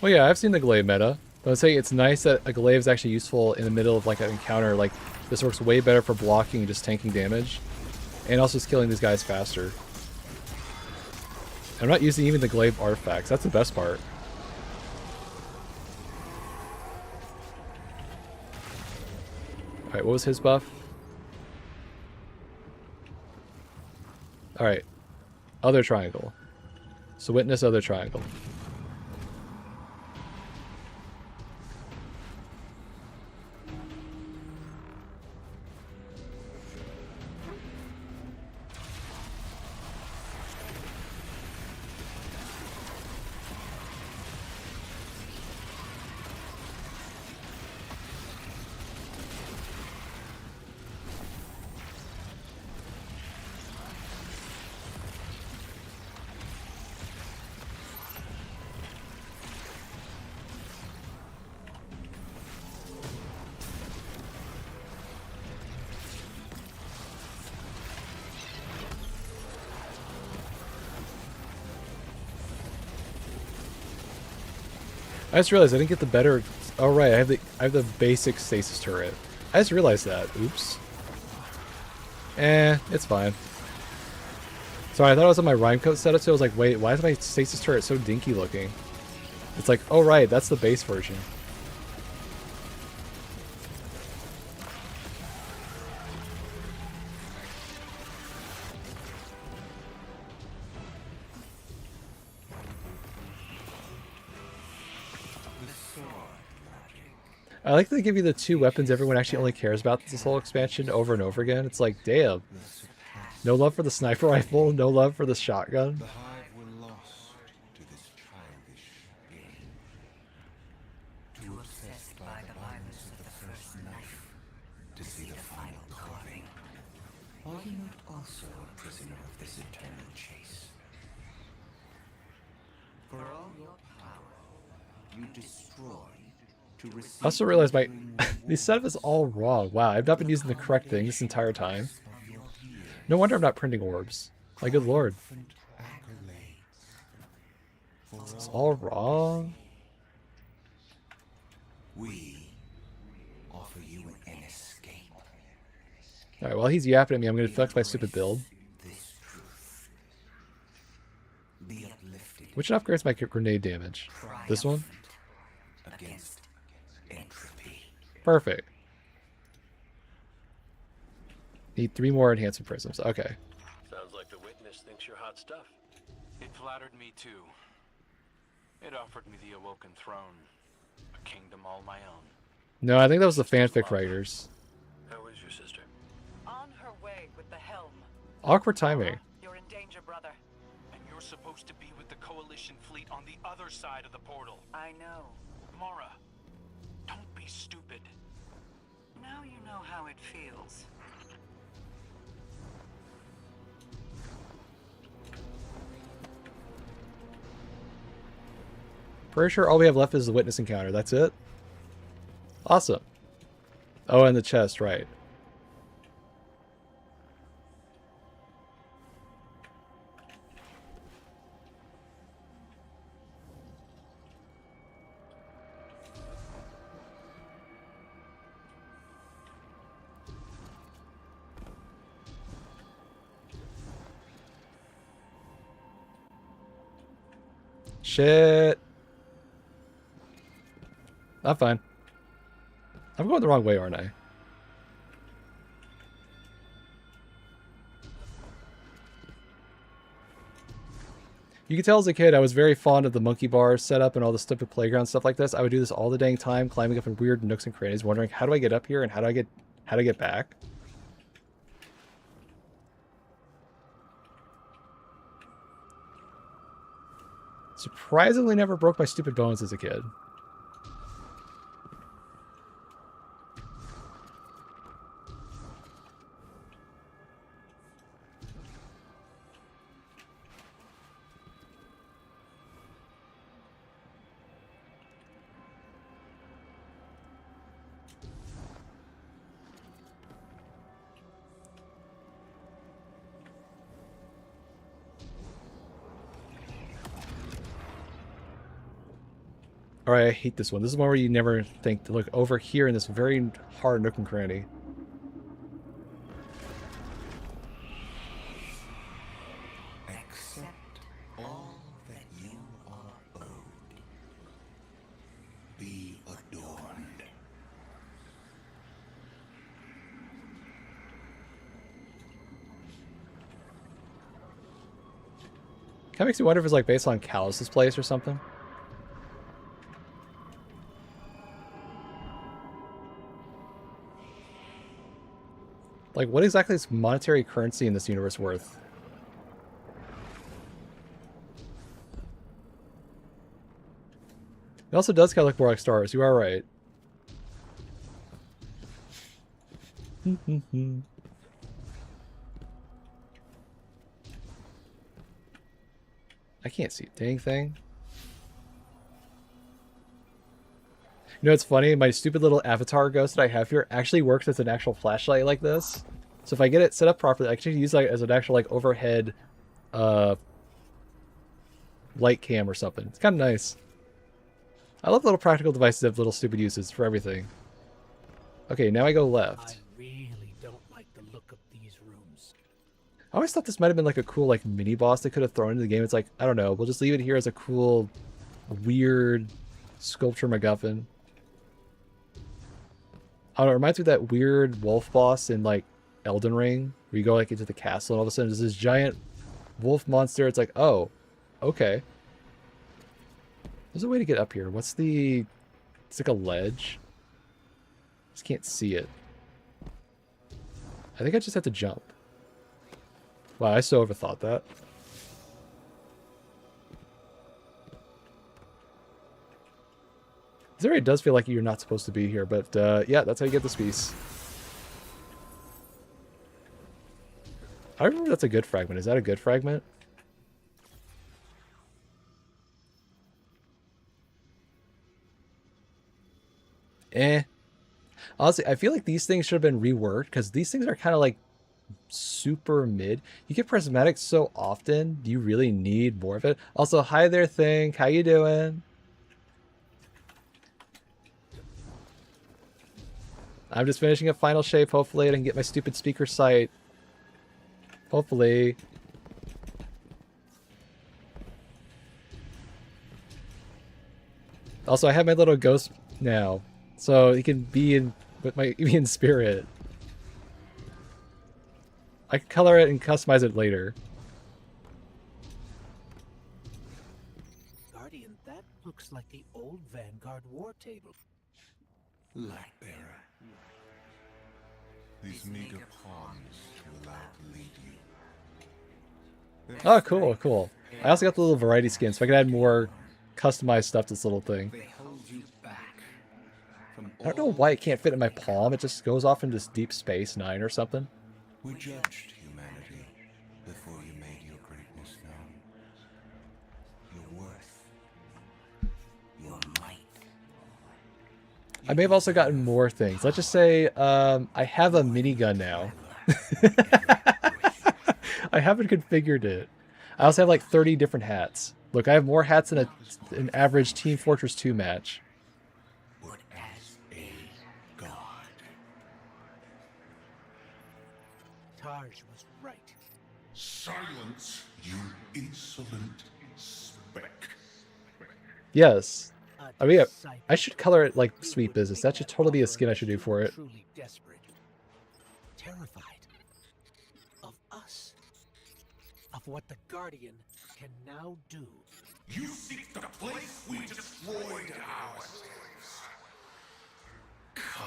Well, yeah, I've seen the glaive meta. But I'd say it's nice that a glaive is actually useful in the middle of like an encounter. Like, this works way better for blocking and just tanking damage. And also just killing these guys faster. I'm not using even the glaive artifacts. That's the best part. Alright, what was his buff? Alright. Other triangle. So witness other triangle. I just realized I didn't get the better. Oh right, I have the basic stasis turret. I just realized that. Oops. It's fine. Sorry, I thought I was on my rhyme code setup, so I was like, wait, why is my stasis turret so dinky looking? It's like, oh right, that's the base version. I like that they give you the two weapons everyone actually only cares about this whole expansion over and over again. It's like, damn. No love for the sniper rifle, no love for the shotgun. The hive were lost to this childish game. Too obsessed by the violence of the first knife to see the final carving. Are you not also a prisoner of this eternal chase? For all your power, you destroy. I also realized my this setup is all wrong. Wow, I've not been using the correct thing this entire time. No wonder I'm not printing orbs. My good lord. It's all wrong. We offer you an escape. Alright, while he's yapping at me, I'm gonna flex my stupid build. Which upgrades my grenade damage? This one? Perfect. Need 3 more enhancement prisms. Okay. Sounds like the witness thinks you're hot stuff. It flattered me too. It offered me the awoken throne, a kingdom all my own. No, I think that was the fanfic writers. How is your sister? On her way with the helm. Awkward timing. You're in danger, brother. And you're supposed to be with the coalition fleet on the other side of the portal. I know. Mara, don't be stupid. Now you know how it feels. Pretty sure all we have left is the witness encounter. That's it? Awesome. Oh, and the chest, right. Shit. I'm fine. I'm going the wrong way, aren't I? You can tell as a kid I was very fond of the monkey bars setup and all the stupid playground stuff like this. I would do this all the dang time, climbing up in weird nooks and crannies, wondering how do I get up here and how do I get back? Surprisingly never broke my stupid bones as a kid. Alright, I hate this one. This is one where you never think to look over here in this very hard nook and cranny. Accept all that you are owed. Be adorned. Kinda makes me wonder if it's like based on Callus's place or something. Like, what exactly is monetary currency in this universe worth? It also does kind of look more like stars. You are right. I can't see a dang thing. You know what's funny? My stupid little avatar ghost that I have here actually works as an actual flashlight like this. So if I get it set up properly, I can use it as an actual like overhead light cam or something. It's kind of nice. I love little practical devices that have little stupid uses for everything. Okay, now I go left. I really don't like the look of these rooms. I always thought this might have been like a cool like mini boss they could have thrown into the game. It's like, I don't know, we'll just leave it here as a cool, weird sculpture MacGuffin. I don't know, it reminds me of that weird wolf boss in like Elden Ring, where you go like into the castle and all of a sudden there's this giant wolf monster. It's like, oh, okay. There's a way to get up here. What's the... It's like a ledge. Just can't see it. I think I just have to jump. Wow, I so overthought that. This area does feel like you're not supposed to be here, but yeah, that's how you get this piece. I remember that's a good fragment. Is that a good fragment? Eh. Honestly, I feel like these things should have been reworked because these things are kind of like super mid. You get prismatic so often. Do you really need more of it? Also, hi there, Think. How you doing? I'm just finishing a final shape. Hopefully I can get my stupid speaker sight. Hopefully. Also, I have my little ghost now. So he can be in with my in spirit. I can color it and customize it later. Guardian, that looks like the old Vanguard war table. Lightbearer. These meager pawns will outlead you. Oh, cool, cool. I also got the little variety skin, so I can add more customized stuff to this little thing. I don't know why it can't fit in my palm. It just goes off into this deep space 9 or something. We judged humanity before you made your greatness known. Your worth. Your might. I may have also gotten more things. Let's just say I have a minigun now. I haven't configured it. I also have like 30 different hats. Look, I have more hats than an average Team Fortress 2 match. But as a god. Taj was right. Silence, you insolent speck. Yes. I mean, I should color it like Sweet Business. That should totally be a skin I should do for it. Truly desperate, terrified of us, of what the Guardian can now do. You seek the place we destroyed ourselves. Come.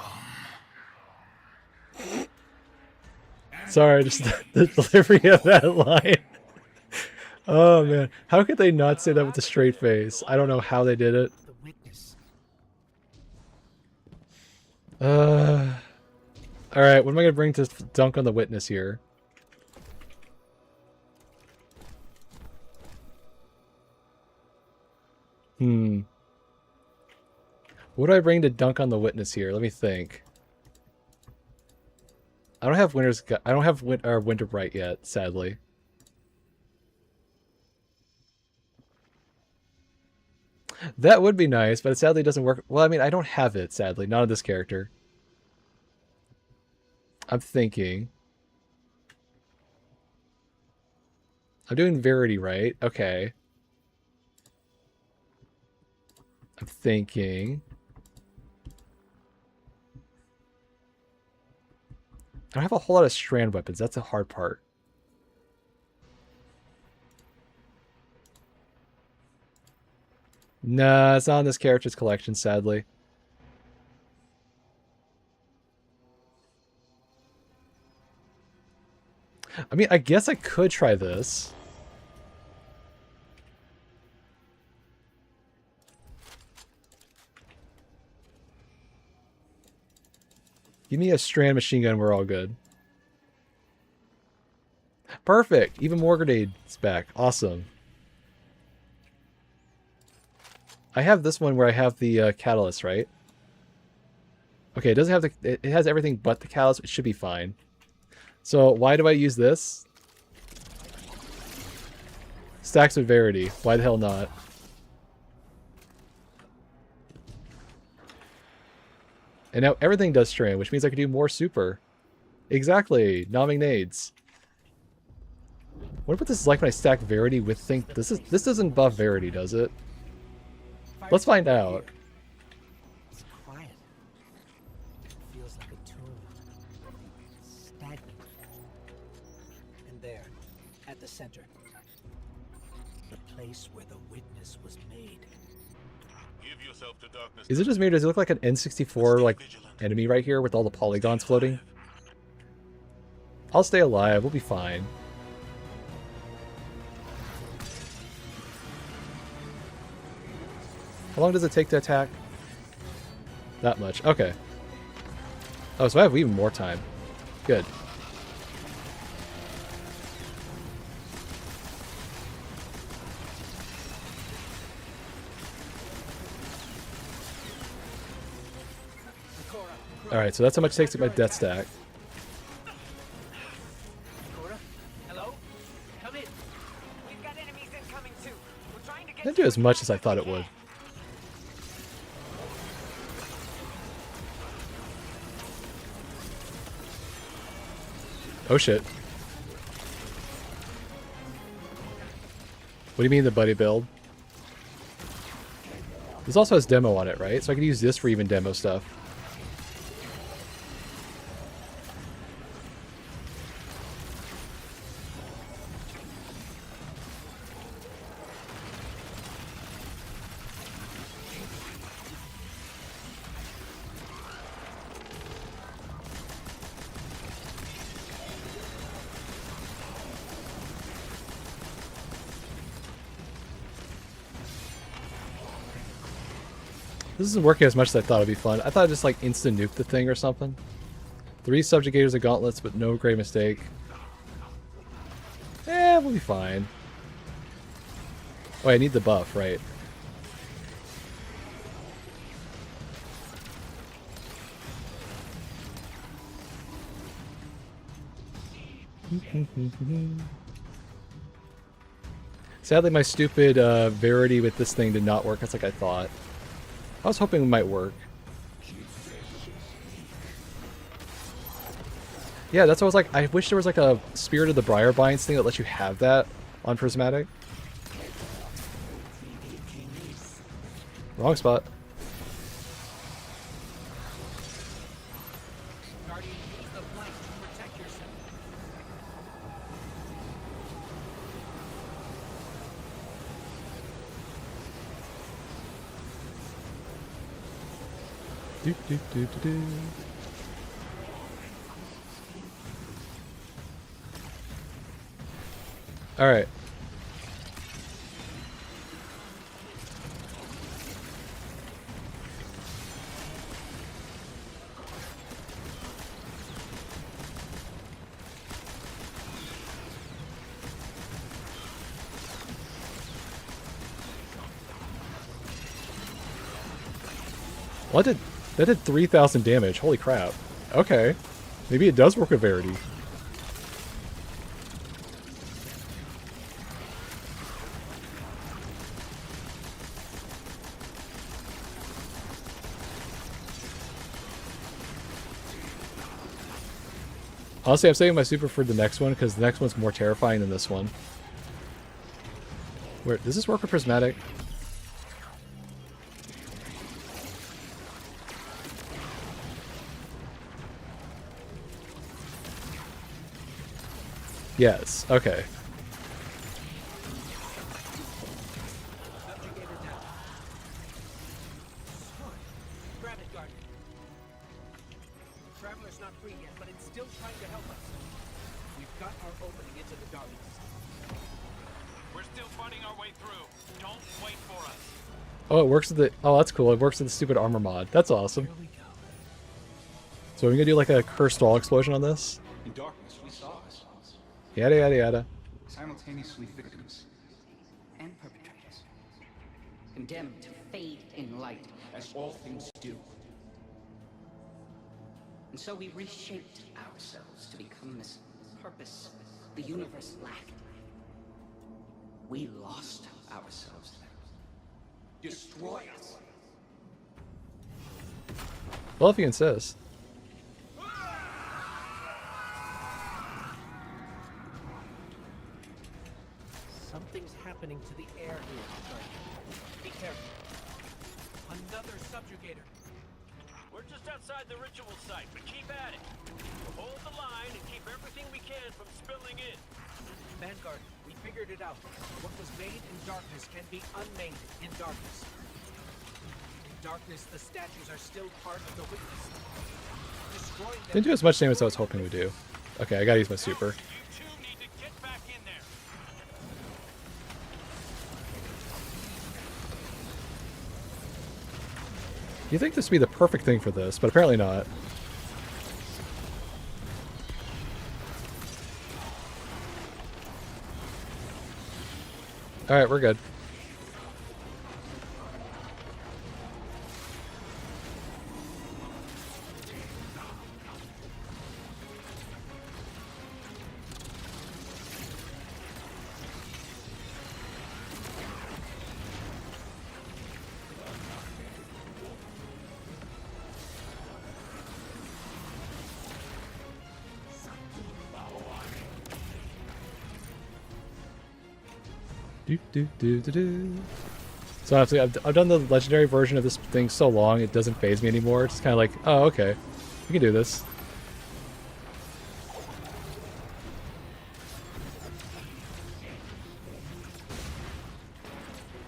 Sorry, just the delivery of that line. Oh man, how could they not say that with a straight face? I don't know how they did it. The witness. All right, what am I gonna bring to dunk on the witness here? What do I bring to dunk on the witness here? Let me think. I don't have Winter Bright yet, sadly. That would be nice, but it sadly doesn't work. Well, I mean, I don't have it, sadly. Not on this character. I'm thinking. I'm doing Verity, right? Okay. I'm thinking. I don't have a whole lot of strand weapons. That's a hard part. Nah, it's not on this character's collection, sadly. I mean, I guess I could try this. Give me a strand machine gun, we're all good. Perfect! Even more grenades back. Awesome. I have this one where I have the catalyst, right? Okay, it doesn't have the... It has everything but the catalyst. It should be fine. So, why do I use this? Stacks with Verity. Why the hell not? And now everything does strand, which means I can do more super. Exactly. Nomming nades. What if this is like when I stack Verity with thing? This doesn't buff Verity, does it? Let's find out. It's quiet. It feels like a tomb. Stagnant. And there, at the center, the place where the witness was made. Give yourself to darkness. Is it just me or does it look like an N64 like enemy right here with all the polygons floating? I'll stay alive. We'll be fine. How long does it take to attack? That much. Okay. Oh, so I have even more time. Good. Alright, so that's how much it takes to get my death stack. Hello? Come in. We've got enemies incoming too. We're trying to get Didn't do as much as I thought it would. Oh shit. What do you mean the buddy build? This also has demo on it, right? So I could use this for even demo stuff. This isn't working as much as I thought it'd be fun. I thought I'd just like instant nuke the thing or something. 3 subjugators of gauntlets, but no great mistake. Eh, we'll be fine. Oh, I need the buff, right? Sadly, my stupid Verity with this thing did not work as like I thought. I was hoping it might work. Yeah, that's what I was like. I wish there was like a Spirit of the Briarbinds thing that lets you have that on prismatic. Wrong spot. Guardian, use the light to protect yourself. Do, do, do, do, do. All right. Well, that did 3,000 damage. Holy crap. Okay. Maybe it does work with Verity. Honestly, I'm saving my super for the next one because the next one's more terrifying than this one. Where does this work with prismatic? Yes. Okay. Grab it, Guardian. Traveler's not free yet, but it's still trying to help us. We've got our opening into the darkness. We're still fighting our way through. Don't wait for us. Oh, it works with the. Oh, that's cool. It works with the stupid armor mod. That's awesome. So we're gonna do like a cursed wall explosion on this. In darkness, we saw ourselves. Yada yada yada. Simultaneously victims and perpetrators. Condemned to fade in light, as all things do. And so we reshaped ourselves to become this purpose the universe lacked. We lost ourselves. Destroy us. Well, if you insist. Something's happening to the air here, Guardian. Be careful. Another subjugator. We're just outside the ritual site, but keep at it. We'll hold the line and keep everything we can from spilling in. Vanguard, we figured it out. What was made in darkness can be unmade in darkness. In darkness, the statues are still part of the witness. Destroying them. Didn't do as much damage as I was hoping it would do. Okay, I gotta use my super. You think this would be the perfect thing for this, but apparently not. Alright, we're good. So honestly, I've done the legendary version of this thing so long it doesn't phase me anymore. It's kind of like, oh, okay, we can do this.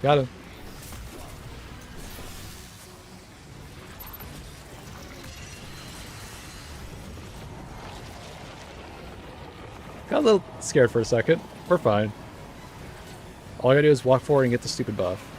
Got him. Got a little scared for a second. We're fine. All I gotta do is walk forward and get the stupid buff.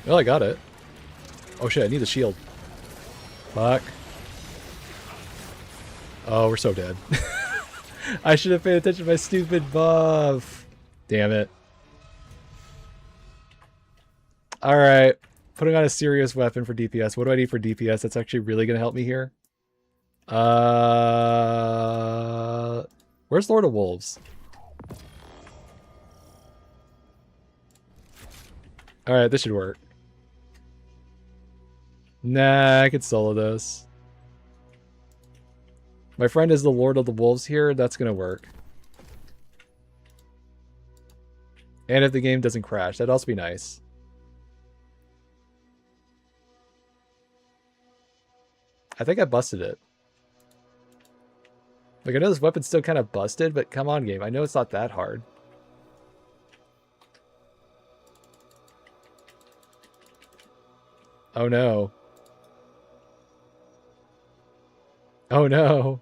Well, I got it. Oh shit, I need the shield. Fuck. Oh, we're so dead. I should have paid attention to my stupid buff. Damn it. Alright. Putting on a serious weapon for DPS. What do I need for DPS that's actually really going to help me here? Where's Lord of Wolves? Alright, this should work. Nah, I could solo this. My friend is the Lord of the Wolves here. That's going to work. And if the game doesn't crash, that'd also be nice. I think I busted it. Like, I know this weapon's still kind of busted, but come on, game. I know it's not that hard. Oh, no. Oh, no.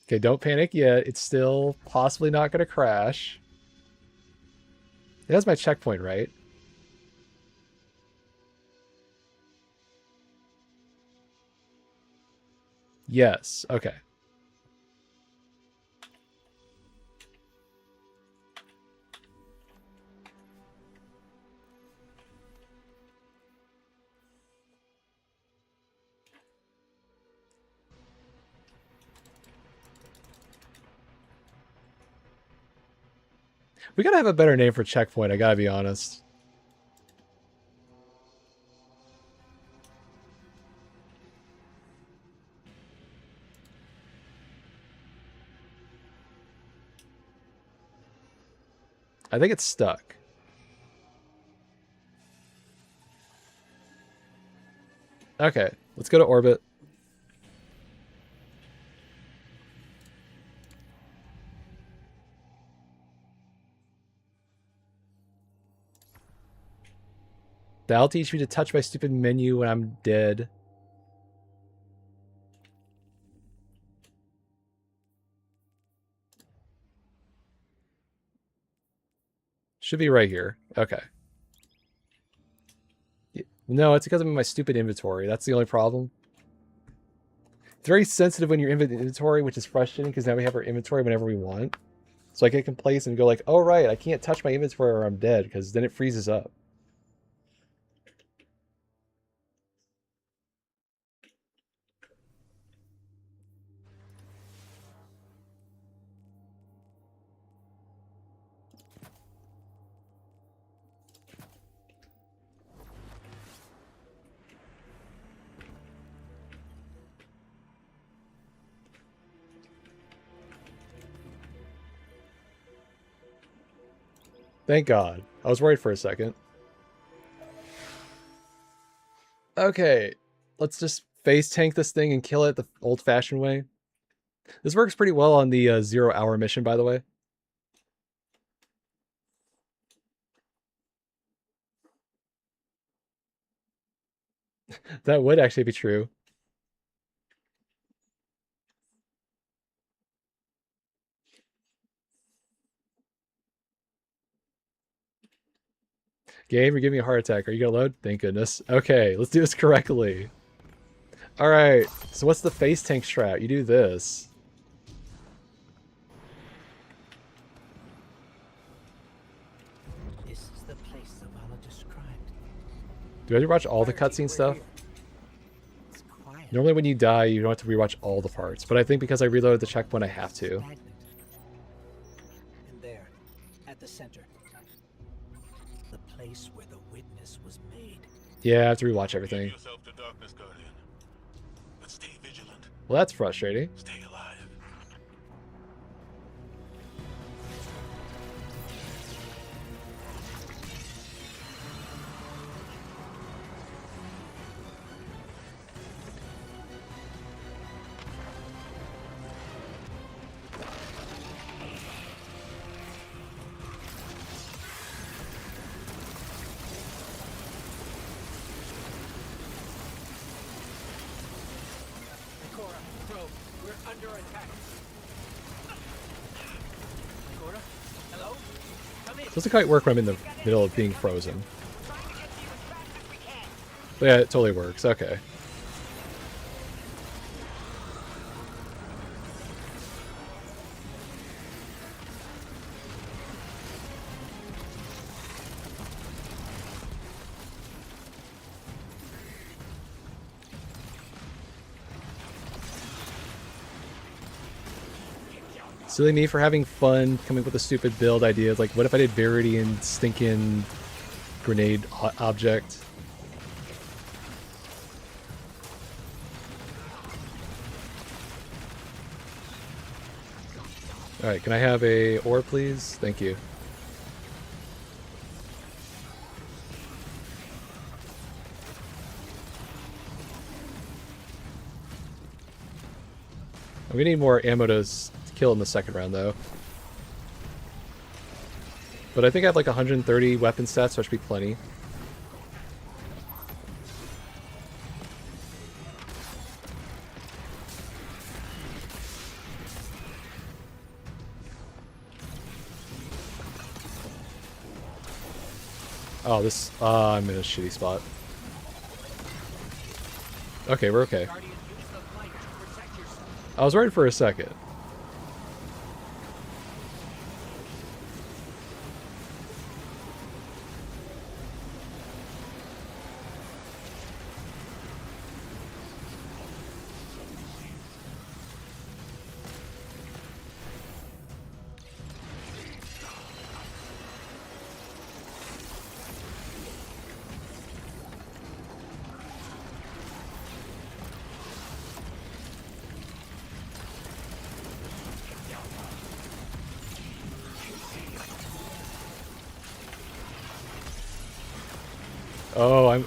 Okay, don't panic yet. It's still possibly not going to crash. It has my checkpoint, right? Yes. Okay. We gotta have a better name for checkpoint, I gotta be honest. I think it's stuck. Okay, let's go to orbit. That'll teach me to touch my stupid menu when I'm dead. Should be right here. Okay. No, it's because I'm in my stupid inventory. That's the only problem. It's very sensitive when you're in inventory, which is frustrating because now we have our inventory whenever we want. So I can complacent and go like, oh right, I can't touch my inventory or I'm dead, because then it freezes up. Thank God. I was worried for a second. Okay, let's just face tank this thing and kill it the old-fashioned way. This works pretty well on the 0 hour mission, by the way. That would actually be true. Game, you're giving me a heart attack. Are you gonna load? Thank goodness. Okay, let's do this correctly. Alright, so what's the face tank strat? You do this. This is the place Zavala described. Do I rewatch all the cutscene stuff? Normally when you die, you don't have to rewatch all the parts, but I think because I reloaded the checkpoint, I have to. And there, at the center, the place where the witness was made. Yeah, I have to rewatch everything. Well, that's frustrating. Stay alive. Doesn't quite work when I'm in the middle of being frozen. But yeah, it totally works. Okay. Silly me for having fun, coming up with a stupid build ideas. Like, what if I did Viridian stinking grenade object? Alright, can I have a ore, please? Thank you. We need more ammo to kill in the second round, though. But I think I have like 130 weapon stats, so that should be plenty. Oh, this... I'm in a shitty spot. Okay, we're okay. I was worried for a second.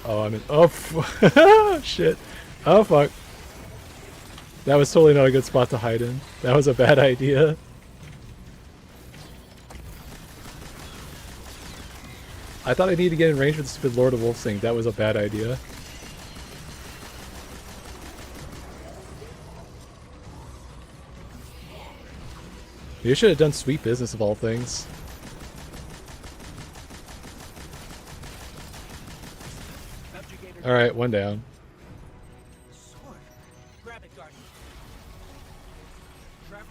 I'm in. Oh, shit. Oh, fuck. That was totally not a good spot to hide in. That was a bad idea. I thought I needed to get in range with the stupid Lord of Wolves thing. That was a bad idea. You should have done sweet business of all things. Alright, one down.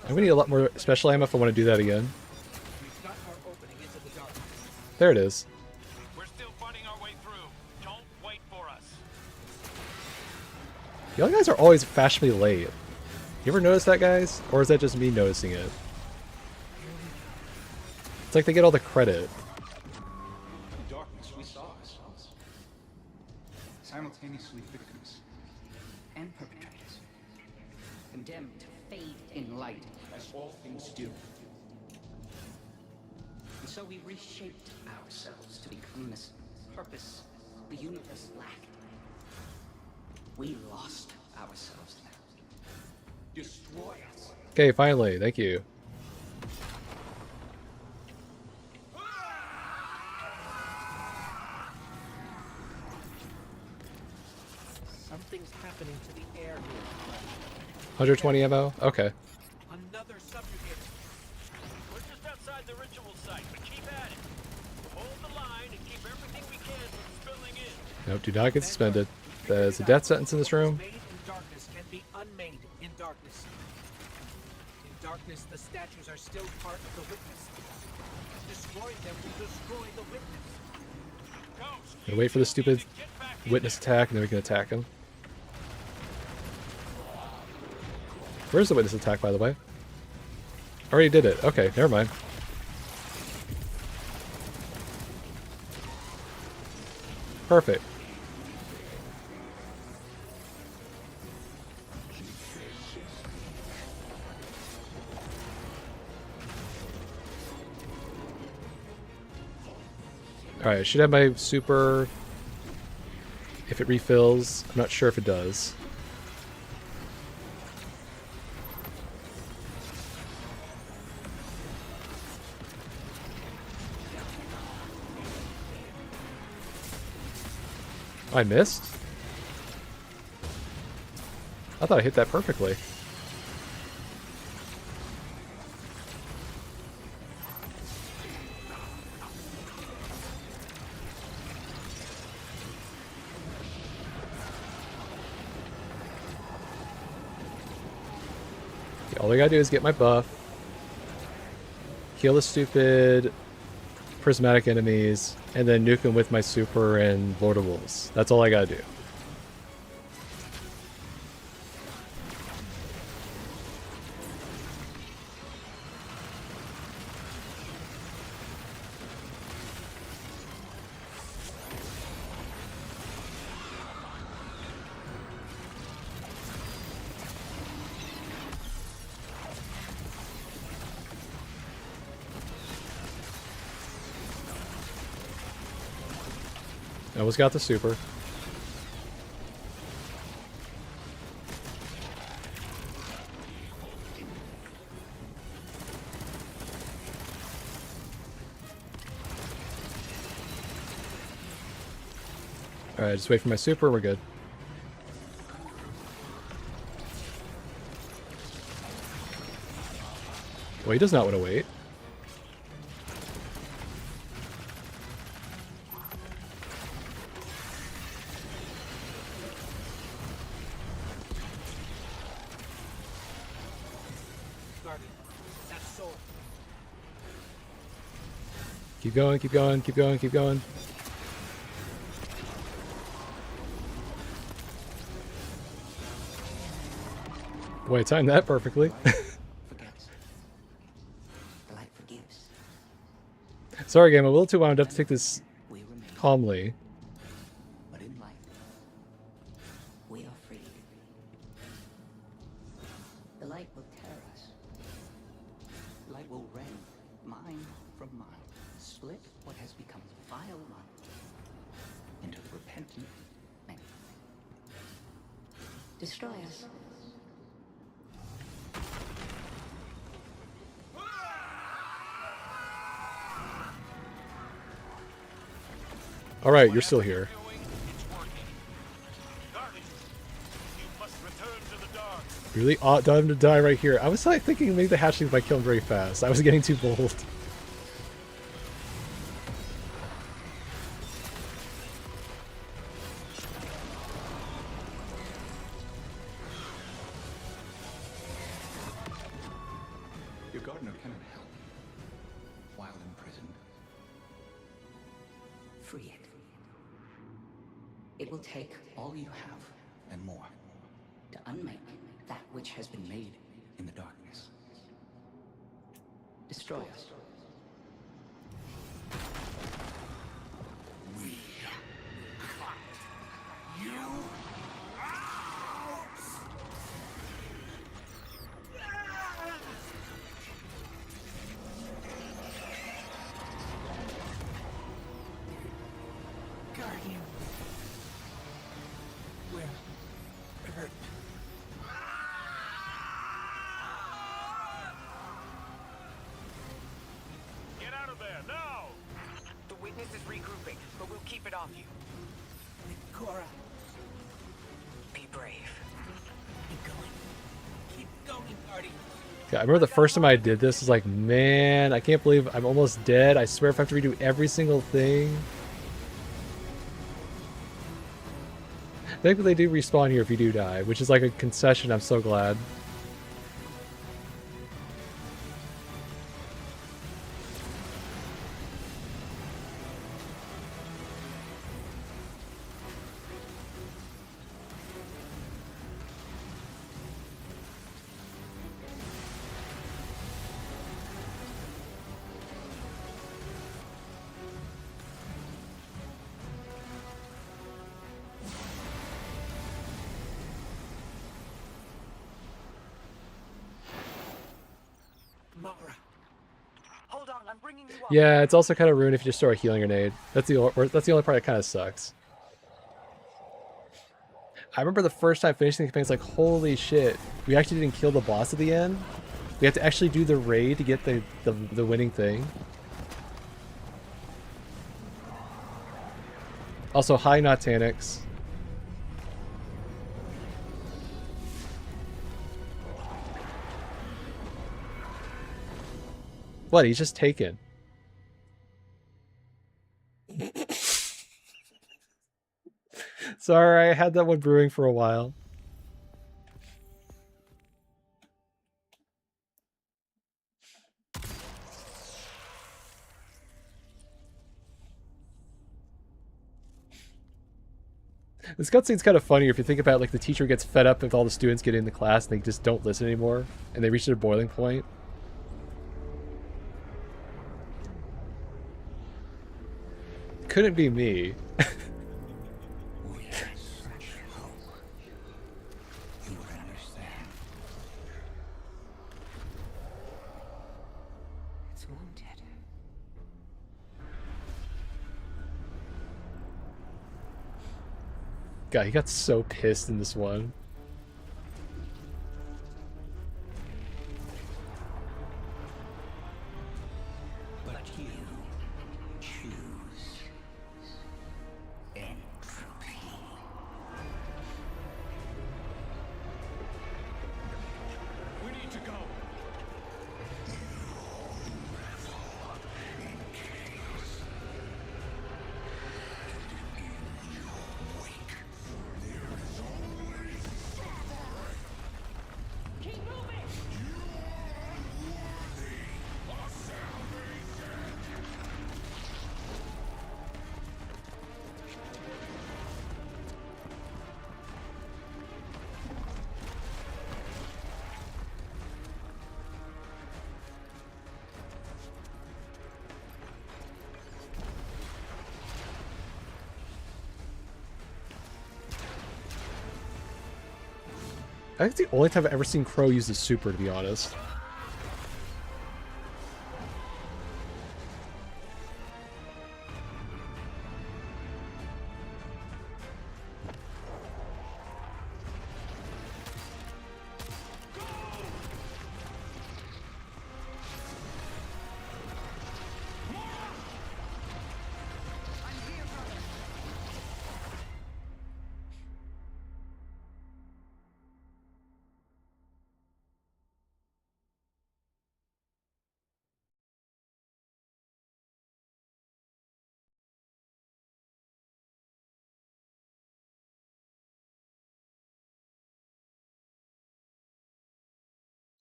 I'm gonna need a lot more special ammo if I want to do that again. There it is. We're still fighting our way through. Don't wait for us. Y'all guys are always fashionably late. You ever notice that, guys? Or is that just me noticing it? It's like they get all the credit. In darkness, we saw ourselves. Simultaneously victims and perpetrators. Condemned to fade in light, as all things do. And so we reshaped ourselves to become this purpose the universe lacked. We lost ourselves now. Destroy us. Okay, finally. Thank you. Something's happening to the air here. 120 ammo? Okay. Another subjugator. We're just outside the ritual site, but keep at it. Hold the line and keep everything we can from spilling in. Nope, do not get suspended. There's a death sentence in this room. Made in darkness can be unmade in darkness. In darkness, the statues are still part of the witness. Destroying them will destroy the witness. Gonna wait for the stupid witness attack, and then we can attack him. Where's the witness attack, by the way? Already did it. Okay, never mind. Perfect. Alright, I should have my super if it refills. I'm not sure if it does. I missed? I thought I hit that perfectly. Okay, all I gotta do is get my buff, kill the stupid prismatic enemies, and then nuke them with my super and Lord of Wolves. That's all I gotta do. Almost got the super. Alright, just wait for my super, we're good. Well, he does not want to wait. Guardian, that sword. Keep going, keep going, keep going, keep going. Boy, I timed that perfectly. Sorry, game. I'm a little too wound up to take this calmly. But in life, we are free. The light will tear us. Light will rend mind from mind, split what has become vile light into repentant men. Destroy us. Alright, you're still here. Really ought him to die right here. I was like thinking maybe the hatchlings might kill him very fast. I was getting too bold. Your gardener cannot help while imprisoned. Free it. It will take all you have and more to unmake that which has been made in the darkness. Destroy us. We cut you out! Guardian. Where? Hurt. Get out of there, now! The witness is regrouping, but we'll keep it off you. Cora. Be brave. Keep going. Keep going, Guardian. Yeah, I remember the first time I did this, I was like, man, I can't believe I'm almost dead. I swear if I have to redo every single thing. Thankfully they do respawn here if you do die, which is like a concession. I'm so glad. Hold on, I'm bringing you up. Yeah, it's also kind of ruined if you just throw a healing grenade. That's the only part that kind of sucks. I remember the first time finishing the campaign, it's like, holy shit, we actually didn't kill the boss at the end. We have to actually do the raid to get the winning thing. Also, hi, not antics. What? He's just taken. Sorry, I had that one brewing for a while. This cutscene's kind of funny if you think about, like, the teacher gets fed up with all the students getting into class and they just don't listen anymore, and they reach their boiling point. Couldn't be me. We had such hope. You would understand. It's wounded. God, he got so pissed in this one. But you choose entropy. We need to go. I think it's the only time I've ever seen Crow use the super, to be honest.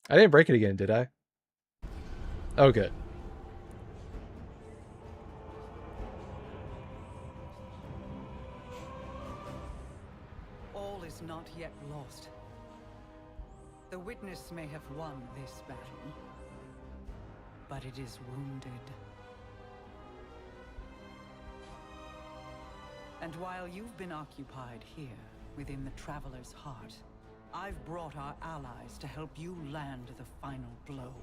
I didn't break it again, did I? Oh, good. All is not yet lost. The witness may have won this battle, but it is wounded. And while you've been occupied here, within the Traveler's heart, I've brought our allies to help you land the final blow.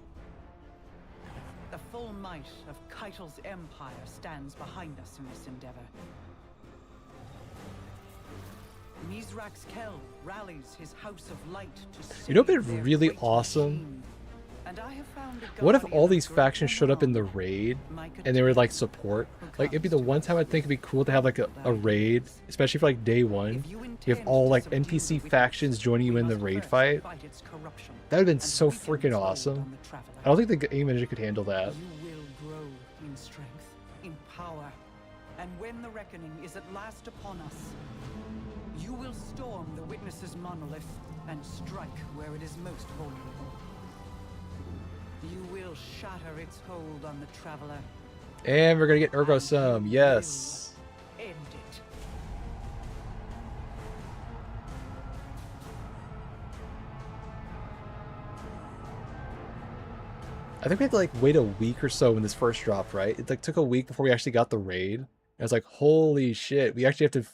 The full might of Keitel's empire stands behind us in this endeavor. Mizrax Kel rallies his House of Light to You know what'd be really awesome? What if all these factions showed up in the raid and they were like support? Like it'd be the one time I think it'd be cool to have like a raid, especially for like day one. You have all like NPC factions joining you in the raid fight. That would have been so freaking awesome. I don't think the game engine could handle that. You will grow in strength, in power, and when the reckoning is at last upon us, you will storm the Witness's monolith and strike where it is most vulnerable. You will shatter its hold on the Traveler. And we're gonna get Ergo Sum, yes. End it. I think we had to like wait a week or so when this first dropped, right? It like took a week before we actually got the raid. And I was like, holy shit, we actually have to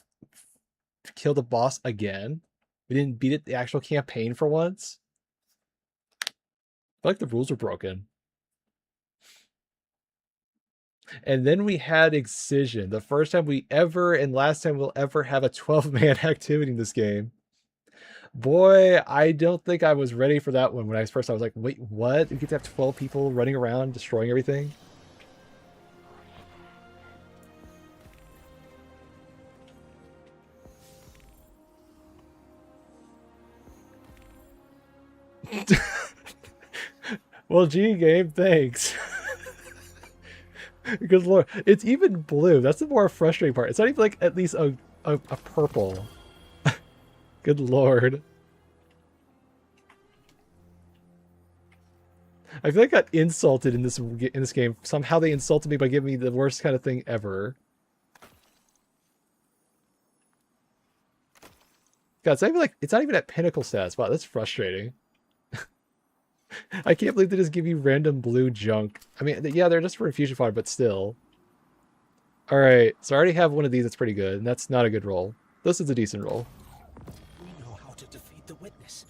kill the boss again. We didn't beat it the actual campaign for once. I feel like the rules were broken. And then we had Excision, the first time we ever and last time we'll ever have a 12-man activity in this game. Boy, I don't think I was ready for that one when I was like, wait, what? We get to have 12 people running around destroying everything? Well, gee, Gabe, thanks. Good lord. It's even blue. That's the more frustrating part. It's not even like at least a purple. Good lord. I feel like I got insulted in this game. Somehow they insulted me by giving me the worst kind of thing ever. God, it's not even at pinnacle stats. Wow, that's frustrating. I can't believe they just give you random blue junk. I mean, yeah, they're just for infusion fodder, but still. Alright, so I already have one of these that's pretty good, and that's not a good roll. This is a decent roll. We know how to defeat the Witness.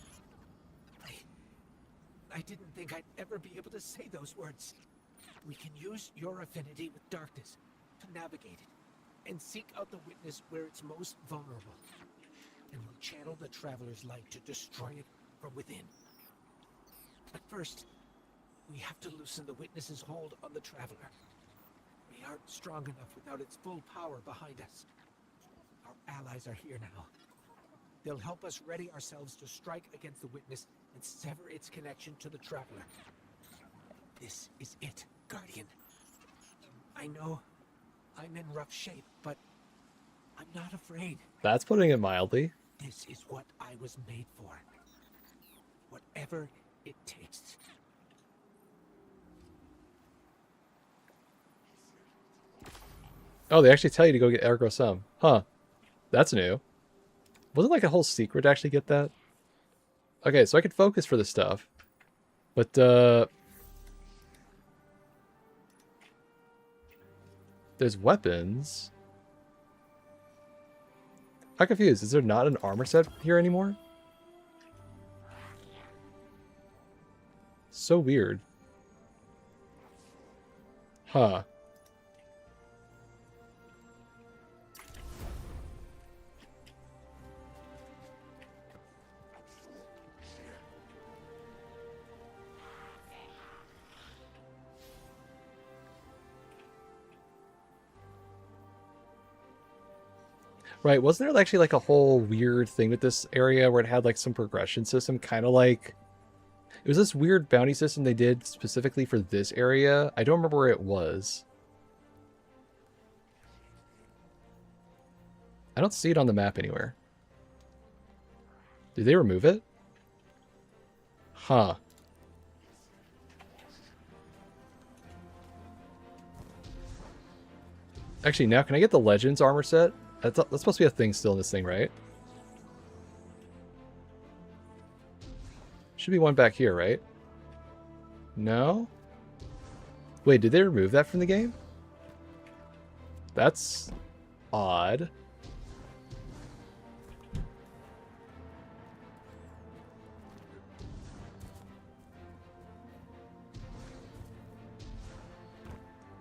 I didn't think I'd ever be able to say those words. We can use your affinity with darkness to navigate it and seek out the Witness where it's most vulnerable. and we'll channel the Traveler's light to destroy it from within. But first, we have to loosen the Witness's hold on the Traveler. We aren't strong enough without its full power behind us. Our allies are here now. They'll help us ready ourselves to strike against the Witness and sever its connection to the Traveler. This is it, Guardian. I know I'm in rough shape, but I'm not afraid. That's putting it mildly. This is what I was made for. Whatever it takes. Oh, they actually tell you to go get Ergo Sum. Huh. That's new. Wasn't like a whole secret to actually get that? Okay, so I could focus for this stuff. But, there's weapons. I'm confused. Is there not an armor set here anymore? So weird. Huh. Right, wasn't there actually like a whole weird thing with this area where it had like some progression system, kind of like... It was this weird bounty system they did specifically for this area. I don't remember where it was. I don't see it on the map anywhere. Did they remove it? Huh. Actually, now can I get the Legends armor set? That's supposed to be a thing still in this thing, right? Should be one back here, right? No? Wait, did they remove that from the game? That's odd.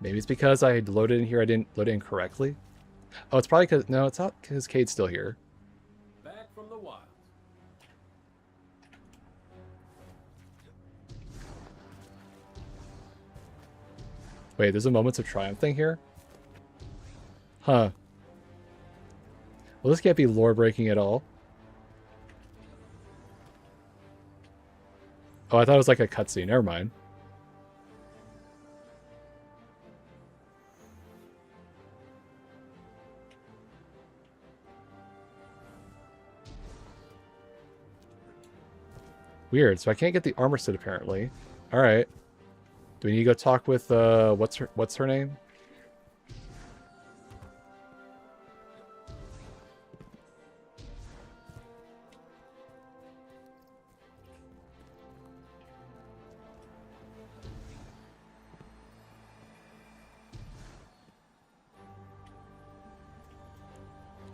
Maybe it's because I loaded in here, I didn't load it in correctly. Oh, it's probably because... No, it's not because Cade's still here. Back from the wild. Wait, there's a Moments of Triumph thing here? Huh. Well, this can't be lore-breaking at all. Oh, I thought it was like a cutscene. Never mind. Weird. So I can't get the armor set apparently. All right. Do we need to go talk with what's her name?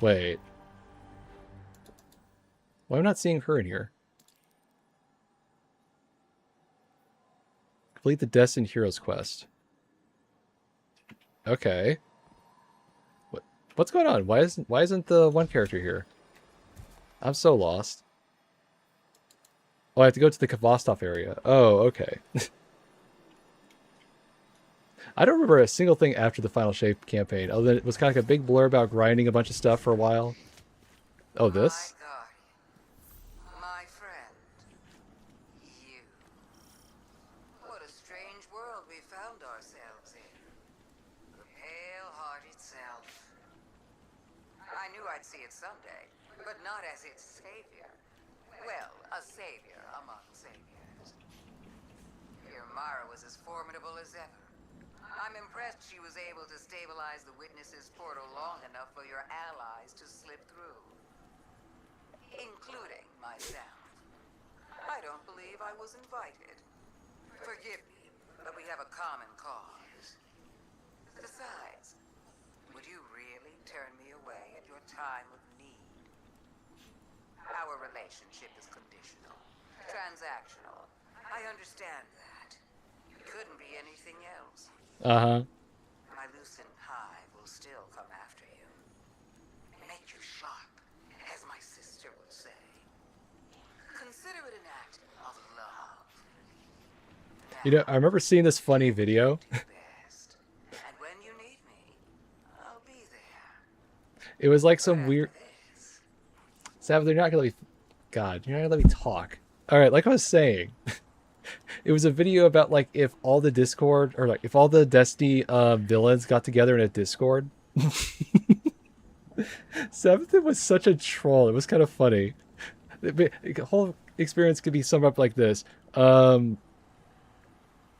Wait. Why am I not seeing her in here? Complete the Destined Heroes quest. Okay. What's going on? Why isn't the one character here? I'm so lost. Oh, I have to go to the Kvostov area. Oh, okay. I don't remember a single thing after the Final Shape campaign, other than it was kind of like a big blur about grinding a bunch of stuff for a while. Oh, this? My friend. You. What a strange world we found ourselves in. The pale heart itself. I knew I'd see it someday, but not as its savior. Well, a savior among saviors. Your Mara was as formidable as ever. I'm impressed she was able to stabilize the Witness's portal long enough for your allies to slip through. Including myself. I don't believe I was invited. Forgive me, but we have a common cause. Besides, would you really turn me away at your time of need? Our relationship is conditional, transactional. I understand that. It couldn't be anything else. Uh-huh. My loosened hive will still come after you. Make you sharp, as my sister You know, I remember seeing this funny video. It was like some weird... Sabbath, they're not gonna let me... God, you're not gonna let me talk. Alright, like I was saying. It was a video about like if all the Discord, or like if all the Destiny villains got together in a Discord. Sabbath was such a troll. It was kind of funny. The whole experience could be summed up like this.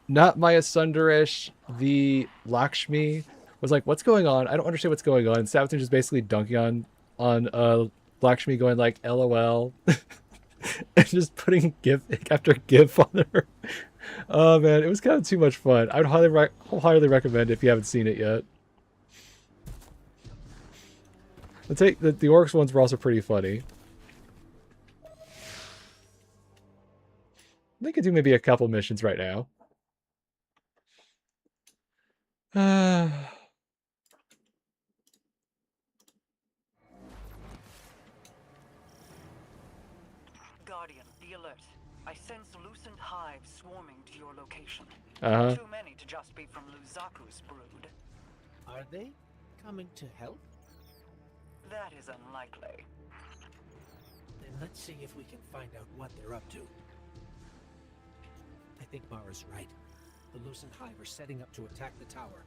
Not Maya Sundarish, the Lakshmi was like, what's going on? I don't understand what's going on. Sabbath just basically dunking on Lakshmi, going like LOL. And just putting GIF after GIF on her. Oh man, it was kind of too much fun. I would highly recommend it if you haven't seen it yet. The orcs ones were also pretty funny. I could do maybe a couple missions right now. Guardian, be alert. I sense loosened hives swarming to your location. Uh-huh. Too many to just be from Luzaku's brood. Are they coming to help? That is unlikely. Then let's see if we can find out what they're up to. I think Mara's right. The loosened hive are setting up to attack the tower.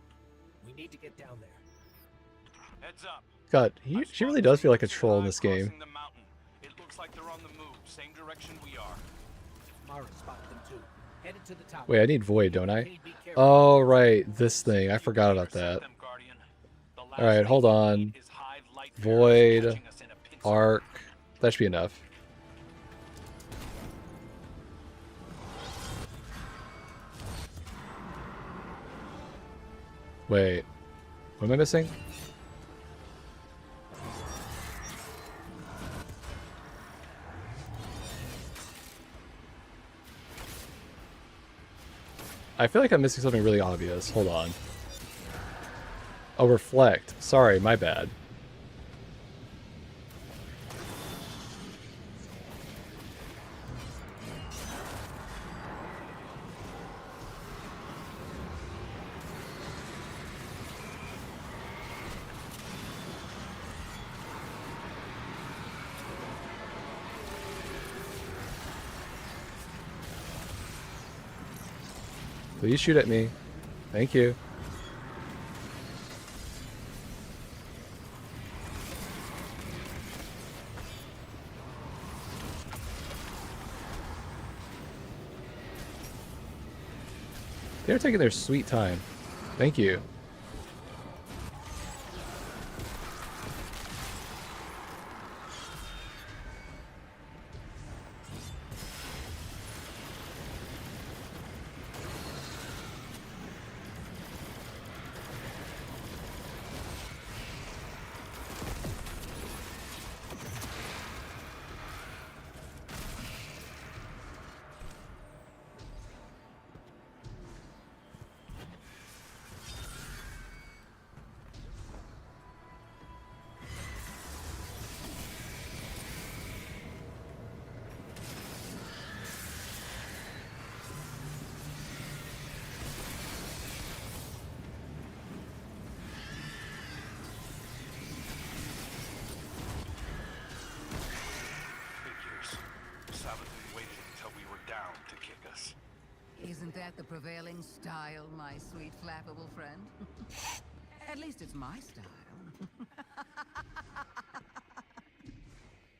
We need to get down there. Heads up. God, she really does feel like a troll in this game. The mountain. It looks like they're on the move. Same direction we are. Mara spotted them too. Headed to the tower. Wait, I need Void, don't I? Oh, right. This thing. I forgot about that. Alright, hold on. Void. Arc. That should be enough. Wait. What am I missing? I feel like I'm missing something really obvious. Hold on. Oh, reflect. Sorry, my bad. Please shoot at me. Thank you. They're taking their sweet time. Thank you. Isn't that the prevailing style, my sweet flappable friend? At least it's my style.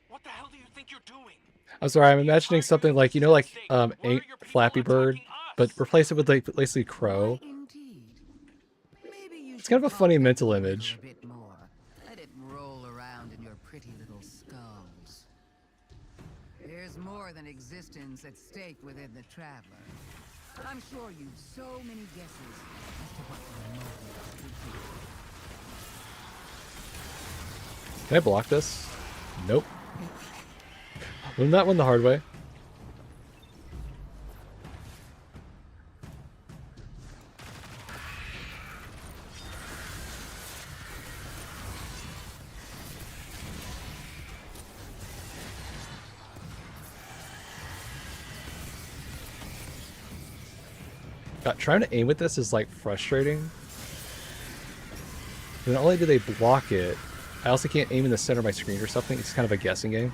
What the hell do you think you're doing? I'm sorry, I'm imagining something like, you know, like Ain't Flappy Bird, but replace it with like basically Crow. It's kind of a funny mental image. A bit more. Let it roll around in your pretty little skulls. There's more than existence at stake within the Traveler. I'm sure you've so many guesses as to what the moment could be. Can I block this? Nope. Learned that one the hard way. God, trying to aim with this is like frustrating. And not only do they block it, I also can't aim in the center of my screen or something. It's kind of a guessing game.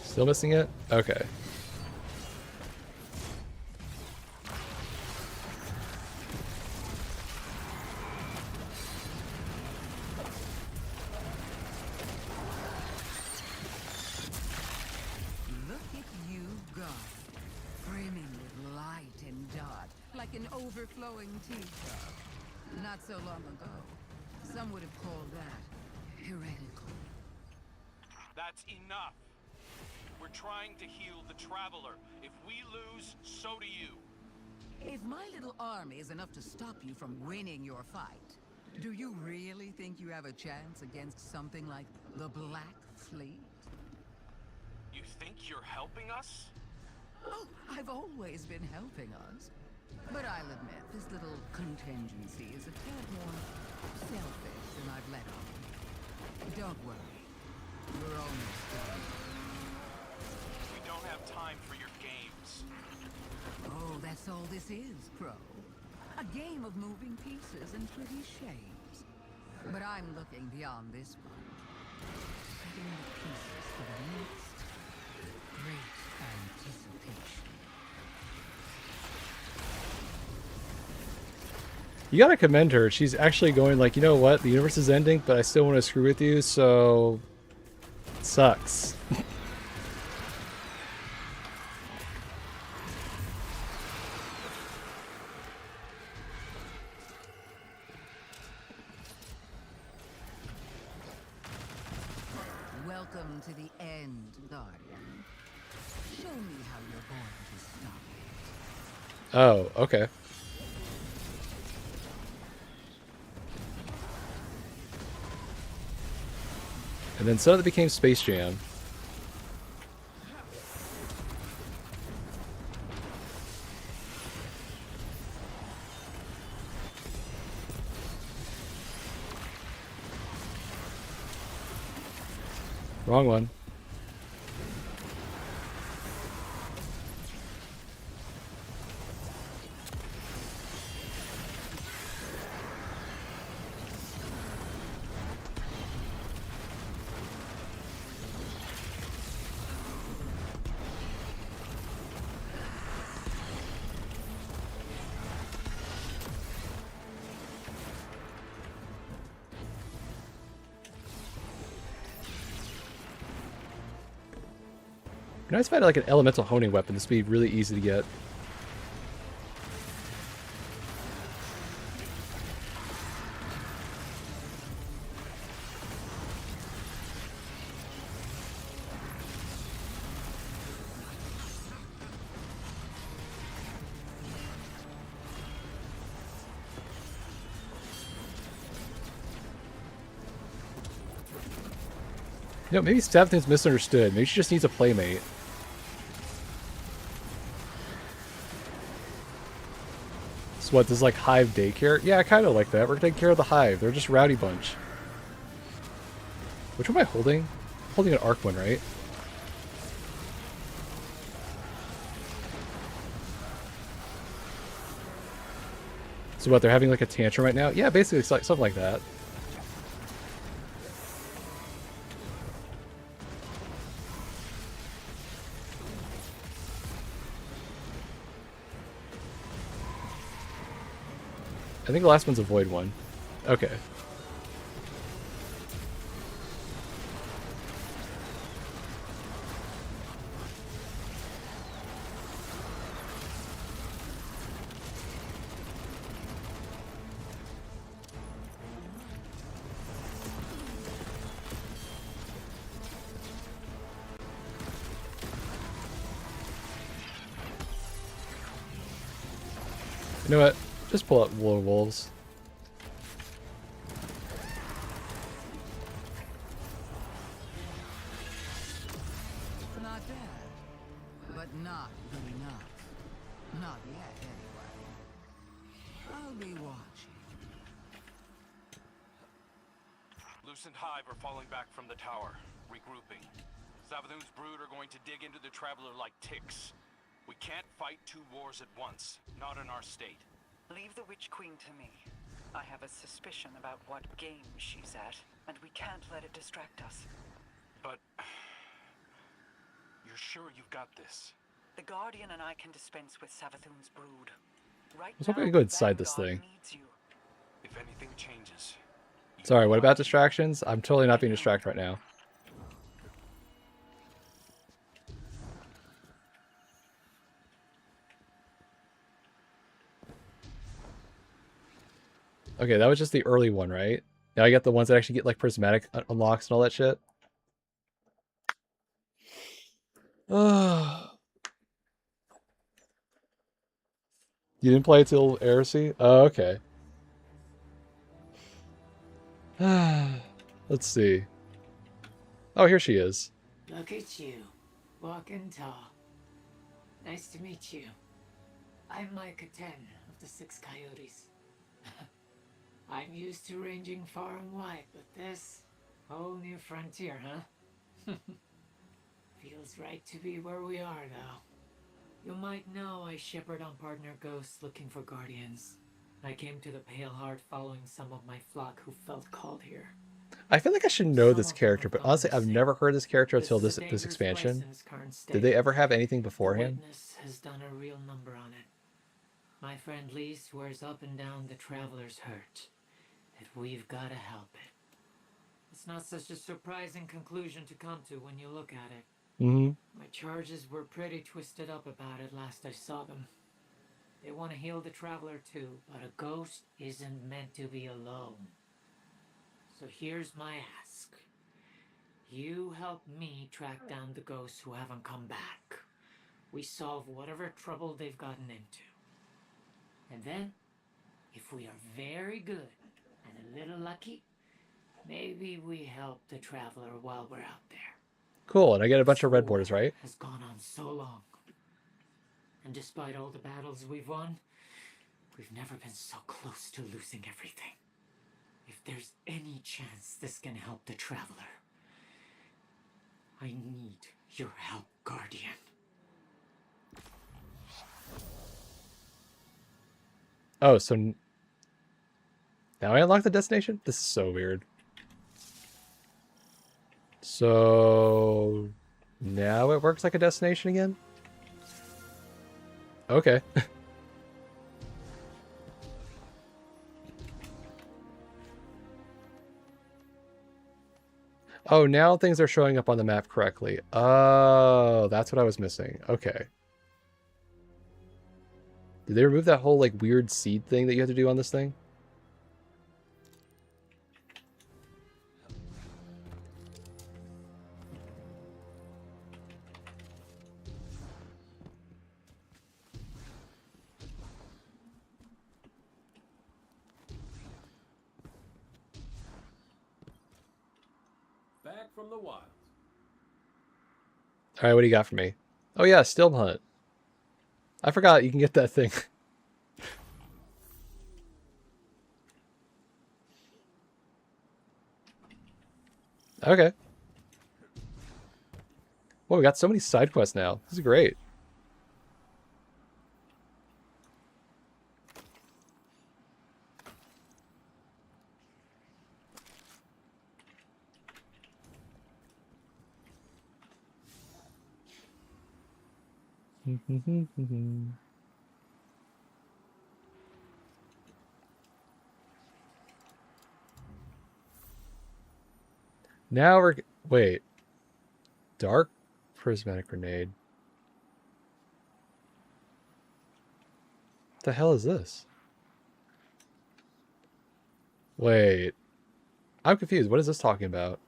Still missing it? Okay. Look at you go, brimming with light and dark, like an overflowing teacup. Not so long ago, some would have called that heretical. That's enough. We're trying to heal the Traveler. If we lose, so do you. If my little army is enough to stop you from winning your fight, do you really think you have a chance against something like the Black Fleet? You think you're helping us? Oh, I've always been helping us. But I'll admit, this little contingency is a tad more selfish than I've let on. Don't worry. We're almost done. We don't have time for your games. Oh, that's all this is, Crow. A game of moving pieces and pretty shapes. But I'm looking beyond this one. Setting the pieces for the next great anticipation. You gotta commend her. She's actually going like, you know what? The universe is ending, but I still want to screw with you, so... It sucks. Welcome to the end, Guardian. Show me how you're going to stop it. Oh, okay. And then suddenly it became Space Jam. Wrong one. You can always find like an elemental honing weapon. This would be really easy to get. You know, maybe Savathun's misunderstood. Maybe she just needs a playmate. So what, this is like Hive daycare? Yeah, I kind of like that. We're taking care of the Hive. They're just a rowdy bunch. Which one am I holding? I'm holding an arc one, right? So what, they're having like a tantrum right now? Yeah, basically it's like something like that. I think the last one's a void one. Okay. You know what? Just pull up War Wolves. Not bad, but not good enough. Not yet, anyway. I'll be watching. Lucent Hive are falling back from the tower, regrouping. Savathun's brood are going to dig into the Traveler like ticks. We can't fight two wars at once, not in our state. Leave the Witch Queen to me. I have a suspicion about what game she's at, and we can't let it distract us. But you're sure you've got this? The Guardian and I can dispense with Savathun's brood. Right I was hoping I could go inside this thing. If anything changes. Sorry, what about distractions? I'm totally not being distracted right now. Okay, that was just the early one, right? Now I get the ones that actually get like prismatic unlocks and all that shit. You didn't play till Heresy? Oh, okay. Let's see. Oh, here she is. Look at you, walking tall. Nice to meet you. I'm Micah 10 of the Six Coyotes. I'm used to ranging far and wide, but this whole new frontier, huh? Feels right to be where we are, though. You might know I shepherd on partner ghosts looking for guardians. I came to the Pale Heart following some of my flock who felt called here. I feel like I should know this character, but honestly, I've never heard this character until this expansion. Did they ever have anything beforehand? Witness has done a real number on it. My friend Lee swears up and down the Traveler's hurt. That we've got to help it. It's not such a surprising conclusion to come to when you look at it. Mm-hmm. My charges were pretty twisted up about it last I saw them. They want to heal the Traveler too, but a ghost isn't meant to be alone. So here's my ask. You help me track down the ghosts who haven't come back. We solve whatever trouble they've gotten into. And then, if we are very good and a little lucky, maybe we help the Traveler while we're out there. Cool, and I get a bunch of red borders, right? Has gone on so long. And despite all the battles we've won, we've never been so close to losing everything. If there's any chance this can help the Traveler, I need your help, Guardian. Oh, so now I unlock the destination? This is so weird. So now it works like a destination again? Okay. Oh, now things are showing up on the map correctly. Oh, that's what I was missing. Okay. Did they remove that whole, like, weird seed thing that you had to do on this thing? Back from the wilds. Alright, what do you got for me? Oh yeah, still hunt. I forgot you can get that thing. Okay. Well, we got so many side quests now. This is great. Now we're... Wait. Dark prismatic grenade. What the hell is this? Wait. I'm confused. What is this talking about?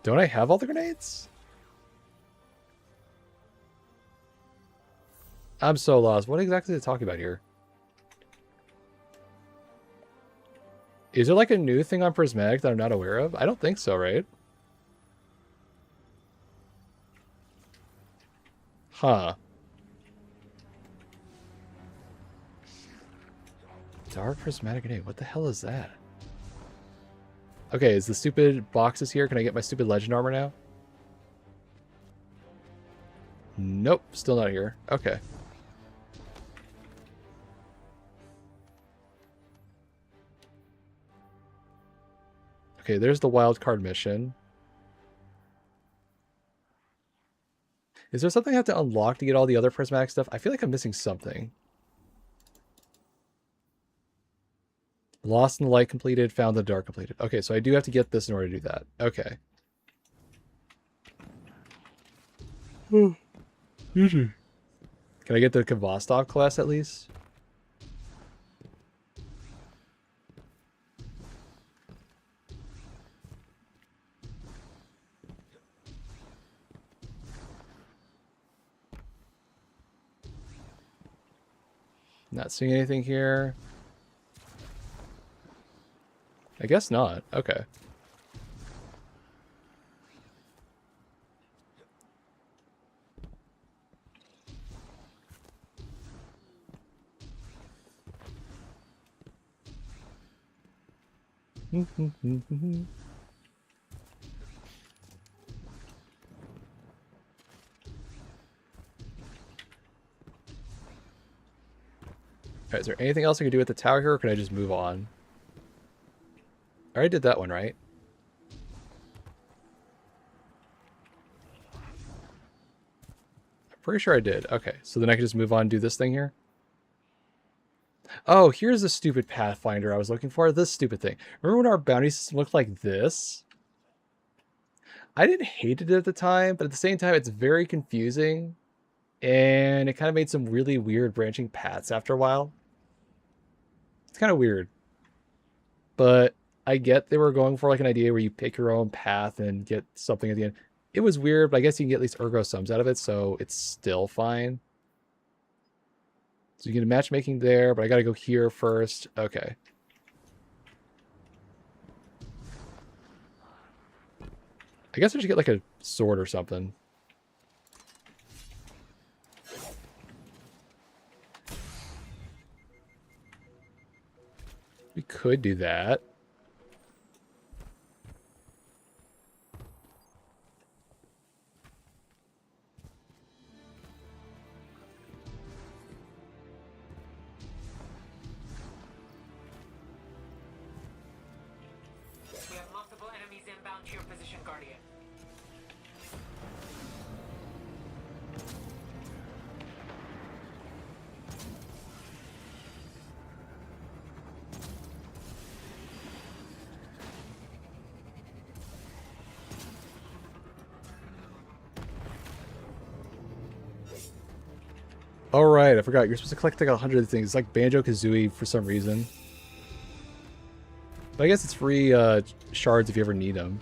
Don't I have all the grenades? I'm so lost. What exactly are they talking about here? Is there like a new thing on prismatic that I'm not aware of? I don't think so, right? Huh. Dark prismatic grenade. What the hell is that? Okay, is the stupid boxes here? Can I get my stupid legend armor now? Nope, still not here. Okay. Okay, there's the wild card mission. Is there something I have to unlock to get all the other prismatic stuff? I feel like I'm missing something. Lost in the light completed, found in the dark completed. Okay, so I do have to get this in order to do that. Okay. Can I get the Kvostov class at least? Not seeing anything here. I guess not. Okay. Alright, is there anything else I can do with the tower here, or can I just move on? I already did that one, right? I'm pretty sure I did. Okay, so then I can just move on and do this thing here. Oh, here's the stupid Pathfinder I was looking for. This stupid thing. Remember when our bounty system looked like this? I didn't hate it at the time, but at the same time, it's very confusing. And it kind of made some really weird branching paths after a while. It's kind of weird. But I get they were going for like an idea where you pick your own path and get something at the end. It was weird, but I guess you can get at least ergo sums out of it, so it's still fine. So you get a matchmaking there, but I gotta go here first. Okay. I guess I should get like a sword or something. We could do that. We have multiple enemies inbound to your position, Guardian. All right, I forgot. You're supposed to collect like 100 things. It's like Banjo-Kazooie for some reason. But I guess it's free shards if you ever need them.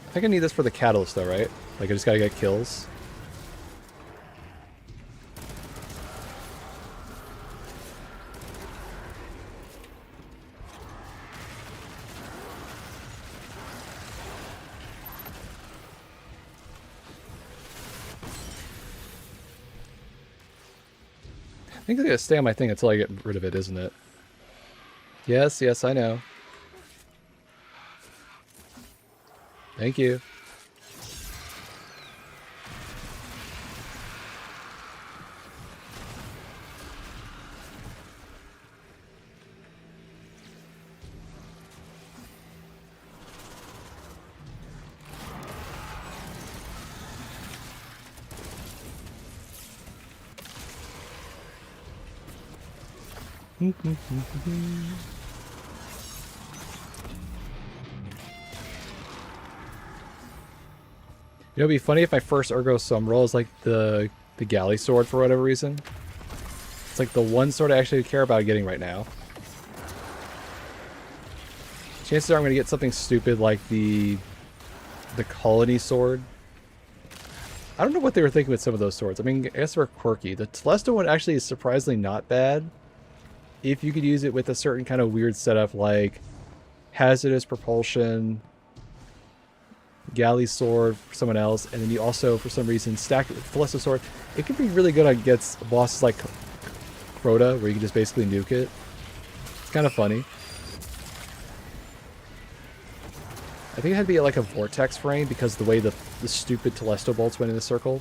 I think I need this for the catalyst though, right? Like I just gotta get kills. I think I gotta stay on my thing until I get rid of it, isn't it? Yes, yes, I know. Thank you. You know, it'd be funny if my first Ergo Sum roll is like the galley sword for whatever reason. It's like the one sword I actually care about getting right now. Chances are I'm going to get something stupid like the colony sword. I don't know what they were thinking with some of those swords. I mean, I guess they're quirky. The Telesto one actually is surprisingly not bad if you could use it with a certain kind of weird setup like hazardous propulsion, galley sword for someone else, and then you also, for some reason, stack it with Telesto sword. It can be really good against bosses like Crota, where you can just basically nuke it. It's kind of funny. I think it had to be like a vortex frame because the way the stupid Telesto bolts went in a circle.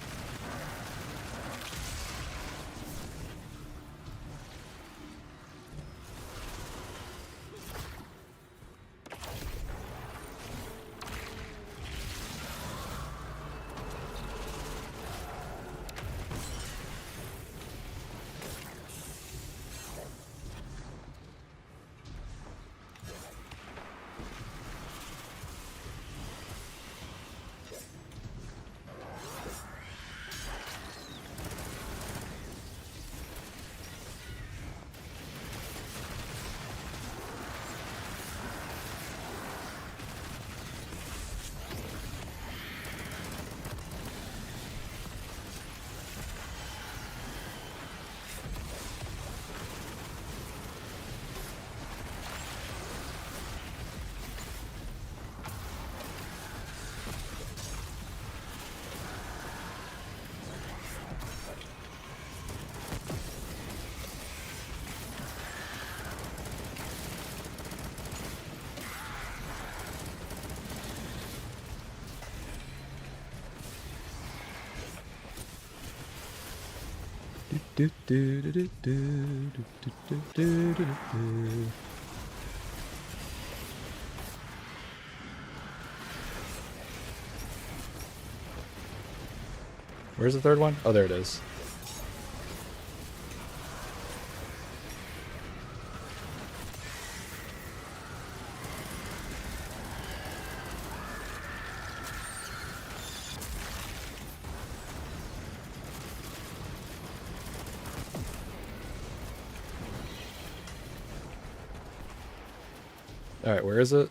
Where's the third one? Oh, there it is. Alright, where is it?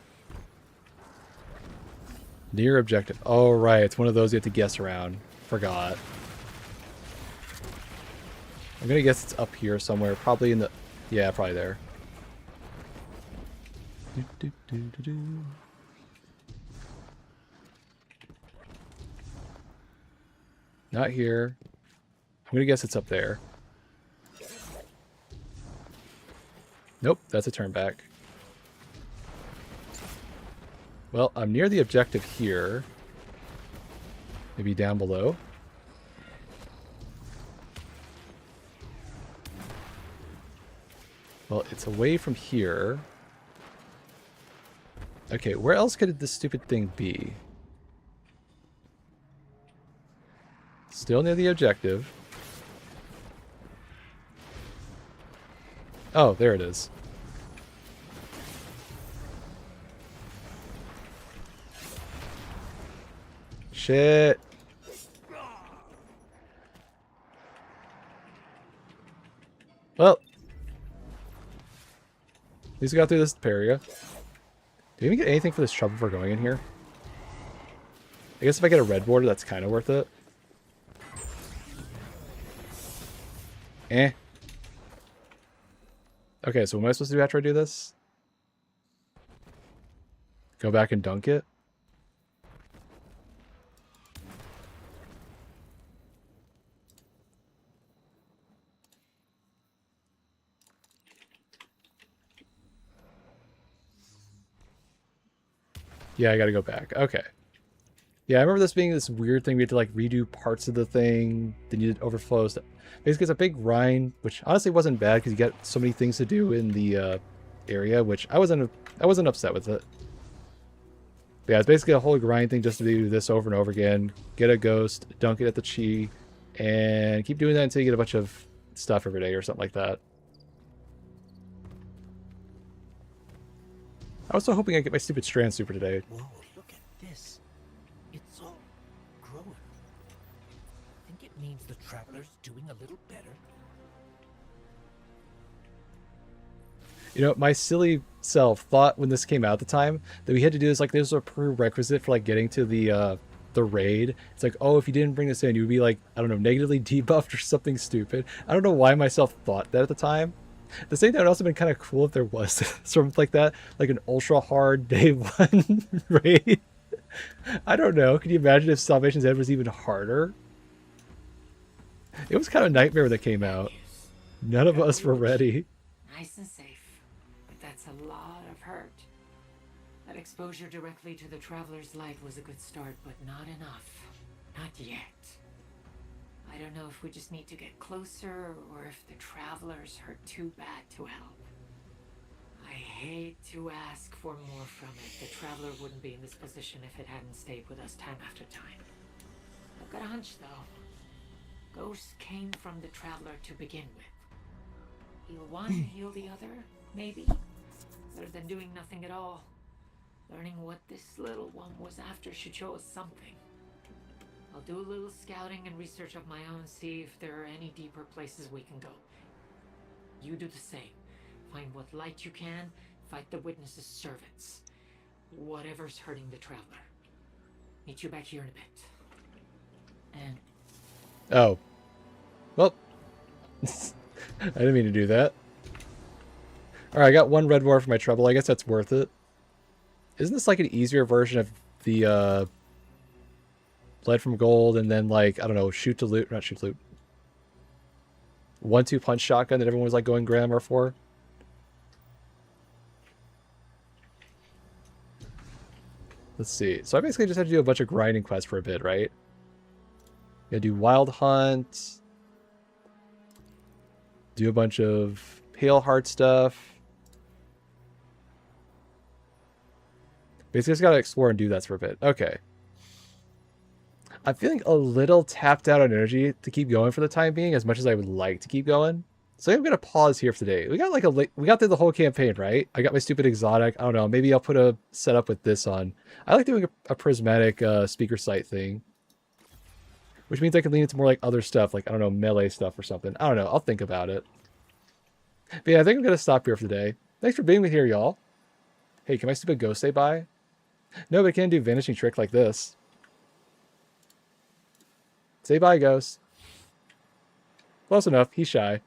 Near objective. Oh, right. It's one of those you have to guess around. Forgot. I'm gonna guess it's up here somewhere. Probably in the... Yeah, probably there. Not here. I'm gonna guess it's up there. Nope, that's a turn back. Well, I'm near the objective here. Maybe down below. Well, it's away from here. Okay, where else could this stupid thing be? Still near the objective. Oh, there it is. Shit. Well. At least we got through this area. Do we even get anything for this trouble for going in here? I guess if I get a red border, that's kind of worth it. Eh. Okay, so what am I supposed to do after I do this? Go back and dunk it? Yeah, I gotta go back. Okay. Yeah, I remember this being this weird thing. We had to like redo parts of the thing. Then you did overflows. Basically, it's a big grind, which honestly wasn't bad because you got so many things to do in the area, which I wasn't upset with it. But yeah, it's basically a whole grind thing just to do this over and over again. Get a ghost, dunk it at the chi, and keep doing that until you get a bunch of stuff every day or something like that. I was so hoping I'd get my stupid strand super today. Whoa, look at this. It's all growing. Think it means the Traveler's doing a little better? You know, my silly self thought when this came out at the time that we had to do this, like, this was a prerequisite for, like, getting to the raid. It's like, oh, if you didn't bring this in, you would be, like, I don't know, negatively debuffed or something stupid. I don't know why myself thought that at the time. At the same time, it would also been kind of cool if there was something like that, like an ultra hard day 1 raid. I don't know. Can you imagine if Salvation's End was even harder? It was kind of a nightmare when that came out. None of us were ready. Nice and safe, but that's a lot of hurt. That exposure directly to the Traveler's light was a good start, but not enough. Not yet. I don't know if we just need to get closer, or if the Travelers hurt too bad to help. I hate to ask for more from it. The Traveler wouldn't be in this position if it hadn't stayed with us time after time. I've got a hunch, though. Ghosts came from the Traveler to begin with. Heal one, heal the other, maybe. Better than doing nothing at all. Learning what this little one was after should show us something. I'll do a little scouting and research of my own, see if there are any deeper places we can go. You do the same. Find what light you can, fight the Witness's servants. Whatever's hurting the Traveler. Meet you back here in a bit. And... Oh. Well. I didn't mean to do that. Alright, I got 1 red bar for my trouble. I guess that's worth it. Isn't this like an easier version of the lead from gold and then, like, I don't know, shoot to loot, not shoot to loot. 1-2 punch shotgun that everyone was like going grammar for? Let's see. So I basically just had to do a bunch of grinding quests for a bit, right? Gonna do wild hunt. Do a bunch of pale heart stuff. Basically just gotta explore and do that for a bit. Okay. I'm feeling a little tapped out on energy to keep going for the time being, as much as I would like to keep going. So I'm gonna pause here for today. We got like we got through the whole campaign, right? I got my stupid exotic. I don't know. Maybe I'll put a setup with this on. I like doing a prismatic speaker sight thing, which means I can lean into more like other stuff, like I don't know, melee stuff or something. I don't know. I'll think about it. But yeah, I think I'm gonna stop here for today. Thanks for being with here, y'all. Hey, can my stupid ghost say bye? No, but it can do vanishing trick like this. Say bye, ghost. Close enough. He's shy.